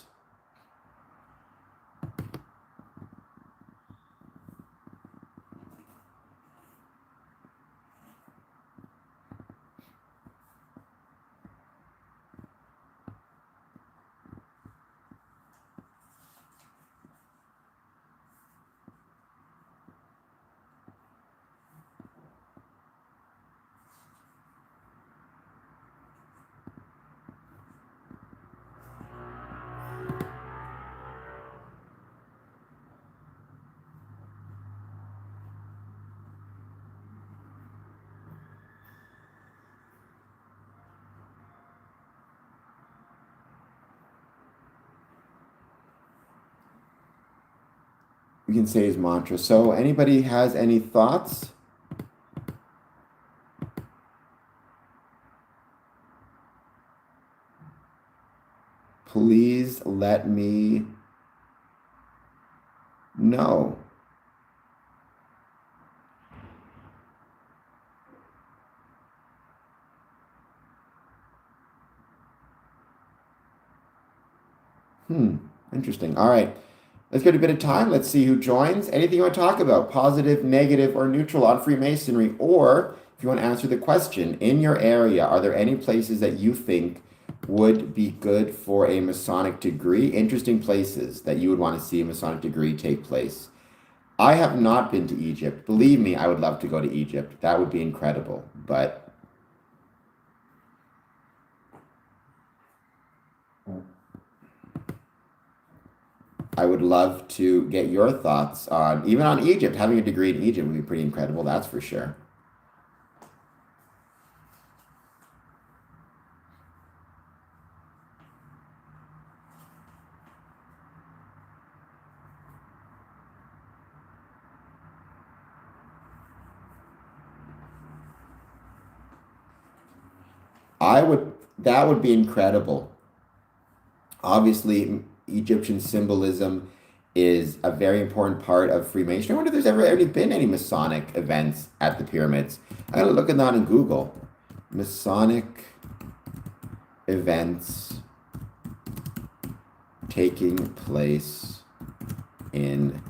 We can say his mantra. So anybody has any thoughts? Please let me know. Interesting. All right. Let's get a bit of time. Let's see who joins. Anything you want to talk about, positive, negative, or neutral on Freemasonry, or if you want to answer the question, in your area, are there any places that you think would be good for a Masonic degree? Interesting places that you would want to see a Masonic degree take place. I have not been to Egypt. Believe me, I would love to go to Egypt. That would be incredible. But I would love to get your thoughts on, even on Egypt. Having a degree in Egypt would be pretty incredible, that's for sure. That would be incredible. Obviously, Egyptian symbolism is a very important part of Freemasonry. I wonder if there's ever already been any Masonic events at the pyramids. I'm gonna look at that on Google. Masonic events taking place in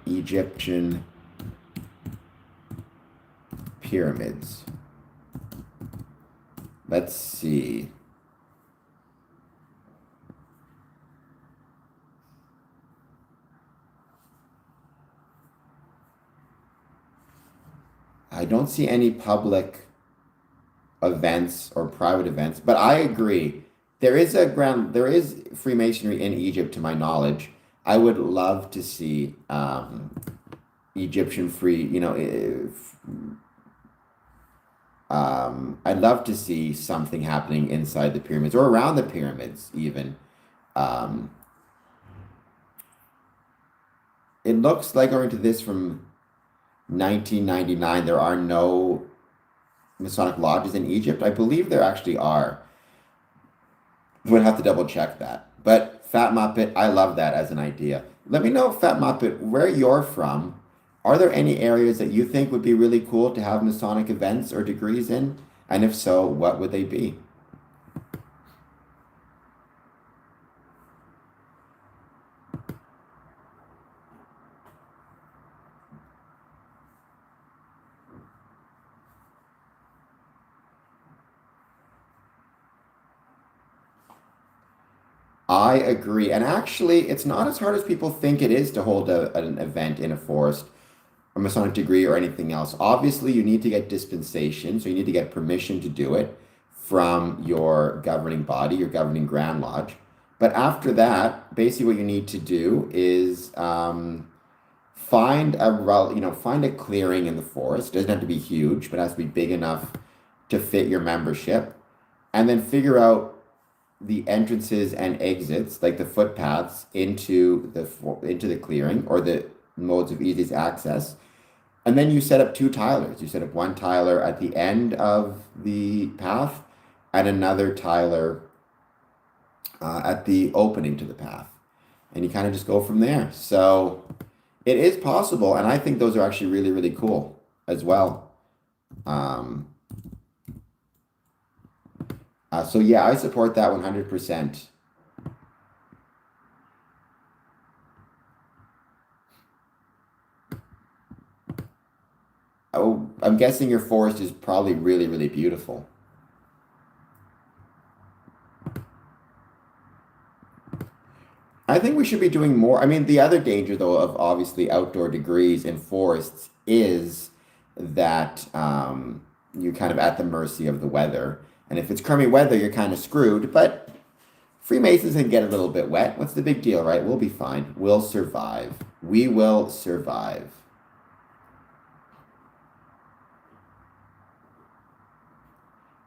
Egyptian pyramids. Let's see. I don't see any public events or private events, but I agree. There is Freemasonry in Egypt, to my knowledge. I would love to see Egyptian free, I'd love to see something happening inside the pyramids or around the pyramids, even. Um, it looks like, according to this from 1999, there are no Masonic lodges in Egypt. I believe there actually are. Would have to double check that. But Fat Muppet, I love that as an idea. Let me know, Fat Muppet, where you're from. Are there any areas that you think would be really cool to have Masonic events or degrees in? And if so, what would they be? I agree. And actually, it's not as hard as people think it is to hold an event in a forest, a Masonic degree, or anything else. Obviously, you need to get dispensation, so you need to get permission to do it from your governing body, your governing Grand Lodge. But after that, basically, what you need to do is find a clearing in the forest. It doesn't have to be huge, but it has to be big enough to fit your membership, and then figure out the entrances and exits, like the footpaths into the clearing or the modes of easiest access. And then you set up two tilers. You set up one tiler at the end of the path and another tiler at the opening to the path. And you kind of just go from there. So it is possible, and I think those are actually really, really cool as well. Um, so yeah, I support that 100%. Oh, I'm guessing your forest is probably really, really beautiful. I think we should be doing more. I mean, the other danger, though, of obviously outdoor degrees in forests is that you're kind of at the mercy of the weather. And if it's crummy weather, you're kind of screwed. But Freemasons can get a little bit wet. What's the big deal, right? We'll be fine. We'll survive. We will survive.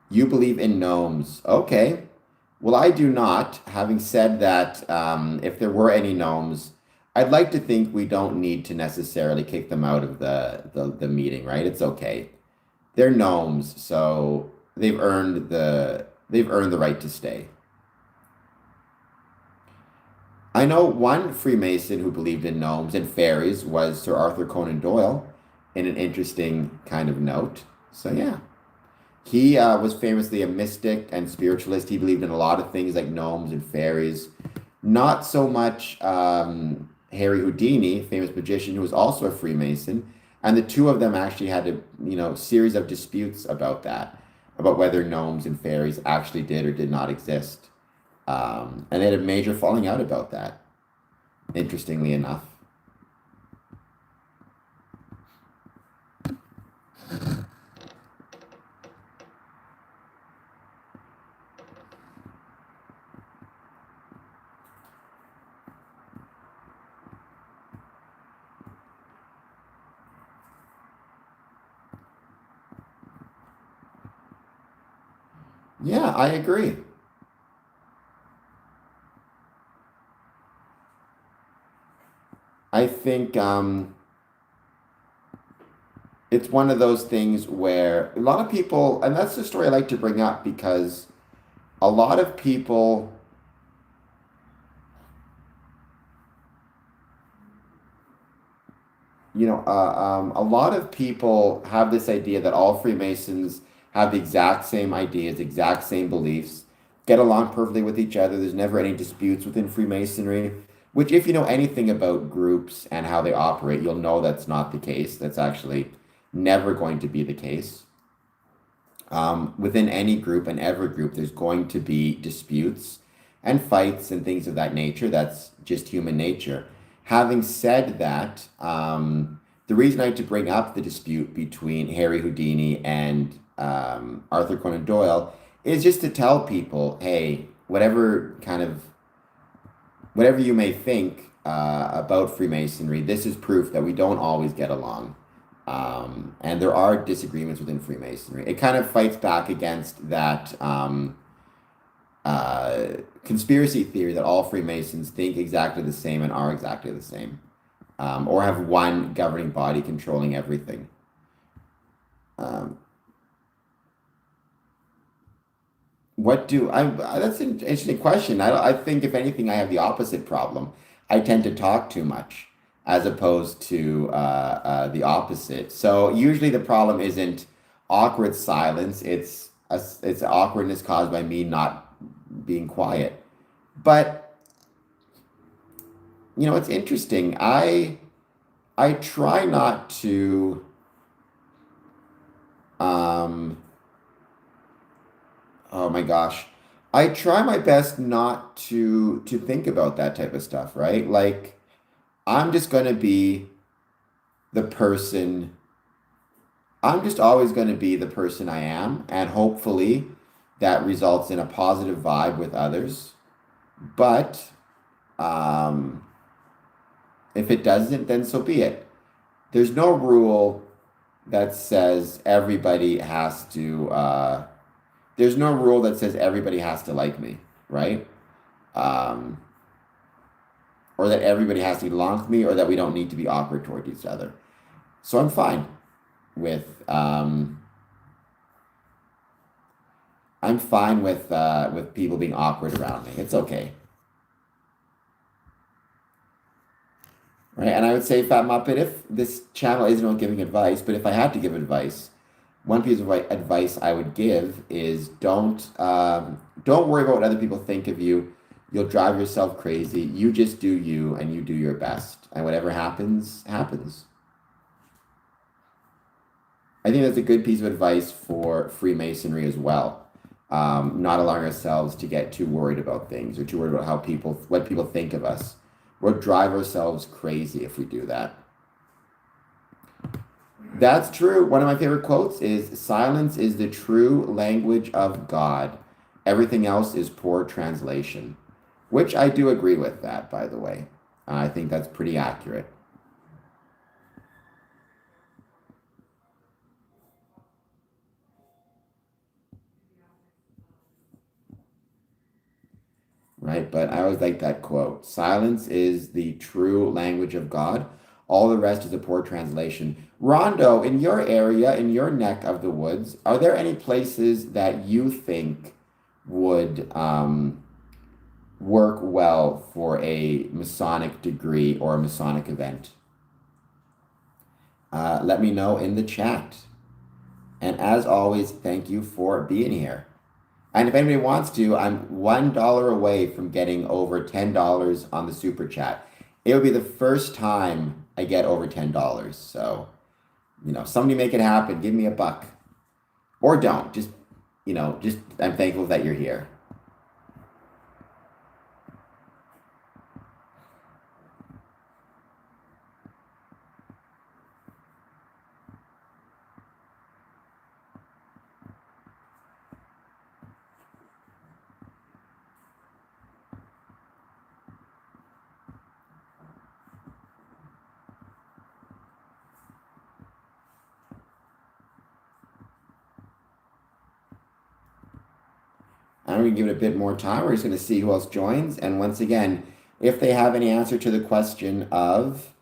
You believe in gnomes. Okay. Well, I do not. Having said that, if there were any gnomes, I'd like to think we don't need to necessarily kick them out of the meeting, right? It's okay. They're gnomes, so they've earned the right to stay. I know one Freemason who believed in gnomes and fairies was Sir Arthur Conan Doyle, in an interesting kind of note. So yeah. He was famously a mystic and spiritualist. He believed in a lot of things like gnomes and fairies. Not so much Harry Houdini, famous magician who was also a Freemason. And the two of them actually had a series of disputes about that, about whether gnomes and fairies actually did or did not exist. And they had a major falling out about that, interestingly enough. Yeah, I agree. I think it's one of those things where a lot of people, and that's the story I like to bring up because a lot of people, a lot of people have this idea that all Freemasons have the exact same ideas, exact same beliefs, get along perfectly with each other. There's never any disputes within Freemasonry, which, if you know anything about groups and how they operate, you'll know that's not the case. That's actually never going to be the case. Within any group and every group, there's going to be disputes and fights and things of that nature. That's just human nature. Having said that, the reason I had to bring up the dispute between Harry Houdini and Arthur Conan Doyle is just to tell people, hey, whatever you may think about Freemasonry, this is proof that we don't always get along. And there are disagreements within Freemasonry. It kind of fights back against that conspiracy theory that all Freemasons think exactly the same and are exactly the same, or have one governing body controlling everything. Um, what do I? That's an interesting question. I think if anything, I have the opposite problem. I tend to talk too much, as opposed to the opposite. So usually the problem isn't awkward silence. It's awkwardness caused by me not being quiet. But it's interesting. I try not to. Um, oh my gosh. I try my best not to think about that type of stuff, right? Like I'm just going to be the person I'm just always going to be the person I am, and hopefully that results in a positive vibe with others. But um, if it doesn't, then so be it. There's no rule that says everybody has to. There's no rule that says everybody has to like me, right? Um, or that everybody has to get along with me, or that we don't need to be awkward toward each other. So I'm fine with. I'm fine with people being awkward around me. It's okay, right? And I would say, Fat Muppet, if this channel isn't about giving advice, but if I had to give advice, one piece of advice I would give is don't worry about what other people think of you. You'll drive yourself crazy. You just do you, and you do your best, and whatever happens, happens. I think that's a good piece of advice for Freemasonry as well. Not allowing ourselves to get too worried about things or too worried about what people think of us. We'll drive ourselves crazy if we do that. That's true. One of my favorite quotes is silence is the true language of God. Everything else is poor translation, which I do agree with that, by the way. I think that's pretty accurate. Right? But I always like that quote. Silence is the true language of God. All the rest is a poor translation. Rondo, in your area, in your neck of the woods, are there any places that you think would work well for a Masonic degree or a Masonic event? Let me know in the chat. And as always, thank you for being here. And if anybody wants to, I'm $1 away from getting over $10 on the super chat. It would be the first time I get over $10. So, somebody make it happen. Give me a buck. Or don't. Just I'm thankful that you're here. I'm going to give it a bit more time. We're just going to see who else joins. And once again, if they have any answer to the question of,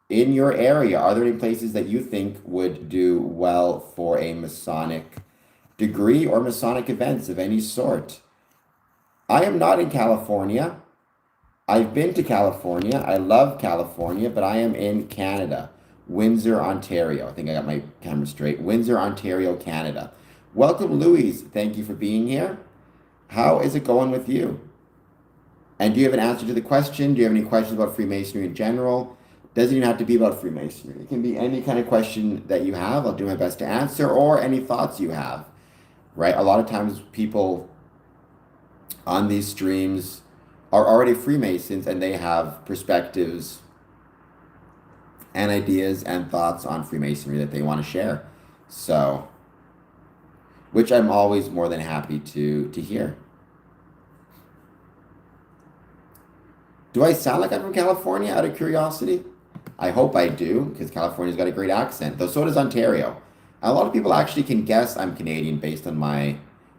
in your area, are there any places that you think would do well for a Masonic degree or Masonic events of any sort? I am not in California. I've been to California. I love California, but I am in Canada, Windsor, Ontario. I think I got my camera straight. Windsor, Ontario, Canada. Welcome, Louise. Thank you for being here. How is it going with you? And do you have an answer to the question? Do you have any questions about Freemasonry in general? Doesn't even have to be about Freemasonry. It can be any kind of question that you have. I'll do my best to answer, or any thoughts you have, right? A lot of times people on these streams are already Freemasons and they have perspectives and ideas and thoughts on Freemasonry that they want to share. So, which I'm always more than happy to hear. Do I sound like I'm from California out of curiosity? I hope I do, because California's got a great accent, though so does Ontario. A lot of people actually can guess I'm Canadian based on my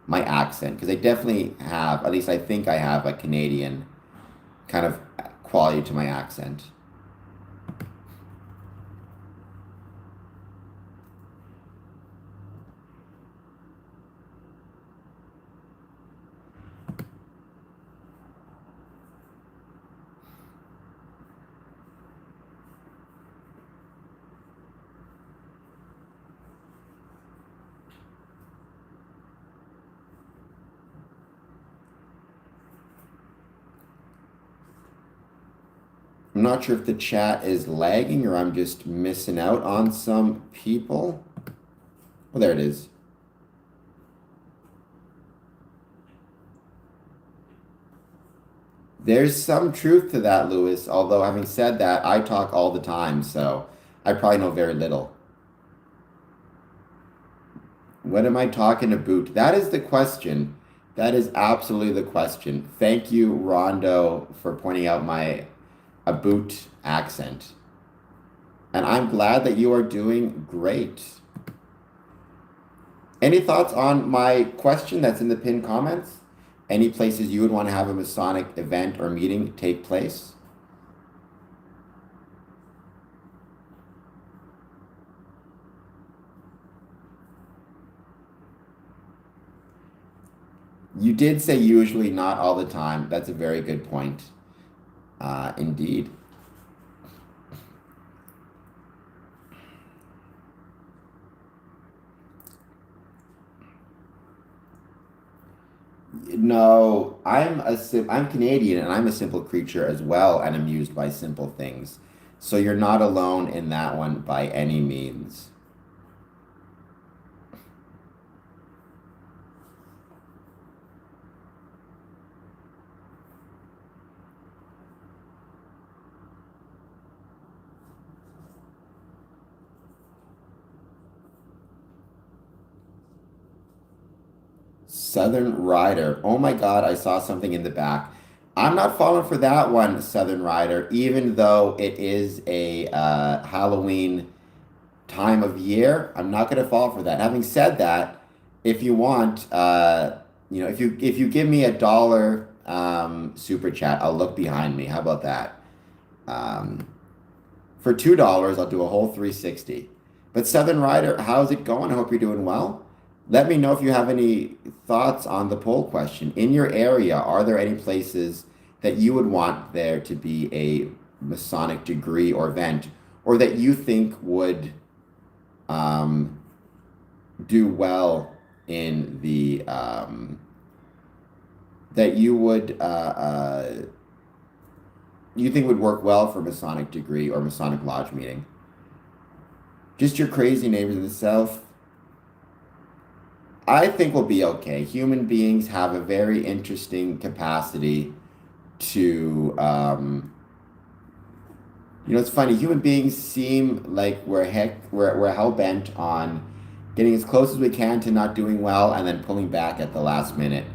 accent, because I definitely have, at least I think I have a Canadian kind of quality to my accent. I'm not sure if the chat is lagging or I'm just missing out on some people. Well, there it is. There's some truth to that, Lewis. Although, having said that, I talk all the time, so I probably know very little. What am I talking about? That is the question. That is absolutely the question. Thank you, Rondo, for pointing out my Aboot accent. And I'm glad that you are doing great. Any thoughts on my question that's in the pinned comments? Any places you would want to have a Masonic event or meeting take place? You did say usually, not all the time. That's a very good point. Indeed. No, I'm Canadian and I'm a simple creature as well and amused by simple things. So you're not alone in that one by any means. Southern Rider. Oh my God, I saw something in the back. I'm not falling for that one, Southern Rider, even though it is a Halloween time of year. I'm not going to fall for that. Having said that, if you want, if you give me $1 super chat, I'll look behind me. How about that? Um, for $2, I'll do a whole 360. But Southern Rider, how's it going? I hope you're doing well. Let me know if you have any thoughts on the poll question. In your area, are there any places that you would want there to be a Masonic degree or event, or that you think would um, do well in the that you think would work well for Masonic degree or Masonic lodge meeting? Just your crazy neighbors in the south. I think we'll be okay. Human beings have a very interesting capacity to, it's funny. Human beings seem like we're hell bent on getting as close as we can to not doing well and then pulling back at the last minute.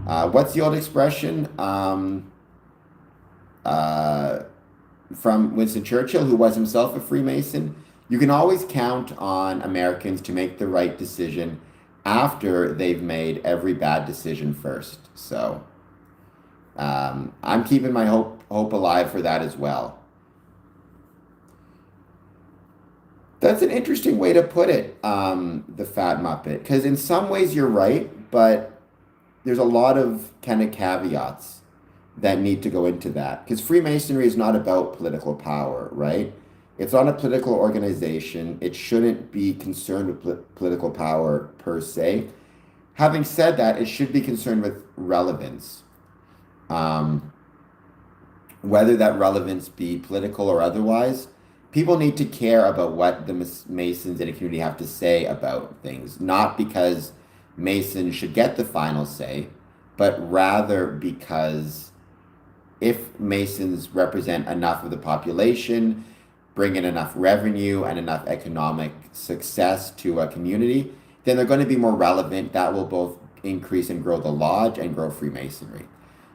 What's the old expression? Uh, from Winston Churchill, who was himself a Freemason. You can always count on Americans to make the right decision after they've made every bad decision first. So I'm keeping my hope alive for that as well. That's an interesting way to put it, the Fat Muppet, because in some ways you're right, but there's a lot of kind of caveats that need to go into that. Because Freemasonry is not about political power, right? It's not a political organization. It shouldn't be concerned with political power per se. Having said that, it should be concerned with relevance. Um, Whether that relevance be political or otherwise, people need to care about what the Masons in a community have to say about things, not because Masons should get the final say, but rather because if Masons represent enough of the population, bring in enough revenue and enough economic success to a community, then they're going to be more relevant. That will both increase and grow the lodge and grow Freemasonry.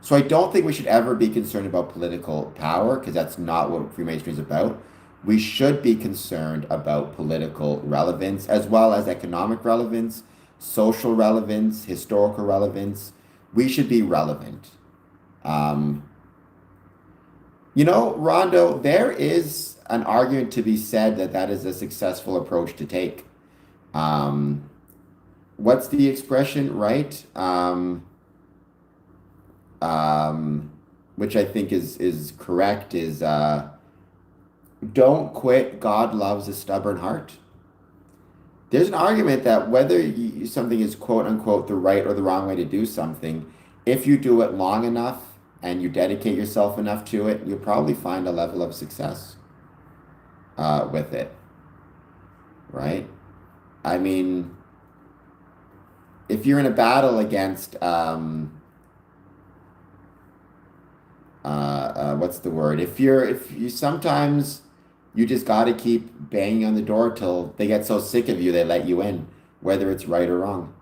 So I don't think we should ever be concerned about political power because that's not what Freemasonry is about. We should be concerned about political relevance as well as economic relevance, social relevance, historical relevance. We should be relevant. Um, Rondo, there is an argument to be said that that is a successful approach to take. Um, what's the expression, right? Um, which I think is correct, is don't quit. God loves a stubborn heart. There's an argument that whether something is quote unquote the right or the wrong way to do something, if you do it long enough and you dedicate yourself enough to it, you'll probably find a level of success with it, right? I mean, if you're in a battle against what's the word? If you sometimes you just got to keep banging on the door till they get so sick of you they let you in, whether it's right or wrong.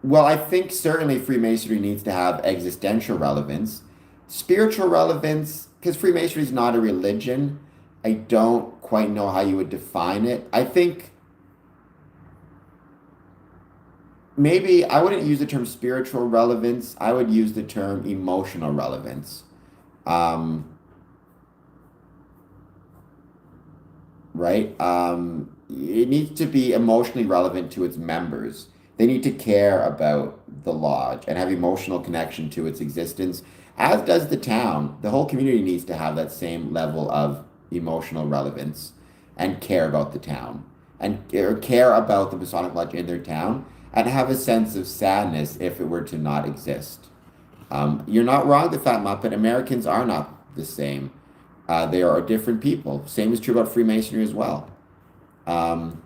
Well, I think certainly Freemasonry needs to have existential relevance, spiritual relevance, because Freemasonry is not a religion. I don't quite know how you would define it. I think maybe I wouldn't use the term spiritual relevance. I would use the term emotional relevance. Um, right? It needs to be emotionally relevant to its members. They need to care about the lodge and have emotional connection to its existence, as does the town. The whole community needs to have that same level of emotional relevance and care about the town and or care about the Masonic Lodge in their town and have a sense of sadness if it were to not exist. You're not wrong, the Fat Muppet. Americans are not the same. They are different people. Same is true about Freemasonry as well. Um,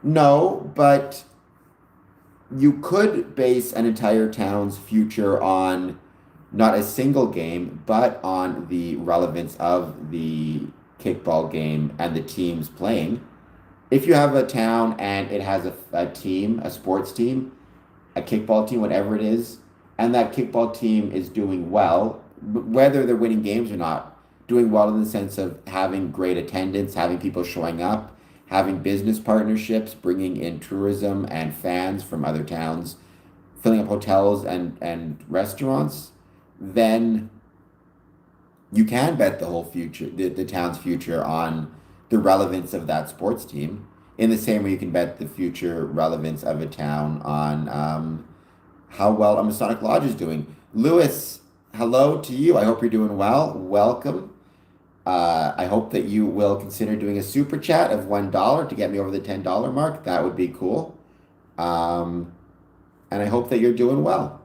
no, but you could base an entire town's future on not a single game, but on the relevance of the kickball game and the teams playing. If you have a town and it has a team, a sports team, a kickball team, whatever it is, and that kickball team is doing well, whether they're winning games or not, doing well in the sense of having great attendance, having people showing up, having business partnerships, bringing in tourism and fans from other towns, filling up hotels and restaurants, then you can bet the whole future, the town's future on the relevance of that sports team. In the same way, you can bet the future relevance of a town on how well a Masonic Lodge is doing. Lewis, hello to you. I hope you're doing well. Welcome. I hope that you will consider doing a super chat of $1 to get me over the $10 mark. That would be cool. Um, and I hope that you're doing well.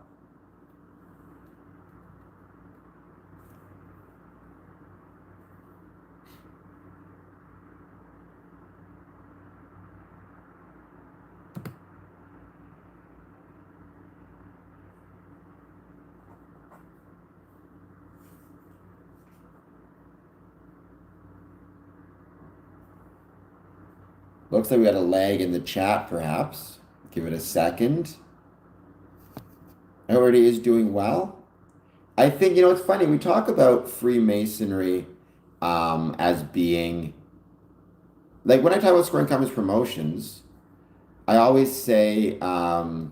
Looks like we got a lag in the chat, perhaps. Give it a second. Everybody is doing well. I think, it's funny. We talk about Freemasonry as being, like when I talk about scoring comments promotions, I always say, the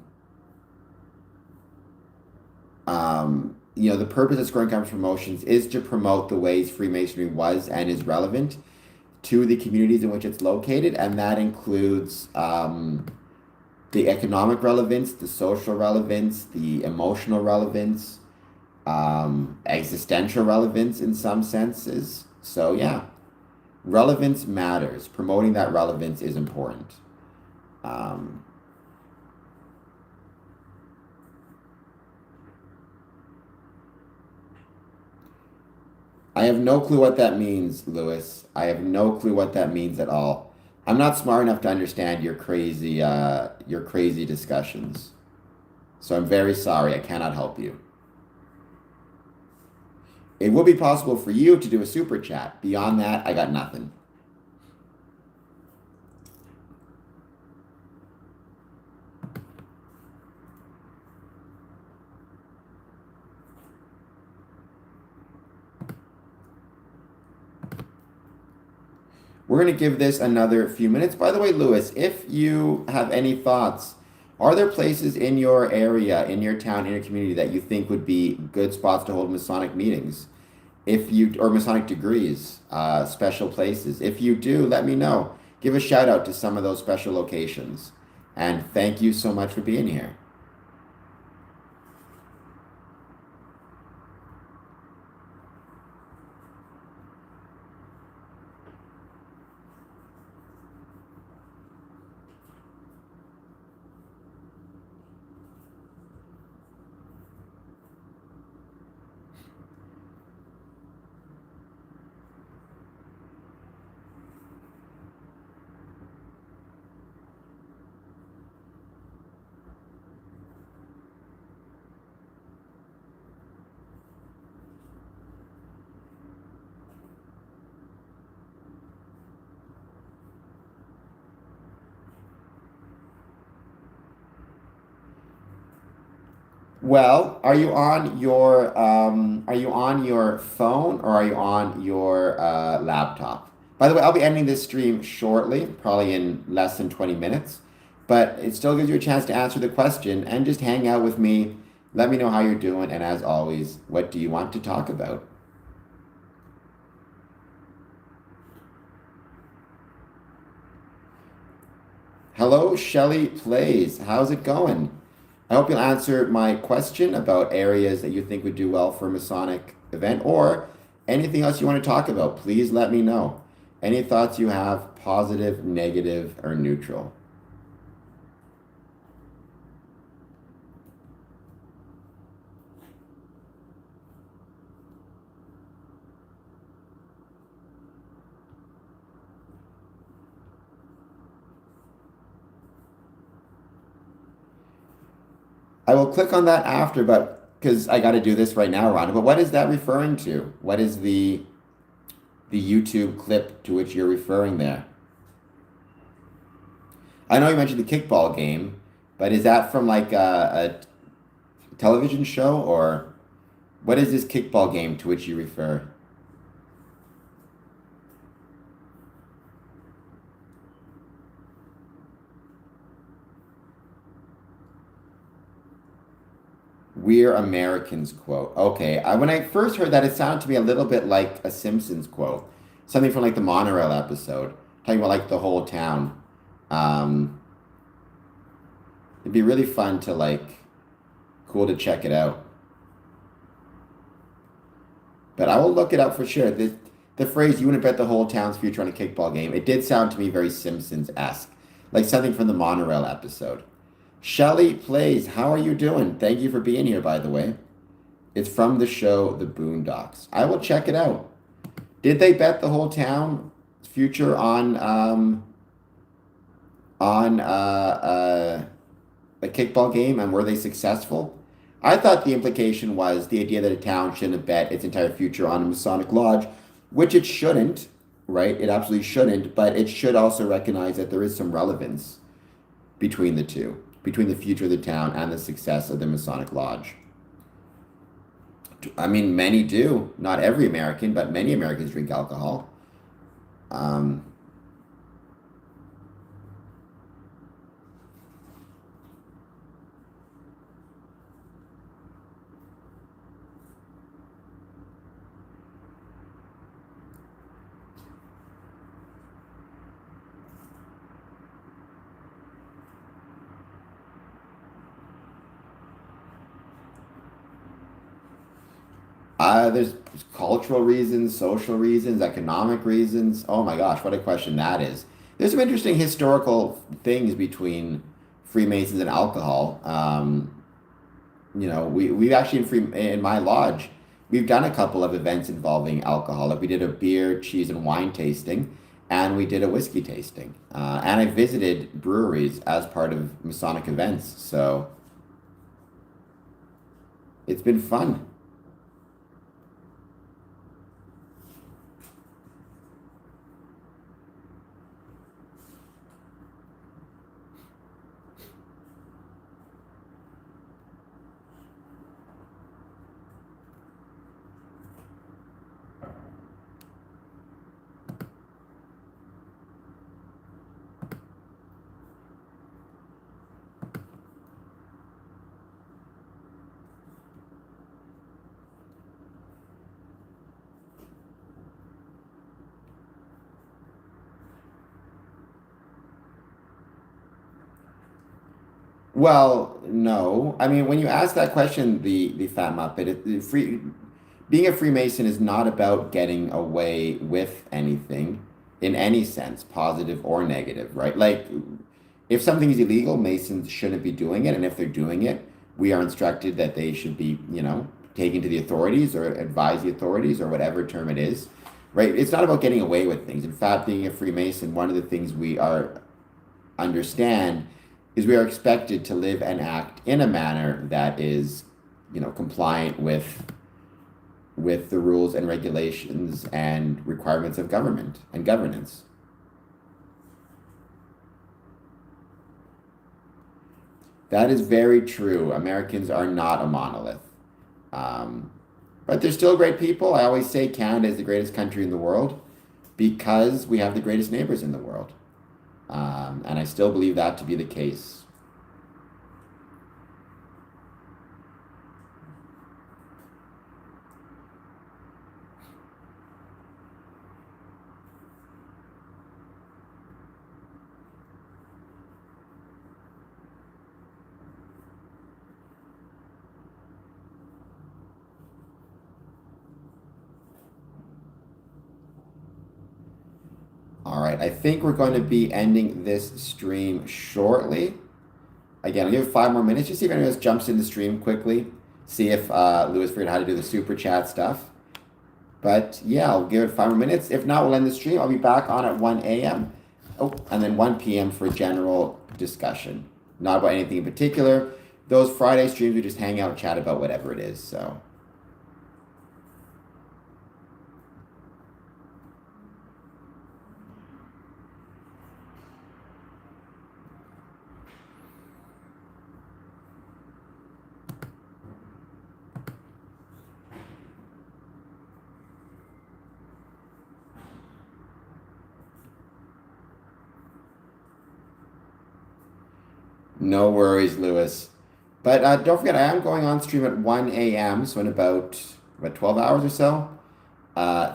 purpose of scoring comments promotions is to promote the ways Freemasonry was and is relevant to the communities in which it's located, and that includes the economic relevance, the social relevance, the emotional relevance, existential relevance in some senses. So, yeah, relevance matters. Promoting that relevance is important. Um, I have no clue what that means, Lewis. I have no clue what that means at all. I'm not smart enough to understand your crazy discussions. So I'm very sorry. I cannot help you. It would be possible for you to do a super chat. Beyond that, I got nothing. We're going to give this another few minutes. By the way, Lewis, if you have any thoughts, are there places in your area, in your town, in your community that you think would be good spots to hold Masonic meetings? If you, or Masonic degrees, special places. If you do, let me know. Give a shout out to some of those special locations. And thank you so much for being here. Well, are you on your phone or are you on your laptop? By the way, I'll be ending this stream shortly, probably in less than 20 minutes, but it still gives you a chance to answer the question and just hang out with me. Let me know how you're doing, and as always, what do you want to talk about? Hello, Shelly Plays. How's it going? I hope you'll answer my question about areas that you think would do well for a Masonic event or anything else you want to talk about. Please let me know. Any thoughts you have, positive, negative, or neutral? I will click on that after, but because I got to do this right now, Rhonda. But what is that referring to? What is the YouTube clip to which you're referring there? I know you mentioned the kickball game, but is that from like a television show or what is this kickball game to which you refer? We're Americans quote. Okay. When I first heard that, it sounded to me a little bit like a Simpsons quote. Something from like the monorail episode, talking about like the whole town. Um, it'd be really fun to like, cool to check it out. But I will look it up for sure. The phrase, you wouldn't bet the whole town's future on a kickball game, it did sound to me very Simpsons-esque, like something from the monorail episode. Shelly Plays, how are you doing? Thank you for being here, by the way. It's from the show The Boondocks. I will check it out. Did they bet the whole town future on a kickball game, and were they successful? I thought the implication was the idea that a town shouldn't bet its entire future on a Masonic lodge, which it shouldn't, right? It absolutely shouldn't, but it should also recognize that there is some relevance between the two, between the future of the town and the success of the Masonic lodge. I mean, many do. Not every American, but many Americans drink alcohol. Um, there's cultural reasons, social reasons, economic reasons. Oh my gosh, what a question that is. There's some interesting historical things between Freemasons and alcohol. We actually in my lodge, we've done a couple of events involving alcohol. Like we did a beer, cheese, and wine tasting, and we did a whiskey tasting. And I visited breweries as part of Masonic events, so it's been fun. Well, no. I mean, when you ask that question, the fat muppet, being a Freemason is not about getting away with anything in any sense, positive or negative, right? Like, if something is illegal, Masons shouldn't be doing it, and if they're doing it, we are instructed that they should be, taken to the authorities or advise the authorities or whatever term it is, right? It's not about getting away with things. In fact, being a Freemason, one of the things we are understand is we are expected to live and act in a manner that is, compliant with the rules and regulations and requirements of government and governance. That is very true. Americans are not a monolith. Um, but they're still great people. I always say Canada is the greatest country in the world because we have the greatest neighbors in the world. And I still believe that to be the case. All right, I think we're going to be ending this stream shortly. Again, I'll give it 5 more minutes. Just see if anyone else jumps in the stream quickly. See if Lewis figured out how to do the super chat stuff. But yeah, I'll give it 5 more minutes. If not, we'll end the stream. I'll be back on at 1 a.m. Oh, and then 1 p.m. for general discussion. Not about anything in particular. Those Friday streams, we just hang out and chat about whatever it is. So. No worries, Lewis. But don't forget, I am going on stream at 1 a.m., so in about 12 hours or so.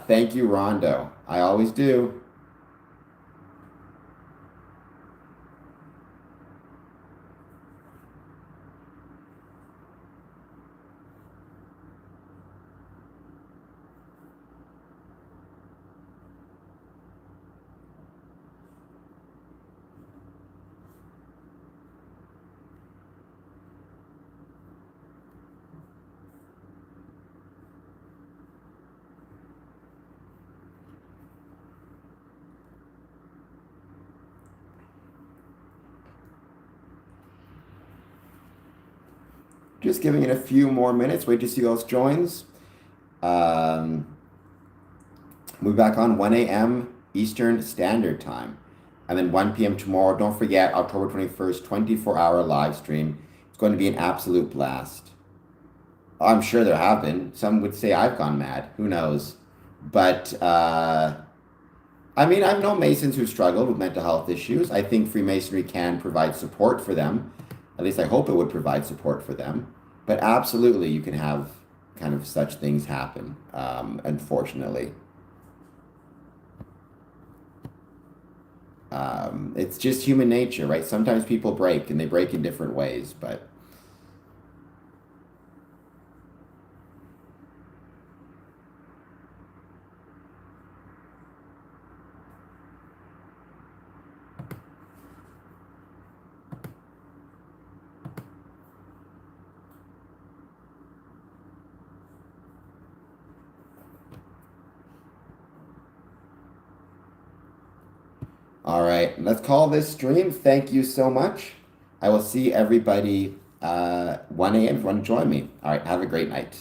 Thank you, Rondo. I always do. Just giving it a few more minutes. Wait to see who else joins. Um, we'll be back on 1 a.m. Eastern Standard Time. And then 1 p.m. tomorrow. Don't forget, October 21st, 24-hour live stream. It's going to be an absolute blast. I'm sure there have been. Some would say I've gone mad. Who knows? But, I mean, I've known Masons who struggled with mental health issues. I think Freemasonry can provide support for them. At least I hope it would provide support for them. But absolutely, you can have kind of such things happen, unfortunately. It's just human nature, right? Sometimes people break, and they break in different ways, but all right, let's call this stream. Thank you so much. I will see everybody 1 a.m. if you want to join me. All right, have a great night.